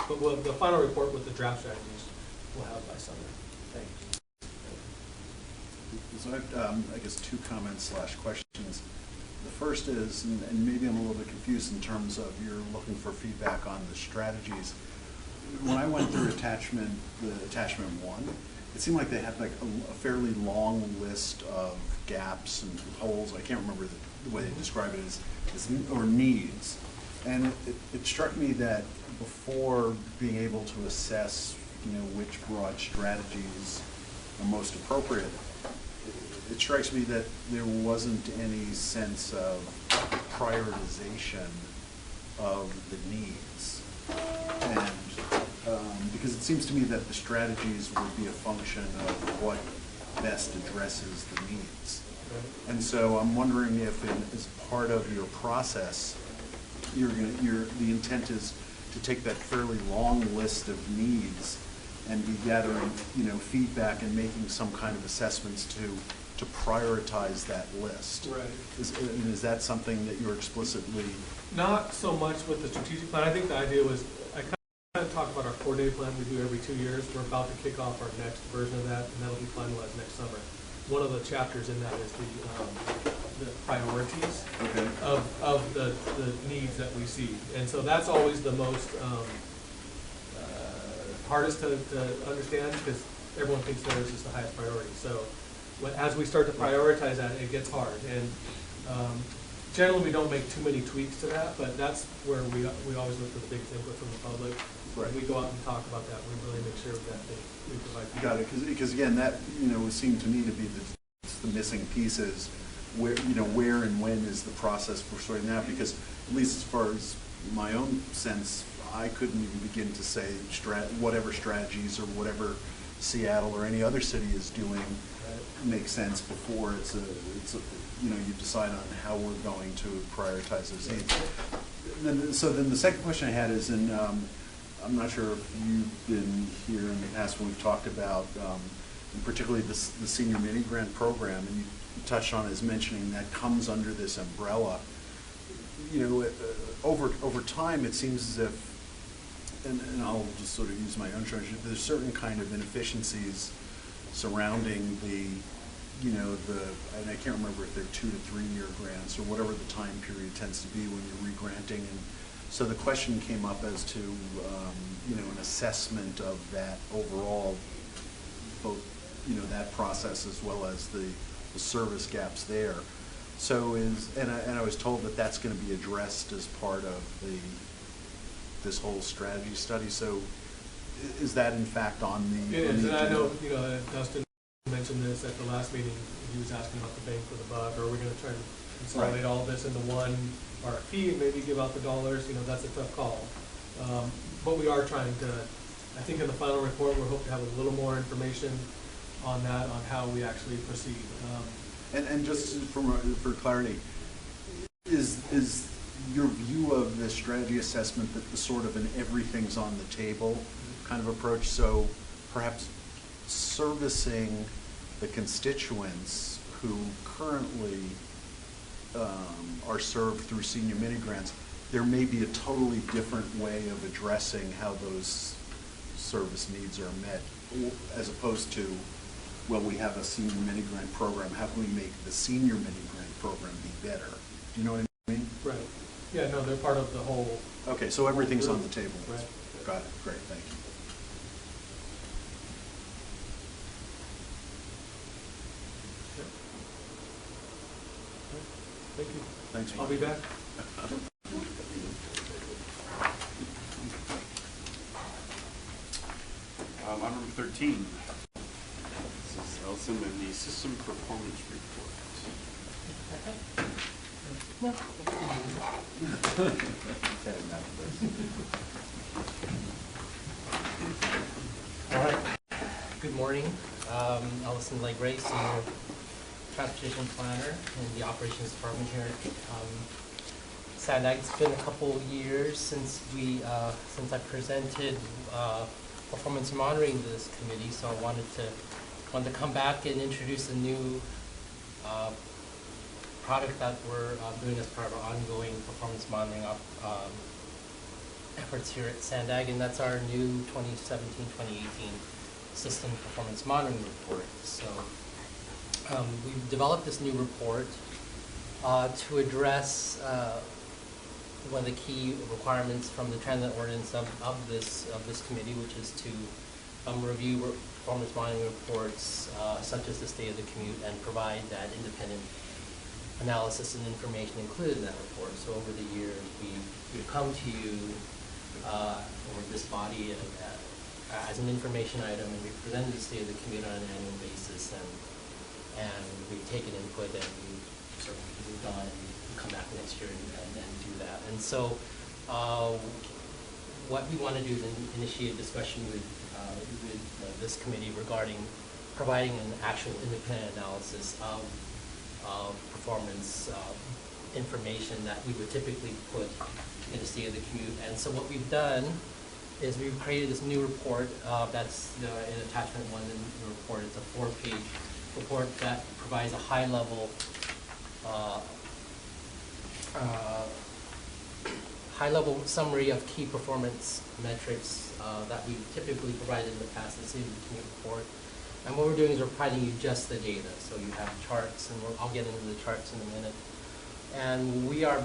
But the final report with the draft strategies we'll have by summer. Thanks. So I guess 2 comments / questions. The first is, and maybe I'm a little bit confused in terms of you're looking for feedback on the strategies. When I went through attachment 1, it seemed like they had like a fairly long list of gaps and holes. I can't remember the way they describe it or needs. And it struck me that before being able to assess, which broad strategies are most appropriate, it strikes me that there wasn't any sense of prioritization of the needs. And because it seems to me that the strategies would be a function of what best addresses the needs. And so I'm wondering if, as part of your process, the intent is to take that fairly long list of needs and be gathering, feedback and making some kind of assessments to prioritize that list. Right. Is that something that you're explicitly? Not so much with the strategic plan. I think the idea was, I kind of talk about our 4-day plan we do every 2 years. We're about to kick off our next version of that, and that'll be finalized next summer. One of the chapters in that is the priorities of the needs that we see. And so that's always the most hardest to understand, because everyone thinks theirs is the highest priority. So as we start to prioritize that, it gets hard. And generally, we don't make too many tweaks to that, but that's where we always look for the biggest input from the public. Right. When we go out and talk about that, we really make sure that we provide. Got it, because again, that would seem to me to be the missing pieces. Where where and when is the process for sorting that? Because at least as far as my own sense, I couldn't even begin to say whatever strategies or whatever Seattle or any other city is doing makes sense before you decide on how we're going to prioritize those needs. So then the second question I had is, and I'm not sure if you've been here in the past when we've talked about, and particularly the senior mini grant program, and you touched on it as mentioning that comes under this umbrella. Over time, it seems as if, and I'll just sort of use my own terms, there's certain kind of inefficiencies surrounding and I can't remember if they're 2 to 3 year grants or whatever the time period tends to be when you're re-granting. And so the question came up as to, an assessment of that overall, both, that process as well as the service gaps there. So and I was told that that's going to be addressed as part of the this whole strategy study. So is that in fact on the? It is, and I agenda? know, Dustin mentioned this at the last meeting. He was asking about the bang for the buck. Are we going to try to consolidate all this into one RFP and maybe give out the dollars? That's a tough call. But we are trying to, I think in the final report, we hope to have a little more information on that, on how we actually proceed. And just for clarity, is your view of the strategy assessment that the sort of an everything's on the table kind of approach? So perhaps servicing the constituents who currently are served through senior mini grants, there may be a totally different way of addressing how those service needs are met, as opposed to, well, we have a senior mini grant program, how can we make the senior mini grant program be better? Do you know what I mean? Right. Yeah, no, they're part of the whole. Okay, so everything's on the table. Right. Got it. Great, thank you. Thank you. Thanks. I'll be back. Item number 13. This is Ellison and the System Performance Report. All right. Good morning. Ellison Legray, Senior Transportation Planner in the Operations Department here. SANDAG, it's been a couple years since I presented performance monitoring to this committee, so I wanted to come back and introduce a new product that we're doing as part of our ongoing performance monitoring efforts here at SANDAG, and that's our new 2017-2018 System Performance Monitoring Report. So we've developed this new report to address one of the key requirements from the Transnet ordinance of this committee, which is to review performance monitoring reports such as the state of the commute and provide that independent analysis and information included in that report. So over the years, we've come to you or this body as an information item, and we've presented the state of the commute on an annual basis, and we've taken input and we've sort of moved on and come back next year and do that. And so what we want to do is initiate a discussion with this committee regarding providing an actual independent analysis of performance information that we would typically put in the state of the commute. And so what we've done is we've created this new report that's in attachment 1 in the report. It's a 4-page report that provides a high-level summary of key performance metrics that we've typically provided in the past in the state of the commute report. And what we're doing is we're providing you just the data. So you have charts, and I'll get into the charts in a minute. And we are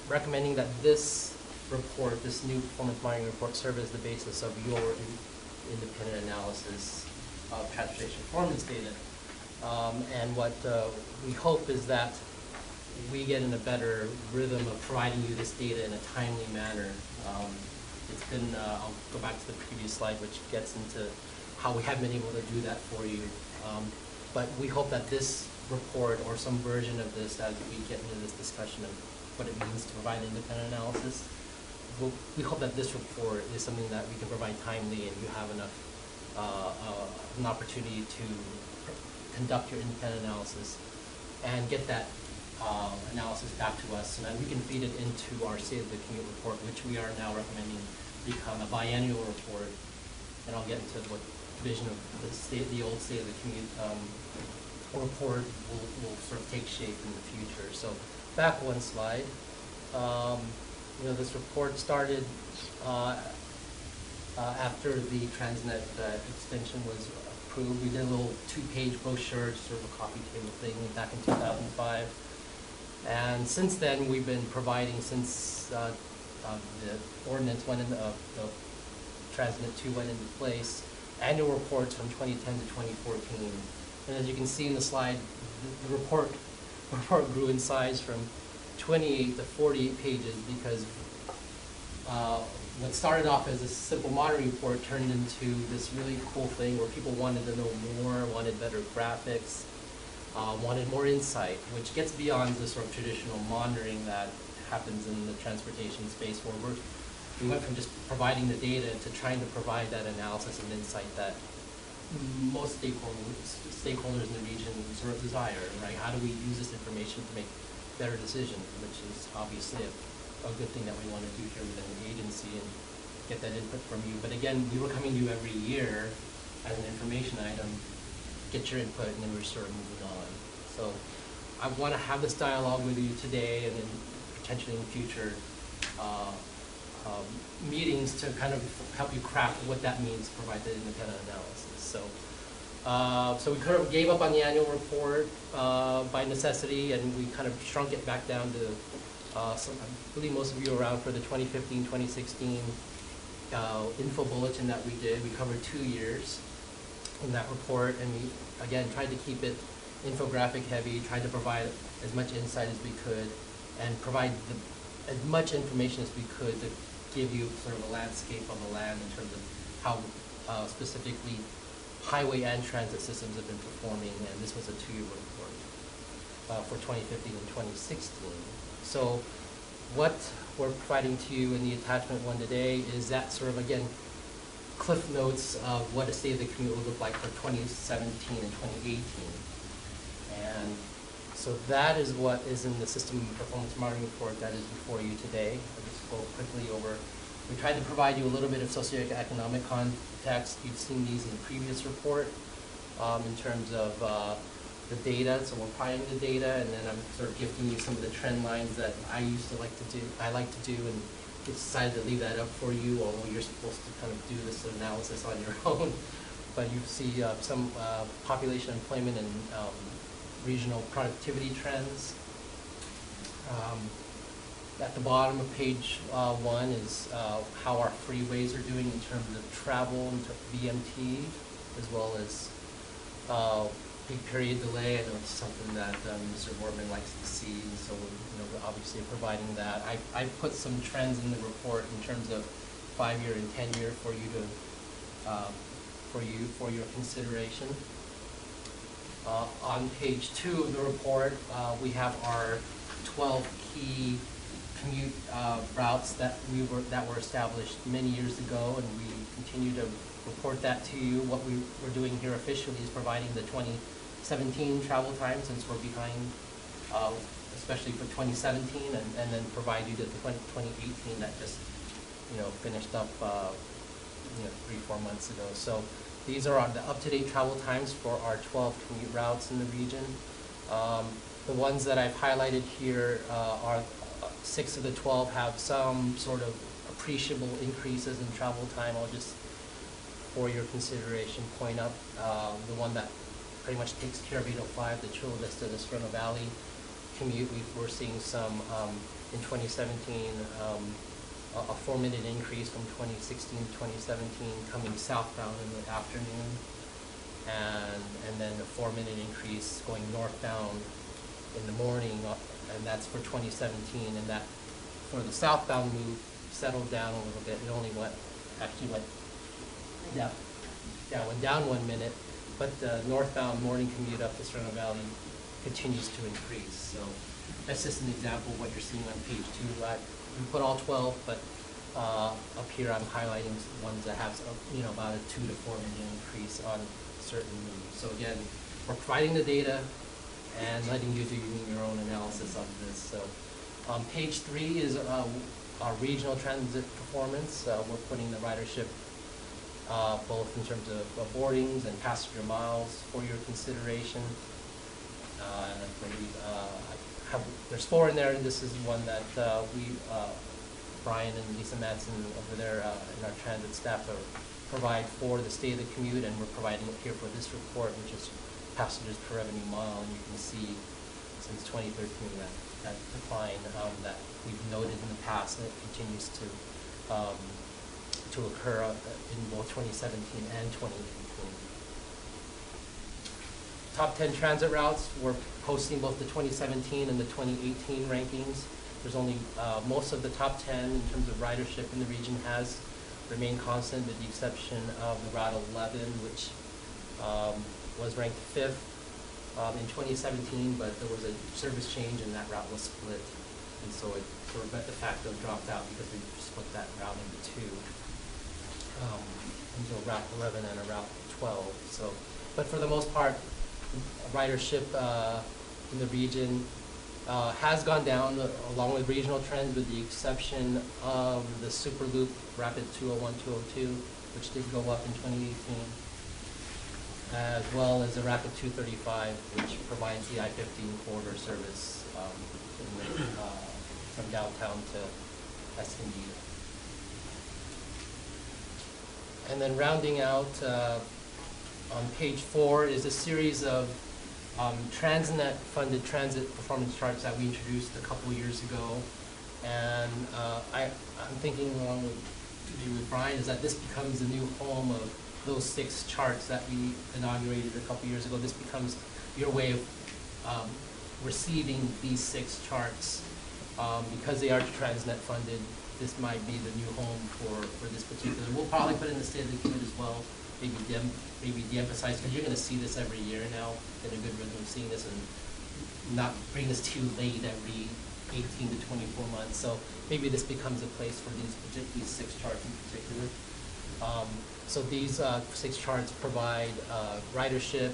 recommending that this report, this new performance monitoring report, serve as the basis of your independent analysis of transportation performance data. And what we hope is that we get in a better rhythm of providing you this data in a timely manner. It's been, I'll go back to the previous slide, which gets into how we have been able to do that for you. But we hope that this report, or some version of this, as we get into this discussion of what it means to provide independent analysis, we hope that this report is something that we can provide timely, and you have enough an opportunity to conduct your independent analysis and get that analysis back to us so that we can feed it into our State of the Commute report, which we are now recommending become a biannual report. And I'll get into what vision of the old State of the Commute report will sort of take shape in the future. So back one slide. This report started after the Transnet extension was approved. We did a little 2-page brochure, sort of a coffee table thing, back in 2005. And since then, we've been providing, since the ordinance went in, the Transnet 2 went into place, annual reports from 2010 to 2014. And as you can see in the slide, the report grew in size from 28 to 48 pages because what started off as a simple monitoring report turned into this really cool thing where people wanted to know more, wanted better graphics, wanted more insight, which gets beyond the sort of traditional monitoring that happens in the transportation space, where we went from just providing the data to trying to provide that analysis and insight that most stakeholders in the region sort of desire, right? How do we use this information to make better decisions, which is obviously a good thing that we want to do here within the agency and get that input from you. But again, we were coming to you every year as an information item, get your input, and then we're sort of moving on. So I want to have this dialogue with you today and then potentially in future meetings to kind of help you craft what that means to provide the independent analysis. So we kind of gave up on the annual report by necessity, and we kind of shrunk it back down to I believe most of you were around for the 2015-2016 info bulletin that we did. We covered 2 years in that report, and we, again, tried to keep it infographic heavy, tried to provide as much insight as we could, and provide as much information as we could to give you sort of a landscape of the land in terms of how specifically highway and transit systems have been performing, and this was a 2-year report for 2015 and 2016. So what we're providing to you in the attachment one today is that sort of, again, cliff notes of what a state of the commute will look like for 2017 and 2018. And so that is what is in the system performance monitoring report that is before you today. I'll just go quickly over. We tried to provide you a little bit of socioeconomic context. You've seen these in the previous report in terms of the data. So we're providing the data, and then I'm sort of gifting you some of the trend lines that I like to do, and decided to leave that up for you, although you're supposed to kind of do this analysis on your own. But you see some population employment and regional productivity trends. At the bottom of page 1 is how our freeways are doing in terms of travel and VMT, as well as peak period delay. I know it's something that Mr. Borman likes to see, and so we're obviously providing that. I put some trends in the report in terms of 5-year and 10-year for you to for your consideration. On page 2 of the report, we have our 12 key commute routes that were established many years ago, and we continue to report that to you. What we're doing here officially is providing the 2017 travel time, since we're behind, especially for 2017, and then provide you the 2018 that just finished up 3-4 months ago. So these are the up-to-date travel times for our 12 commute routes in the region. The ones that I've highlighted here are 6 of the 12 have some sort of appreciable increases in travel time. I'll just, for your consideration, point up the one that pretty much takes care of 805, the Chula Vista to Sereno Valley commute. We're seeing some in 2017, a 4-minute increase from 2016 to 2017 coming southbound in the afternoon, and then a 4-minute increase going northbound in the morning, and that's for 2017. And that for the southbound move settled down a little bit. It only went down 1 minute, but the northbound morning commute up to Sereno Valley continues to increase. So that's just an example of what you're seeing on page 2. We put all 12, but up here I'm highlighting ones that have about a 2 to 4 minute increase on certain moves. So again, we're providing the data and letting you do your own analysis of this. So page 3 is our regional transit performance. We're putting the ridership both in terms of boardings and passenger miles for your consideration. And I believe there's 4 in there, and this is one that Brian and Lisa Madsen over there in our transit staff provide for the state of the commute, and we're providing it here for this report, which is passengers per revenue mile. And you can see since 2013 that decline that we've noted in the past, and it continues to occur in both 2017 and 2018. Top 10 transit routes, we're posting both the 2017 and the 2018 rankings. There's only, most of the top 10 in terms of ridership in the region has remained constant with the exception of the Route 11, which was ranked 5th in 2017, but there was a service change and that route was split. And so it sort of de facto dropped out because we split that route into two, into a Route 11 and a Route 12. So, but for the most part, ridership in the region has gone down along with regional trends, with the exception of the Super Loop Rapid 201, 202, which did go up in 2018, as well as the Rapid 235, which provides the I-15 corridor service from downtown to Escondido. And then rounding out on page 4 is a series of Transnet-funded transit performance charts that we introduced a couple years ago. And I'm thinking along with Brian is that this becomes the new home of those 6 charts that we inaugurated a couple years ago. This becomes your way of receiving these 6 charts. Because they are Transnet funded, this might be the new home for this particular. We'll probably put in the State of the Commit as well, maybe de-emphasize, because you're going to see this every year now in a good rhythm of seeing this and not bring this too late every 18 to 24 months. So maybe this becomes a place for these 6 charts in particular. So these 6 charts provide ridership,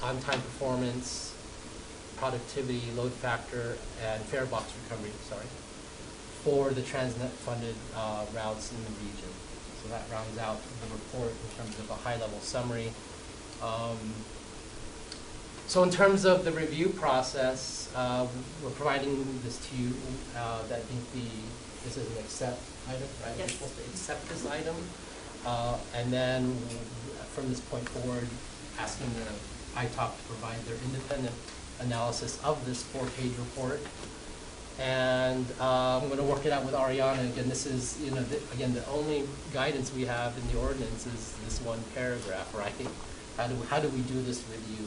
on-time performance, productivity, load factor, and fare box recovery, for the Transnet-funded routes in the region. So that rounds out the report in terms of a high-level summary. So in terms of the review process, we're providing this to you. I think this is an accept item, right? Yes. We're supposed to accept this item. And then from this point forward, asking the ITOP to provide their independent analysis of this 4-page report. And I'm going to work it out with Ariana. Again, this is, again, the only guidance we have in the ordinance is this one paragraph, right? How do we do this with you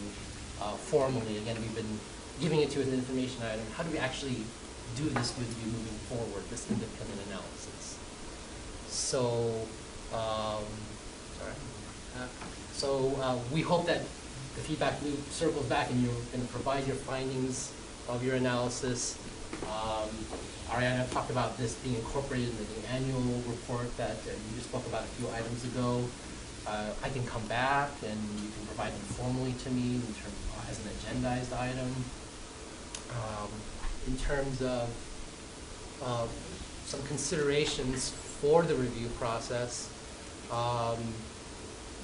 formally? Again, we've been giving it to you as an information item. How do we actually do this with you moving forward, this independent analysis? So, we hope that the feedback loop circles back and you're going to provide your findings of your analysis. Ariana talked about this being incorporated into the annual report that you just spoke about a few items ago. I can come back and you can provide them formally to me in terms as an agendized item. In terms of some considerations for the review process,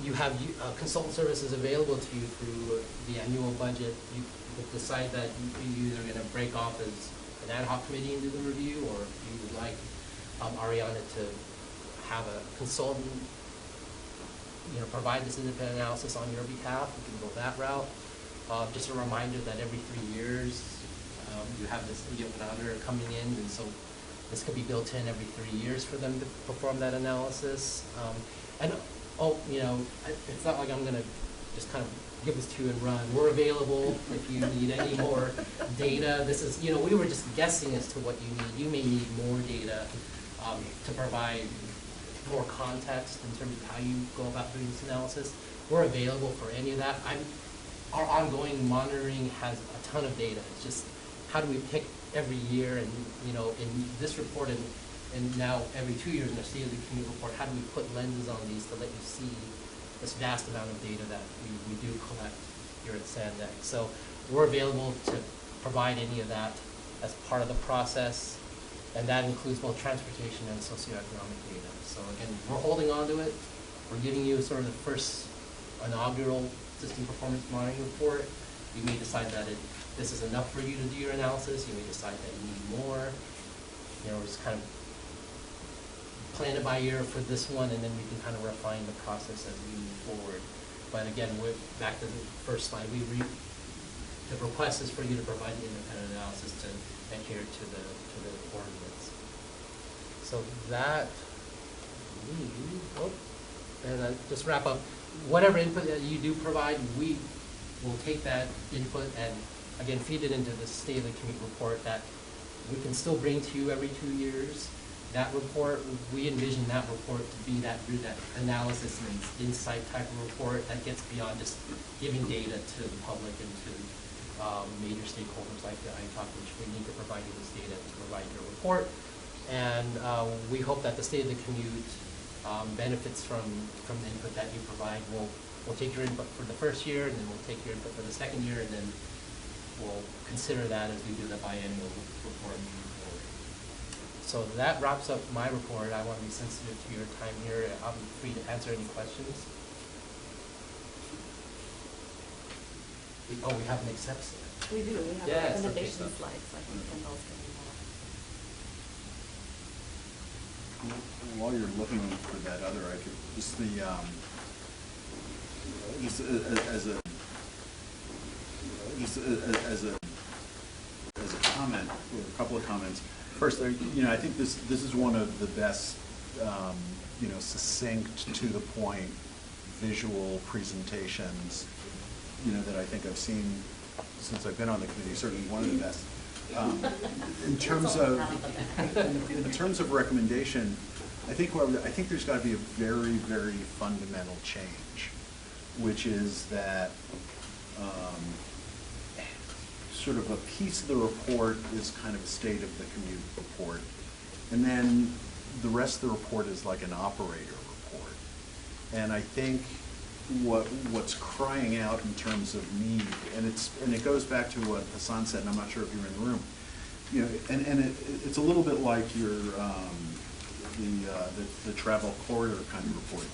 you have consultant services available to you through the annual budget. You could decide that you either going to break off as an ad hoc committee and do the review, or if you would like Ariana to have a consultant provide this independent analysis on your behalf, we can go that route. Just a reminder that every 3 years you have an auditor coming in, and so this could be built in every 3 years for them to perform that analysis. It's not like I'm going to just kind of give this to you and run. We're available if you need any more data. This is, we were just guessing as to what you need. You may need more data to provide more context in terms of how you go about doing this analysis. We're available for any of that. Our ongoing monitoring has a ton of data. It's just how do we pick every year and, in this report and now every 2 years in our State of the Commute report, how do we put lenses on these to let you see this vast amount of data that we do collect here at Sandex. So we're available to provide any of that as part of the process, and that includes both transportation and socioeconomic data. So again, we're holding on to it. We're giving you sort of the first inaugural system performance monitoring report. You may decide that this is enough for you to do your analysis. You may decide that you need more. We're just kind of plan it by year for this one, and then we can kind of refine the process as we move forward. But again, we're back to the first slide. The request is for you to provide the independent analysis to adhere to the ordinance. So that, and just wrap up. Whatever input that you do provide, we will take that input and again feed it into the State of the Commute report that We can still bring to you every 2 years. That report, we envision that report to be that analysis and insight type of report that gets beyond just giving data to the public and to major stakeholders like the ITAC, which we need to provide you this data to provide your report. And we hope that the state of the commute benefits from the input that you provide. We'll take your input for the first year, and then we'll take your input for the second year, and then we'll consider that as we do the biannual report. So that wraps up my report. I want to be sensitive to your time here. I'll be free to answer any questions. We have an accept slide. We do, we have Yes, recommendation okay. slides, I can send those to you. While you're looking for that other, I could just as a comment, or a couple of comments. First, I think this is one of the best, succinct, to the point, visual presentations, that I think I've seen since I've been on the committee. Certainly one of the best. In terms of recommendation, I think there's got to be a very, very fundamental change, which is that sort of a piece of the report is kind of a state of the commute report, and then the rest of the report is like an operator report. And I think what's crying out in terms of need, and it goes back to what Hassan said, and I'm not sure if you were in the room, and it's a little bit like your the travel corridor kind of report.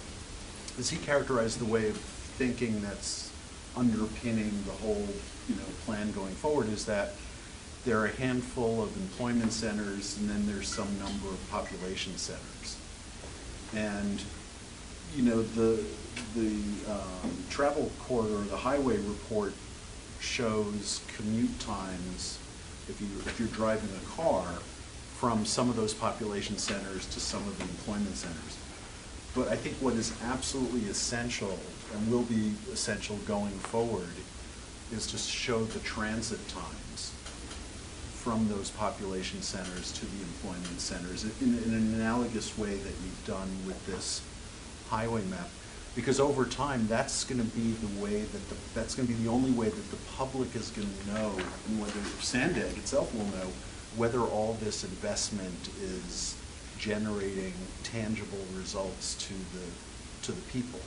As he characterized the way of thinking that's underpinning the whole plan going forward, is that there are a handful of employment centers, and then there's some number of population centers. And the travel corridor, the highway report shows commute times if you're driving a car from some of those population centers to some of the employment centers. But I think what is absolutely essential, and will be essential going forward, is to show the transit times from those population centers to the employment centers in an analogous way that you've done with this highway map. Because over time, that's going to be the way that's going to be the only way that the public is going to know, and whether Sandag itself will know, whether all this investment is generating tangible results to the people.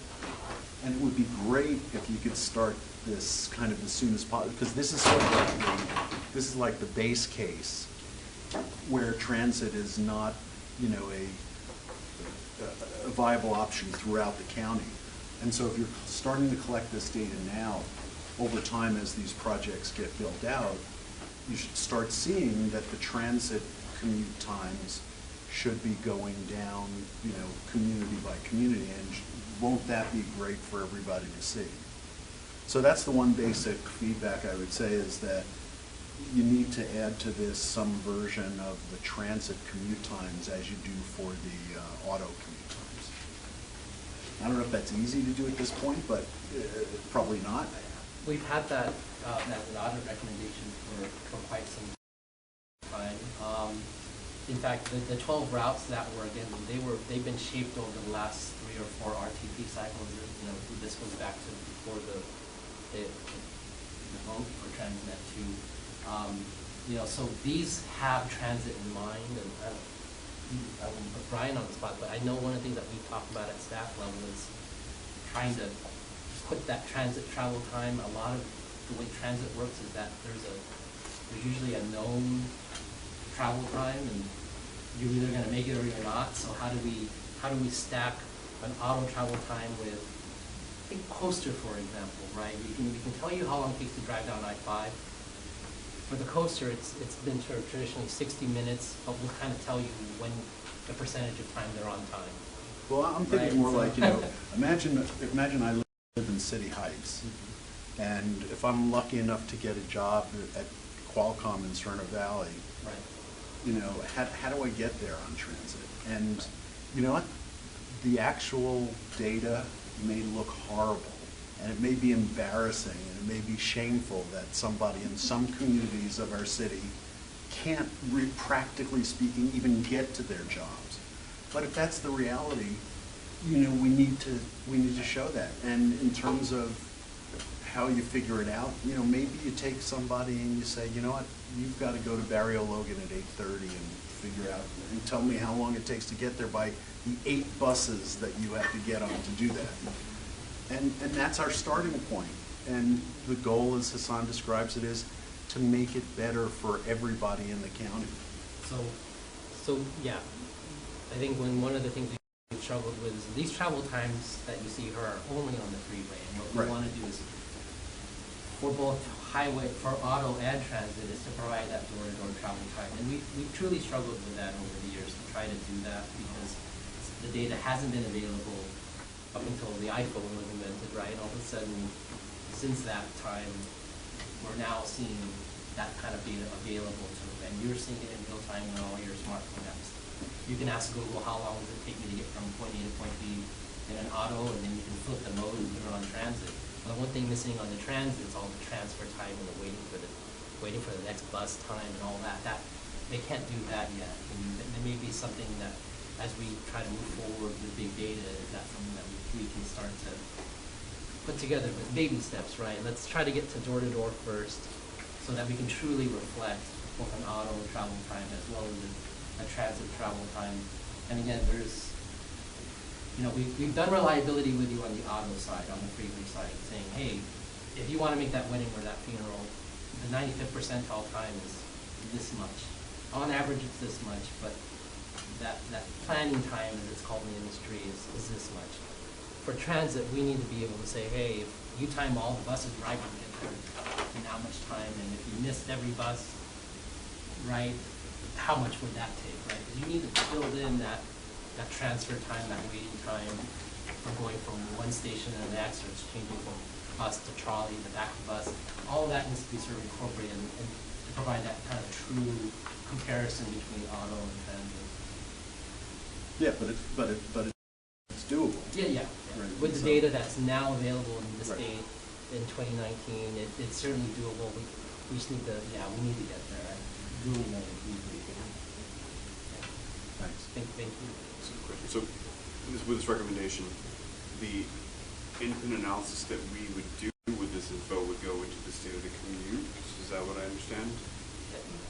And it would be great if you could start this kind of as soon as possible, because this is sort of like the base case where transit is not, a viable option throughout the county. And so if you're starting to collect this data now, over time as these projects get built out, you should start seeing that the transit commute times should be going down, community by community, and won't that be great for everybody to see? So that's the one basic feedback I would say, is that you need to add to this some version of the transit commute times as you do for the auto commute times. I don't know if that's easy to do at this point, but probably not. We've had that as an audit recommendation for quite some time. In fact, the 12 routes that were, again, they've been shaped over the last 3 or 4 RTP cycles. This goes back to before the vote for Transnet 2. So these have transit in mind, and I won't put Brian on the spot, but I know one of the things that we talked about at staff level is trying to put that transit travel time. A lot of the way transit works is that there's usually a known travel time, and you're either going to make it or you're not. So how do we stack an auto travel time with a coaster, for example, right? We can tell you how long it takes to drive down I-5. For the coaster, it's been sort of traditionally 60 minutes, but we'll kind of tell you when the percentage of time they're on time. Well, I'm thinking more like, imagine I live in City Heights, and if I'm lucky enough to get a job at Qualcomm in Serna Valley, right. How do I get there on transit? And you know what? The actual data may look horrible, and it may be embarrassing, and it may be shameful that somebody in some communities of our city can't, practically speaking, even get to their jobs. But if that's the reality, you know, we need to show that. And in terms of how you figure it out, you know, maybe you take somebody and you say, you know what, you've got to go to Barrio Logan at 8:30 and figure out, and tell me how long it takes to get there by the 8 buses that you have to get on to do that. And that's our starting point. And the goal, as Hassan describes it, is to make it better for everybody in the county. So yeah, I think one of the things we've struggled with is these travel times that you see here are only on the freeway. And what we want to do is, for both highway, for auto and transit, is to provide that door-to-door travel time. And we've truly struggled with that over the years to try to do that, because the data hasn't been available up until the iPhone was invented, right? All of a sudden, since that time, we're now seeing that kind of data available to them. And you're seeing it in real time on all your smartphone apps. You can ask Google, how long does it take me to get from point A to point B in an auto, and then you can flip the mode and put it on transit. But one thing missing on the transit is all the transfer time and the waiting for the next bus time and all that. They can't do that yet. And there may be something that, as we try to move forward with big data, is that something that we can start to put together with baby steps, right? Let's try to get to door-to-door first, so that we can truly reflect both an auto travel time as well as a transit travel time. And again, there's, you know, we've done reliability with you on the auto side, on the freeway side, saying, hey, if you want to make that wedding or that funeral, the 95th percentile time is this much. On average, it's this much, but that planning time, as it's called in the industry, is this much. For transit, we need to be able to say, hey, if you time all the buses right when you get there, in how much time, and if you missed every bus, right, how much would that take, right? Because you need to build in that transfer time, that waiting time, from going from one station to the next, or it's changing from bus to trolley to back to bus. All of that needs to be sort of incorporated and to provide that kind of true comparison between auto and transit. Yeah, but it's doable. Yeah. Right. With the data that's now available in the state in 2019, it's certainly doable. We just need to, we need to get there. I really know we can. Thanks. Thank you. So, with this recommendation, the independent analysis that we would do with this info would go into the state of the commute. Is that what I understand?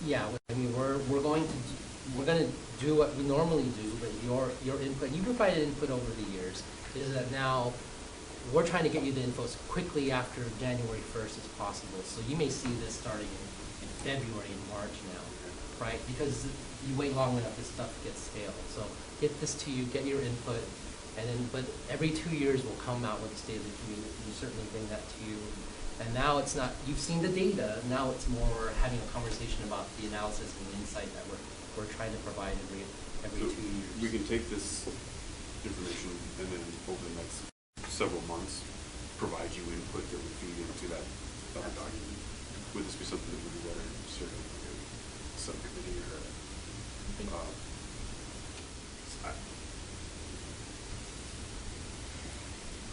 Yeah, I mean, we're going to do what we normally do, but your input, you provided input over the years, is that now we're trying to get you the info as quickly after January 1st as possible. So you may see this starting in February and March now, right? Because you wait long enough, this stuff gets stale. So get this to you, get your input, and then, but every 2 years we'll come out with the state of the community. We certainly bring that to you. And now it's not, you've seen the data, now it's more having a conversation about the analysis and the insight that we're trying to provide every 2 years. We can take this information and then over the next several months provide you input that would feed into that document. Would this be something that would be better serving a subcommittee or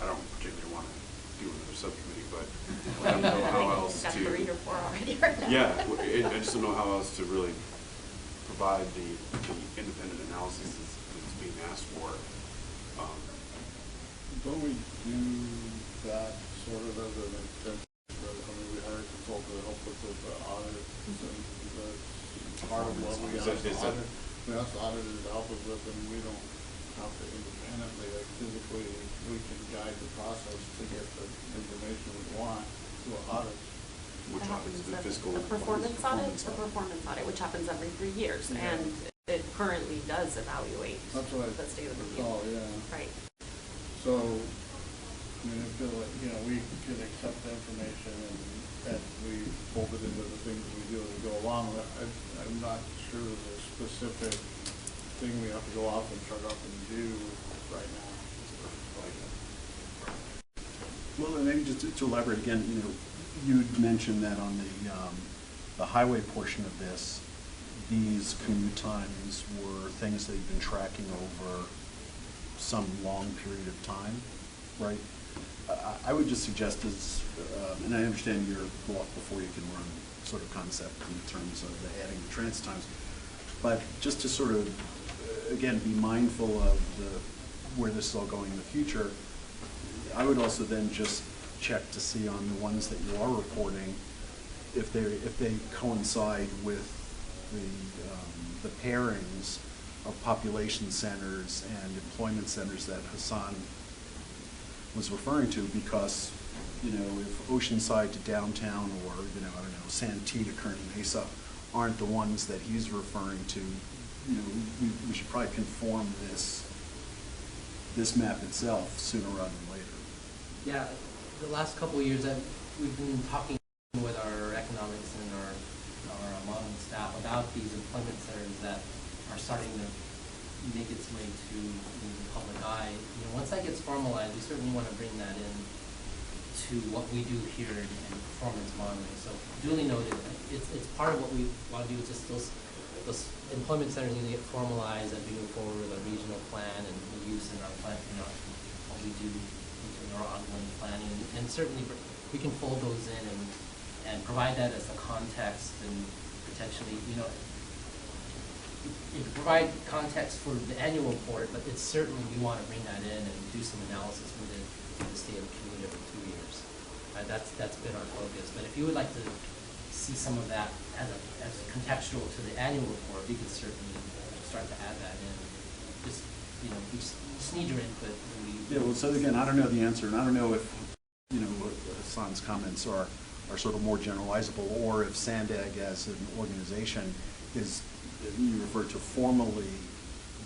I don't particularly want to do another subcommittee, but I don't know how else to. Got 3 or 4 already right now. Yeah, I just don't know how else to really provide the independent analysis that's being asked for. Don't we do that sort of as an extension? I mean, we hire a consultant to help us with the audit, and that's part of what we ask the audit. We ask the auditor to help us with, and we don't have to independently, like physically, we can guide the process to get the information we want to an audit. Which happens the fiscal. The performance audit, which happens every 3 years, and it currently does evaluate the state of the field. Right. So, I mean, I feel like, you know, we can accept the information and we fold it into the things we do as we go along. I'm not sure the specific thing we have to go off and start up and do right now. Well, and maybe just to elaborate again, you know, you'd mentioned that on the highway portion of this, these commute times were things that you've been tracking over some long period of time, right? I would just suggest and I understand you're off before you can run sort of concept in terms of the adding the transit times. But just to sort of, again, be mindful of where this is all going in the future, I would also then just check to see on the ones that you are reporting if they coincide with the pairings of population centers and employment centers that Hassan was referring to, because, you know, if Oceanside to downtown, or, you know, I don't know, Santee to Kearney Mesa aren't the ones that he's referring to, you know, we should probably conform this map itself sooner rather than later. Yeah, the last couple of years we've been talking with our economics and our modeling staff about these employment centers that are starting to make its way to the public eye. You know, once that gets formalized, we certainly want to bring that in to what we do here in performance modeling. So duly noted, it's part of what we want to do. Is just those employment centers need to get formalized as we move forward with our regional plan and the use in our plan, you know, what we do in our ongoing planning. And certainly we can fold those in and provide that as a context, and potentially, you know, it provide context for the annual report, but it's certainly, we want to bring that in and do some analysis with it to the state of the community over 2 years. That's been our focus. But if you would like to see some of that as contextual to the annual report, we could certainly start to add that in. Just, you know, we just need your input. Yeah, well, so again, I don't know the answer, and I don't know if, you know, Hassan's comments are sort of more generalizable, or if SANDAG as an organization is, you refer to, formally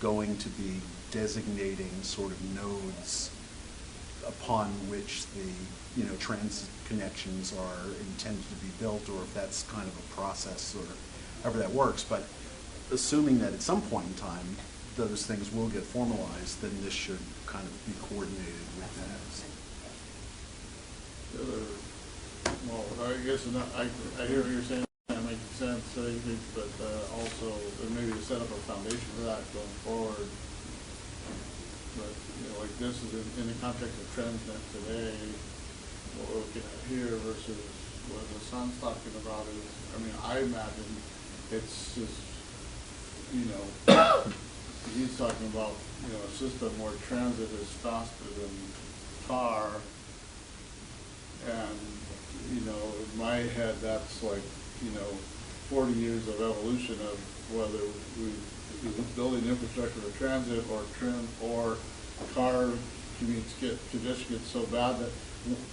going to be designating sort of nodes upon which the, you know, transit connections are intended to be built, or if that's kind of a process, or however that works. But assuming that at some point in time those things will get formalized, then this should kind of be coordinated with that. Well, I guess I hear what you're saying. That makes sense, but also maybe to set up a foundation for that going forward. But, you know, like this is in the context of Transnet today, what we're looking at here versus what the Hassan's talking about is, I mean, I imagine it's just, you know, he's talking about, you know, a system where transit is faster than car, and, you know, in my head, that's like, you know, 40 years of evolution of whether we're building infrastructure for transit or car congestion gets so bad that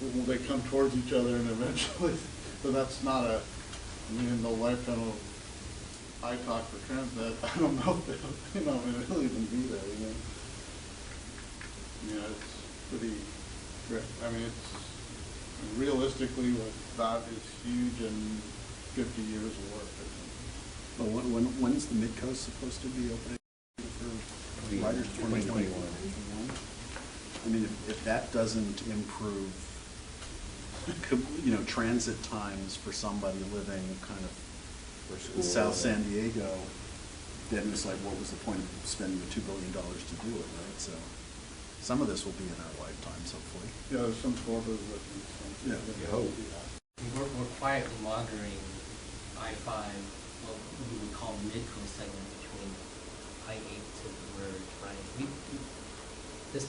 will they come towards each other and eventually, so that's not a, I mean, in the lifetime of ITALK for Transnet, I don't know if it'll, you know, it'll even be there, you know. Yeah, it's pretty, I mean, it's, realistically, that is huge and 50 years of work, I think. Well, when's the Midcoast supposed to be opening for riders? 2021. I mean, if that doesn't improve, you know, transit times for somebody living kind of in South San Diego, then it's like, what was the point of spending the $2 billion to do it, right? So some of this will be in our lifetimes, hopefully. Yeah, there's some quarters that. Yeah, we hope. We're quietly monitoring I-5, what we would call the Midcoast segment between I-8 to the Merge, right? This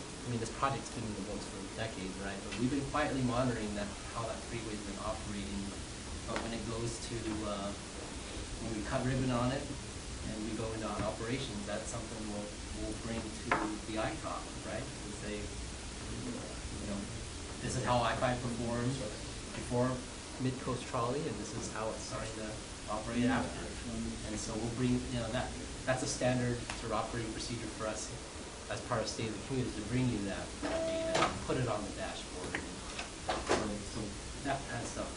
project's been in the books for decades, right? But we've been quietly monitoring how that freeway's been operating. But when it goes to, when we cut ribbon on it and we go into operations, that's something we'll bring to the ITALK, right? And say, you know, this is how I-5 performed before Midcoast trolley, and this is how it's starting to operate after. And so we'll bring, you know, that's a standard sort of operating procedure for us as part of State of the Community, to bring you that data and put it on the dashboard. So that kind of stuff,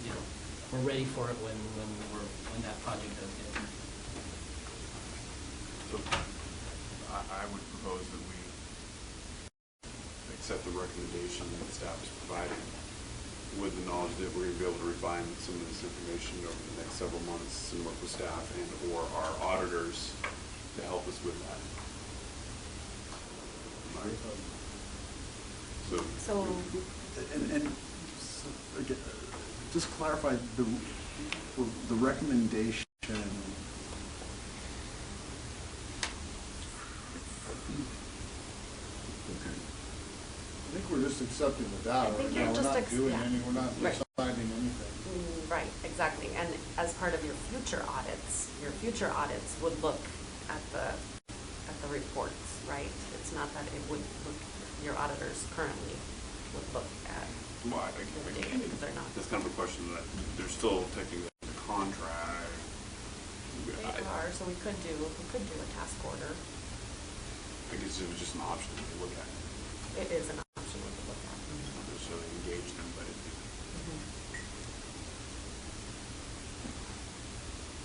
you know, we're ready for it when that project does get done. So I would propose that we accept the recommendation that staff is providing, with the knowledge that we're going to be able to refine some of this information over the next several months and work with staff and or our auditors to help us with that. So and just clarify, Well, the recommendation, I think we're just accepting the data I think right now. you're We're just not doing yeah. any, we're not Right. deciding anything. Right, exactly. And as part of your future audits would look at the reports, right? It's not that it would look, your auditors currently would look at Well, the data because they're not. That's kind of a question that they're still technically the contract. They are, so we could do a task order. I guess it was just an option to look at. It is an option we could look at. Not necessarily engage them, but it.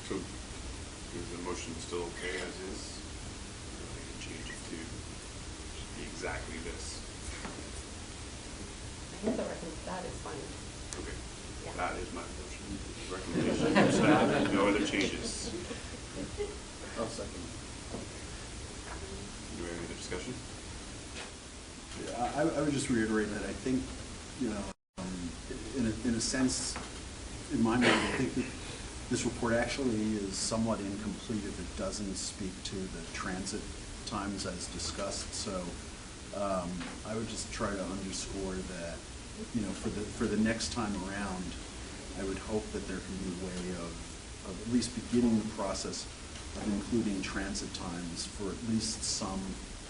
So is the motion still okay as is? Or they can change it to be exactly this? I think that is fine. Okay. Yeah. That is my motion. Recommendation for staff, no other changes. I'll second. Do we have any other discussion? Yeah, I would just reiterate that I think, you know, in a sense, in my mind, I think that this report actually is somewhat incomplete if it doesn't speak to the transit times as discussed. So I would just try to underscore that, you know, for the next time around, I would hope that there can be a way of at least beginning the process of including transit times for at least some,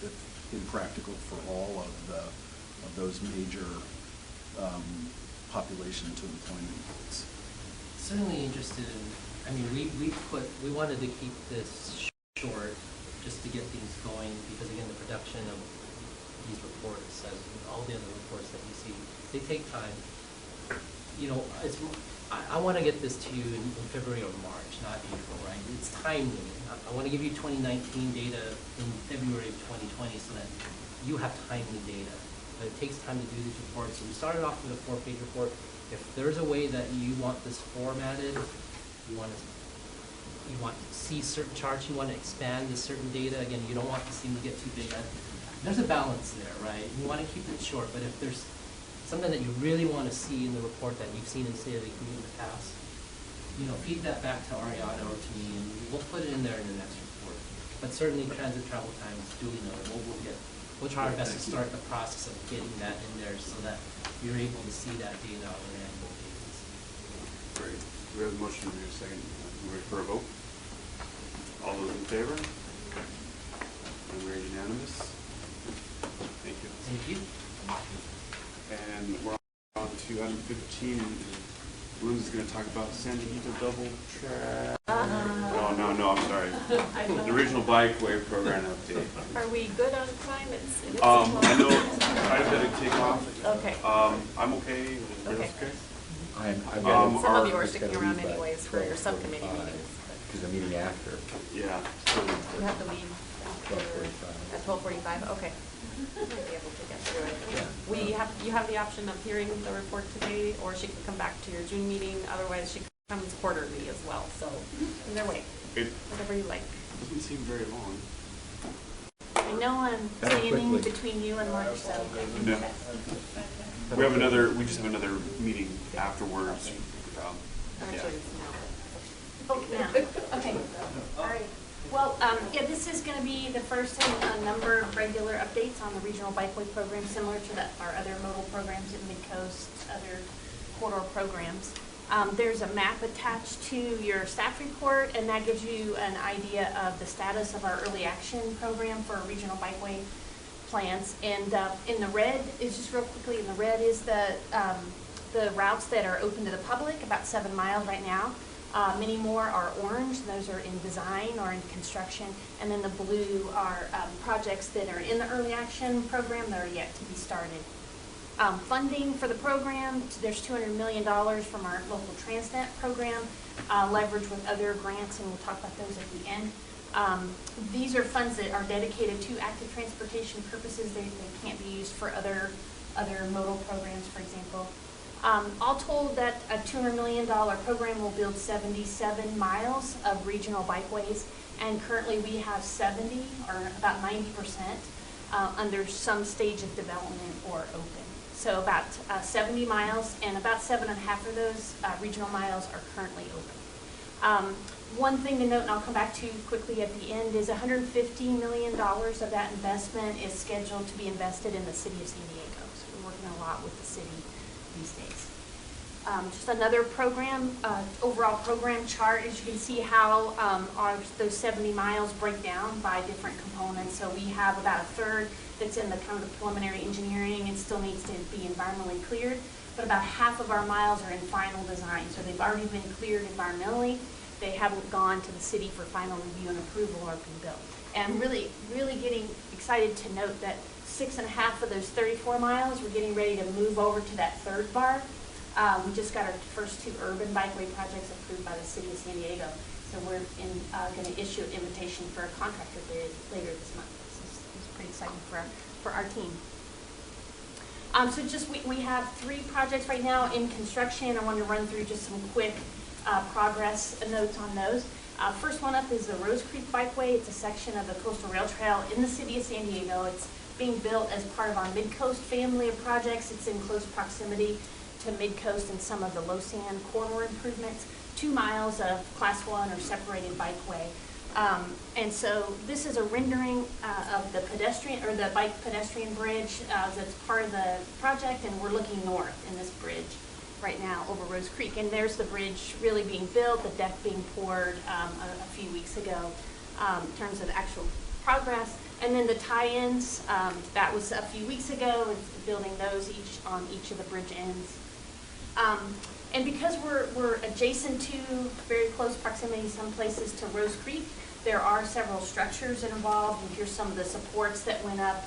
if impractical for all of those major population to employment goals. Certainly interested in, I mean, we wanted to keep this short just to get things going because again, the production of these reports, as all the other reports that you see, they take time. You know, I want to get this to you in February or March, not April, right? It's timely. I want to give you 2019 data in February of 2020 so that you have timely data. But it takes time to do these reports. So we started off with a 4-page report. If there's a way that you want this formatted, you want to see certain charts, you want to expand this certain data, again, you don't want this thing to get too big. There's a balance there, right? You want to keep it short, but if there's something that you really want to see in the report that you've seen in State of the Union in the past, you know, feed that back to Ariana or to me, and we'll put it in there in the next report. But certainly transit travel time is duly noted. We'll try our best to start the process of getting that in there so that you're able to see that data on an annual basis. Great. We have a motion, we have a second. We're ready for a vote. All those in favor? And we're unanimous. Thank you. Thank you. And we're on to item 15. Lynn's going to talk about San Diego double track. Oh, no, I'm sorry. The regional bikeway program update. Are we good on time? It is I know I better take off. Okay. I'm okay. Okay. I've got some of you are sticking around anyways for your subcommittee meetings. Because the meeting after. Yeah. You have to leave at 12:45. Okay. You might be able to get through it. You have the option of hearing the report today, or she can come back to your June meeting. Otherwise, she comes quarterly as well. So either way, whatever you like. Doesn't seem very long. I know I'm standing between you and lunch, so. No. We just have another meeting afterwards. Actually, it's now. Oh, now. Okay. All right. Well, yeah, this is going to be the first in a number of regular updates on the regional bikeway program, similar to our other modal programs at Midcoast, other corridor programs. There's a map attached to your staff report, and that gives you an idea of the status of our early action program for regional bikeway plans. And in the red is just real quickly. In the red is the routes that are open to the public, about 7 miles right now. Many more are orange. Those are in design or in construction. And then the blue are projects that are in the early action program that are yet to be started. Funding for the program, there's $200 million from our local Transnet program, leveraged with other grants, and we'll talk about those at the end. These are funds that are dedicated to active transportation purposes. They can't be used for other modal programs, for example. All told, that a $200 million program will build 77 miles of regional bikeways, and currently we have 70, or about 90%, under some stage of development or open. So about 70 miles, and about 7.5 of those regional miles are currently open. One thing to note, and I'll come back to quickly at the end, is $150 million of that investment is scheduled to be invested in the city of San Diego. So we're working a lot with the city these days. Just another program, overall program chart, as you can see how those 70 miles break down by different components. So we have about a third that's in the kind of the preliminary engineering and still needs to be environmentally cleared, but about half of our miles are in final design. So they've already been cleared environmentally. They haven't gone to the city for final review and approval or been built. And I'm really getting excited to note that 6.5 of those 34 miles, we're getting ready to move over to that third bar. We just got our first 2 urban bikeway projects approved by the city of San Diego. So we're going to issue an invitation for a contractor bid later this month. This is pretty exciting for our team. So just we have 3 projects right now in construction. I wanted to run through just some quick progress notes on those. First one up is the Rose Creek Bikeway. It's a section of the Coastal Rail Trail in the city of San Diego. It's being built as part of our Midcoast family of projects. It's in close proximity to Midcoast and some of the low sand corridor improvements. 2 miles of class 1 or separated bikeway. And so this is a rendering of the pedestrian or the bike pedestrian bridge that's part of the project, and we're looking north in this bridge right now over Rose Creek. And there's the bridge really being built, the deck being poured a few weeks ago in terms of actual progress. And then the tie-ins, that was a few weeks ago, building those on each of the bridge ends. And because we're adjacent to, very close proximity in some places to Rose Creek, there are several structures involved, and here's some of the supports that went up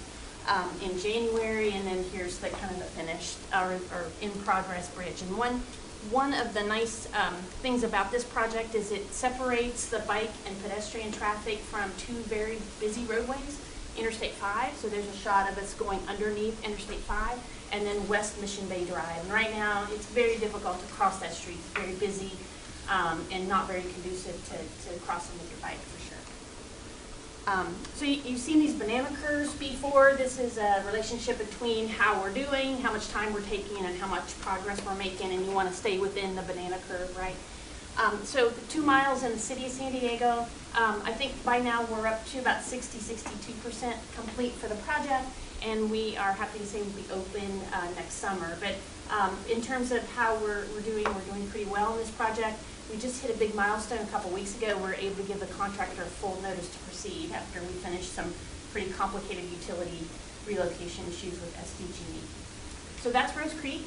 in January, and then here's the kind of the finished or in progress bridge. And one of the nice things about this project is it separates the bike and pedestrian traffic from 2 very busy roadways, Interstate 5, so there's a shot of us going underneath Interstate 5, and then West Mission Bay Drive. And right now, it's very difficult to cross that street. It's very busy and not very conducive to crossing with your bike, for sure. So you've seen these banana curves before. This is a relationship between how we're doing, how much time we're taking, and how much progress we're making, and you want to stay within the banana curve, right? So the 2 miles in the city of San Diego, I think by now we're up to about 62% complete for the project, and we are happy to say we'll be open next summer. But in terms of how we're doing pretty well in this project. We just hit a big milestone a couple weeks ago. We were able to give the contractor full notice to proceed after we finished some pretty complicated utility relocation issues with SDG&E. So that's Rose Creek.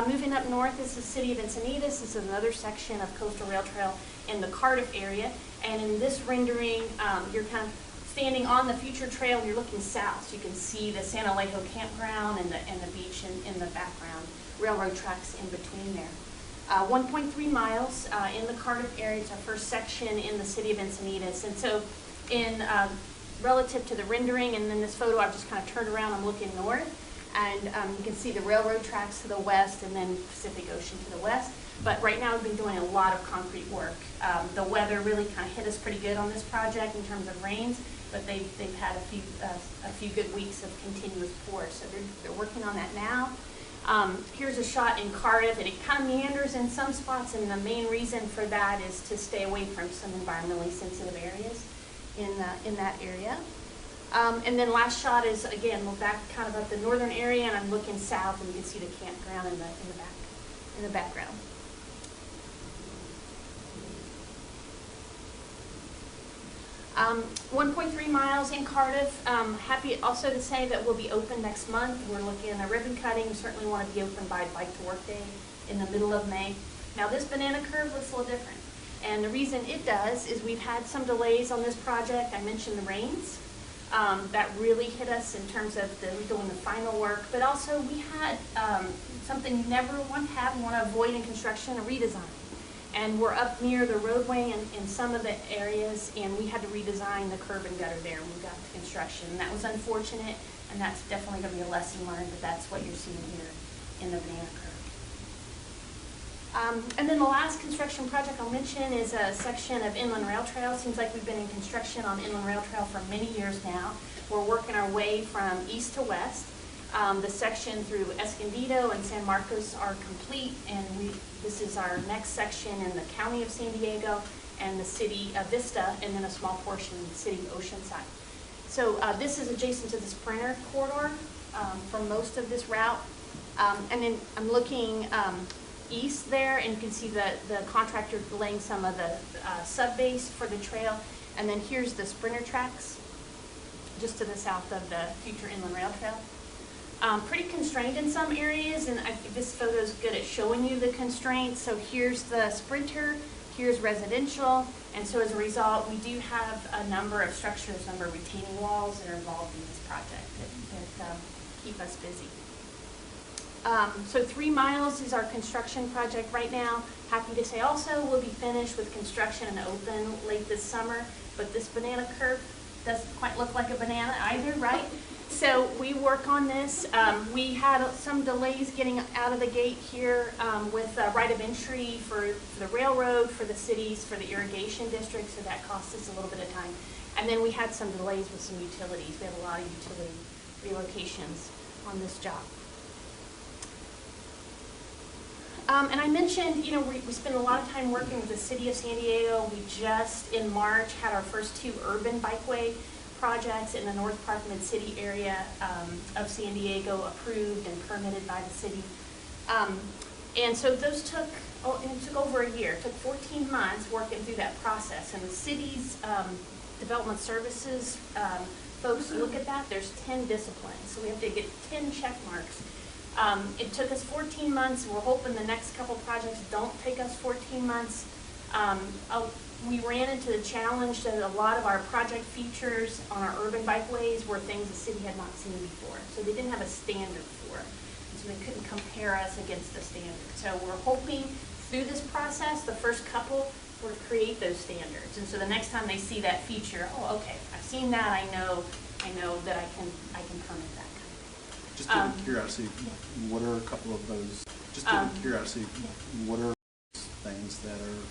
Moving up north is the city of Encinitas. This is another section of Coastal Rail Trail in the Cardiff area. And in this rendering, you're kind of standing on the future trail and you're looking south. So you can see the San Alejo campground and the beach in the background, railroad tracks in between there. 1.3 miles in the Cardiff area. It's our first section in the city of Encinitas. And so in relative to the rendering, and then this photo I've just kind of turned around, I'm looking north. And you can see the railroad tracks to the west and then Pacific Ocean to the west. But right now we've been doing a lot of concrete work. The weather really kind of hit us pretty good on this project in terms of rains, but they've had a few good weeks of continuous pour. So they're working on that now. Here's a shot in Cardiff, and it kind of meanders in some spots, and the main reason for that is to stay away from some environmentally sensitive areas in that area. And then last shot is, again, we're back kind of up the northern area, and I'm looking south, and you can see the campground in the background. Um, 1.3 miles in Cardiff. Happy also to say that we'll be open next month. We're looking at a ribbon cutting. We certainly want to be open by Bike to Work Day in the middle of May. Now this banana curve looks a little different. And the reason it does is we've had some delays on this project. I mentioned the rains. That really hit us in terms of doing the final work. But also we had something you never want to have, want to avoid in construction, a redesign. And we're up near the roadway in some of the areas, and we had to redesign the curb and gutter there when we got to construction. And that was unfortunate, and that's definitely going to be a lesson learned, but that's what you're seeing here in the banana curve. And then the last construction project I'll mention is a section of Inland Rail Trail. Seems like we've been in construction on Inland Rail Trail for many years now. We're working our way from east to west. The section through Escondido and San Marcos are complete, and this is our next section in the county of San Diego and the city of Vista, and then a small portion in the city of Oceanside. So this is adjacent to the Sprinter corridor for most of this route. And then I'm looking east there, and you can see the contractor laying some of the sub-base for the trail. And then here's the Sprinter tracks, just to the south of the future inland rail trail. Pretty constrained in some areas, and this photo is good at showing you the constraints. So here's the Sprinter, here's residential, and so as a result, we do have a number of structures, a number of retaining walls that are involved in this project that keep us busy. So 3 miles is our construction project right now. Happy to say also we'll be finished with construction and open late this summer, but this banana curve doesn't quite look like a banana either, right? So we work on this. We had some delays getting out of the gate here with right of entry for the railroad, for the cities, for the irrigation district, so that cost us a little bit of time. And then we had some delays with some utilities. We have a lot of utility relocations on this job. And I mentioned, you know, we spend a lot of time working with the city of San Diego. We just, in March, had our first 2 urban bikeway projects in the North Park Mid-City area of San Diego, approved and permitted by the city. And so those took over a year. It took 14 months working through that process. And the city's development services folks look at that. There's 10 disciplines, so we have to get 10 check marks. It took us 14 months. We're hoping the next couple projects don't take us 14 months. We ran into the challenge that a lot of our project features on our urban bikeways were things the city had not seen before. So they didn't have a standard for it. So they couldn't compare us against the standard. So we're hoping through this process, the first couple, we'll create those standards. And so the next time they see that feature, oh, okay, I've seen that, I know that I can permit that. Just out of curiosity, what are a couple of those, just out of curiosity, what are things that are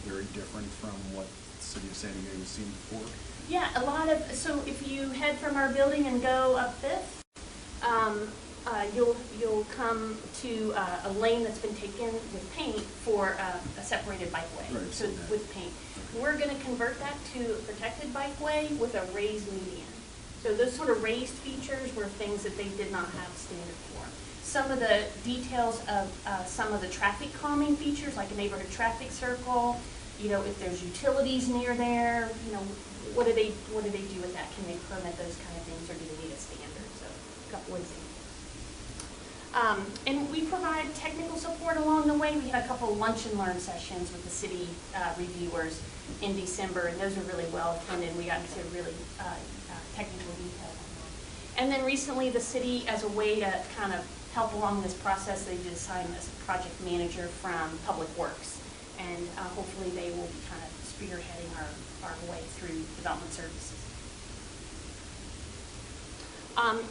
very different from what the city of San Diego has seen before? Yeah, a lot of, so if you head from our building and go up Fifth, you'll come to a lane that's been taken with paint for a separated bikeway, right, so with paint. We're going to convert that to a protected bikeway with a raised median. So those sort of raised features were things that they did not have standard for. Some of the details of some of the traffic calming features, like a neighborhood traffic circle, you know, if there's utilities near there, you know, what do they do with that? Can they permit those kind of things, or do they need a standard? So a couple examples. And we provide technical support along the way. We had a couple lunch and learn sessions with the city reviewers in December, and those were really well attended. We got into really technical detail on that. And then recently the city, as a way to kind of help along this process, they did assign us a project manager from Public Works. And hopefully they will be kind of spearheading our way through development services.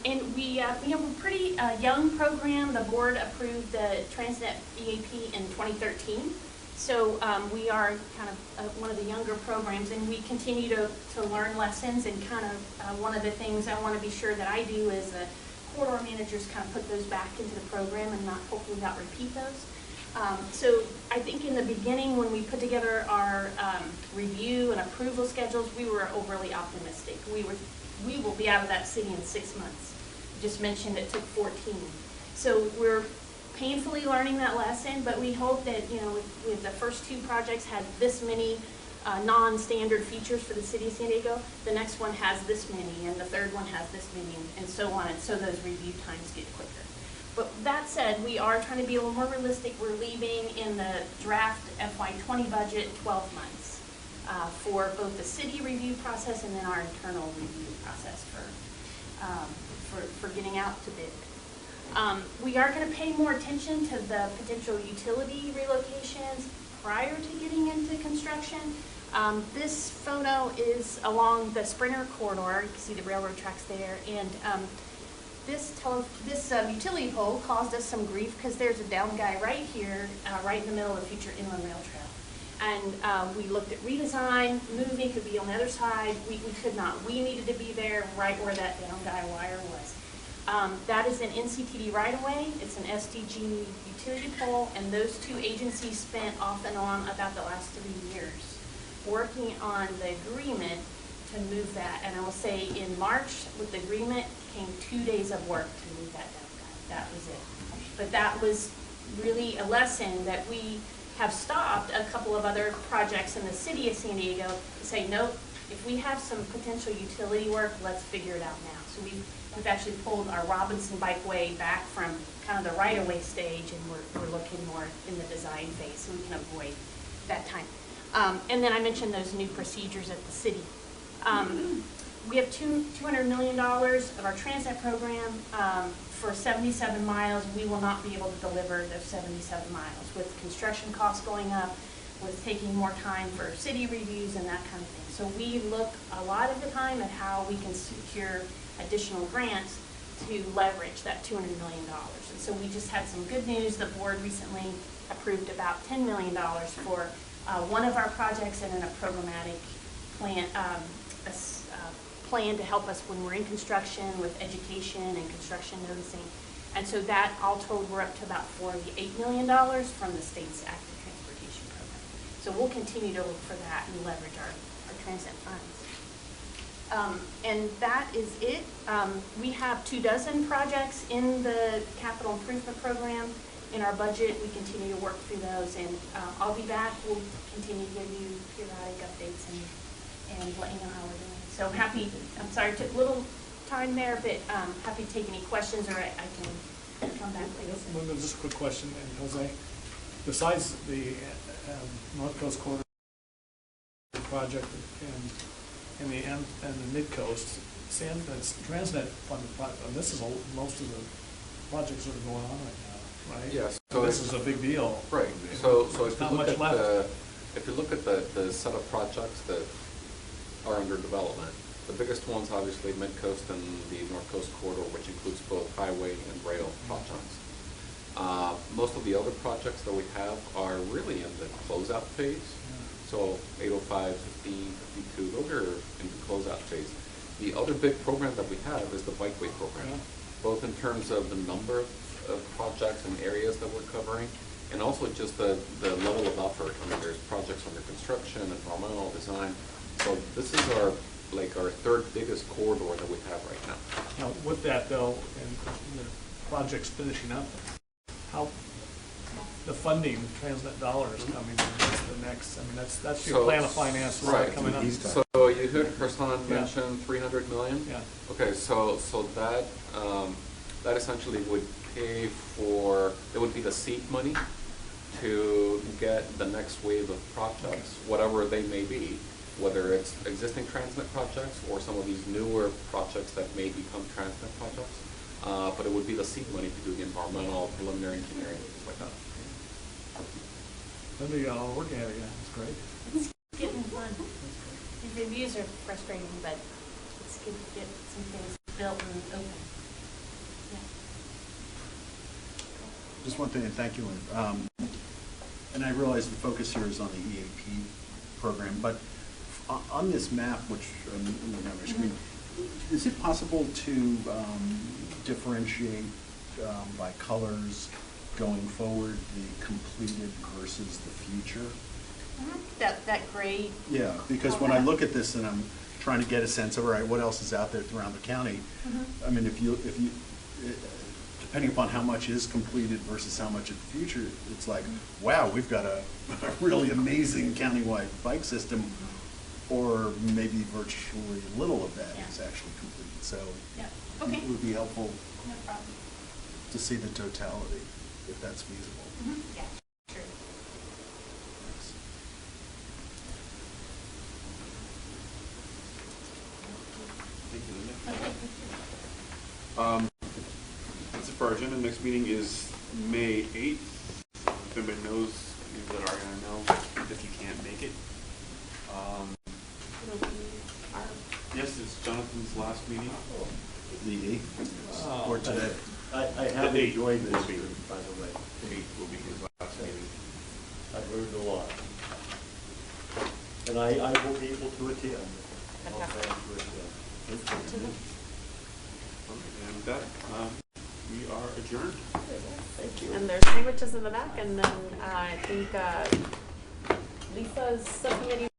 And we have a pretty young program. The board approved the Transnet EAP in 2013. So we are kind of one of the younger programs, and we continue to learn lessons. And kind of one of the things I want to be sure that I do is the corridor managers kind of put those back into the program and hopefully not repeat those. So I think in the beginning, when we put together our review and approval schedules, we were overly optimistic. We will be out of that city in 6 months. Just mentioned it took 14. So we're painfully learning that lesson, but we hope that, you know, with the first 2 projects had this many non-standard features for the city of San Diego, the next one has this many, and the third one has this many, and so on, and so those review times get quicker. But that said, we are trying to be a little more realistic. We're leaving in the draft FY20 budget 12 months for both the city review process and then our internal review process for getting out to bid. We are going to pay more attention to the potential utility relocations prior to getting into construction. This photo is along the Sprinter corridor. You can see the railroad tracks there, and this utility pole caused us some grief because there's a down guy right here, right in the middle of the future inland rail trail. And we looked at redesign, moving could be on the other side. We could not. We needed to be there right where that down guy wire was. That is an NCTD right-of-way, it's an SDG utility pole, and those two agencies spent off and on about the last 3 years working on the agreement to move that. And I will say in March, with the agreement, came 2 days of work to move that down. That was it. But that was really a lesson that we have stopped a couple of other projects in the city of San Diego to say, nope, if we have some potential utility work, let's figure it out now. So we've actually pulled our Robinson Bikeway back from kind of the right-of-way stage, and we're looking more in the design phase so we can avoid that time. And then I mentioned those new procedures at the city. We have $200 million of our Transnet program for 77 miles. We will not be able to deliver those 77 miles with construction costs going up, with taking more time for city reviews and that kind of thing. So we look a lot of the time at how we can secure additional grants to leverage that $200 million. And so we just had some good news. The board recently approved about $10 million for one of our projects and in a programmatic plan, plan to help us when we're in construction with education and construction noticing. And so that all told, we're up to about $48 million from the state's active transportation program. So we'll continue to look for that and leverage our transit funds. And that is it. We have 24 projects in the capital improvement program. In our budget, we continue to work through those, and I'll be back. We'll continue to give you periodic updates and let you know how we're doing. So happy, I'm sorry, it took a little time there, but happy to take any questions, or I can come back later. Just a quick question, and Jose, besides the North Coast Corridor project and the Midcoast, Transnet funded project, and this is most of the projects that are going on right now, right? Yes. So this is a big deal. Right. So if you look at the set of projects that are under development, the biggest ones obviously Midcoast and the North Coast Corridor, which includes both highway and rail projects. Most of the other projects that we have are really in the closeout phase. So 805, 15, 52, those are in the closeout phase. The other big program that we have is the bikeway program, both in terms of the number of projects and areas that we're covering, and also just the level of effort. I mean, there's projects under construction, environmental design. So this is our third biggest corridor that we have right now. Now, with that though, and the project's finishing up, how the funding, Transnet dollars coming in, that's the next, I mean, that's your plan of finance right coming up. So you heard Hersan mention $300 million? Yeah. Okay, so that that essentially would pay for, it would be the seed money to get the next wave of projects, whatever they may be, whether it's existing Transnet projects or some of these newer projects that may become Transnet projects. But it would be the seed money to do the environmental, preliminary engineering, things like that. Let me working at it, yeah, it's great. It's getting fun. The reviews are frustrating, but it's good to get some things built and open. Yeah. Just one thing, and thank you, Lynn. And I realize the focus here is on the EAP program, but on this map, which we have on our screen, is it possible to differentiate by colors going forward the completed versus the future? That gray. Yeah, because when I look at this and I'm trying to get a sense of, all right, what else is out there around the county? I mean, if you depending upon how much is completed versus how much is future, it's like, wow, we've got a really amazing countywide bike system, or maybe virtually little of that is actually completed. So it would be helpful to see the totality, if that's feasible. Yeah, sure. Thank you, Linda. That's it for our agenda. Next meeting is May 8th. If anybody knows, people that are going to know if you can't make it. Yes, it's Jonathan's last meeting. The 8th? Or today? I have enjoyed this meeting, by the way. The 8th will be his last meeting. I've learned a lot. And I will be able to attend. I'll plan to attend. And that, we are adjourned. Thank you. And there's sandwiches in the back, and then I think Lisa's subcommittee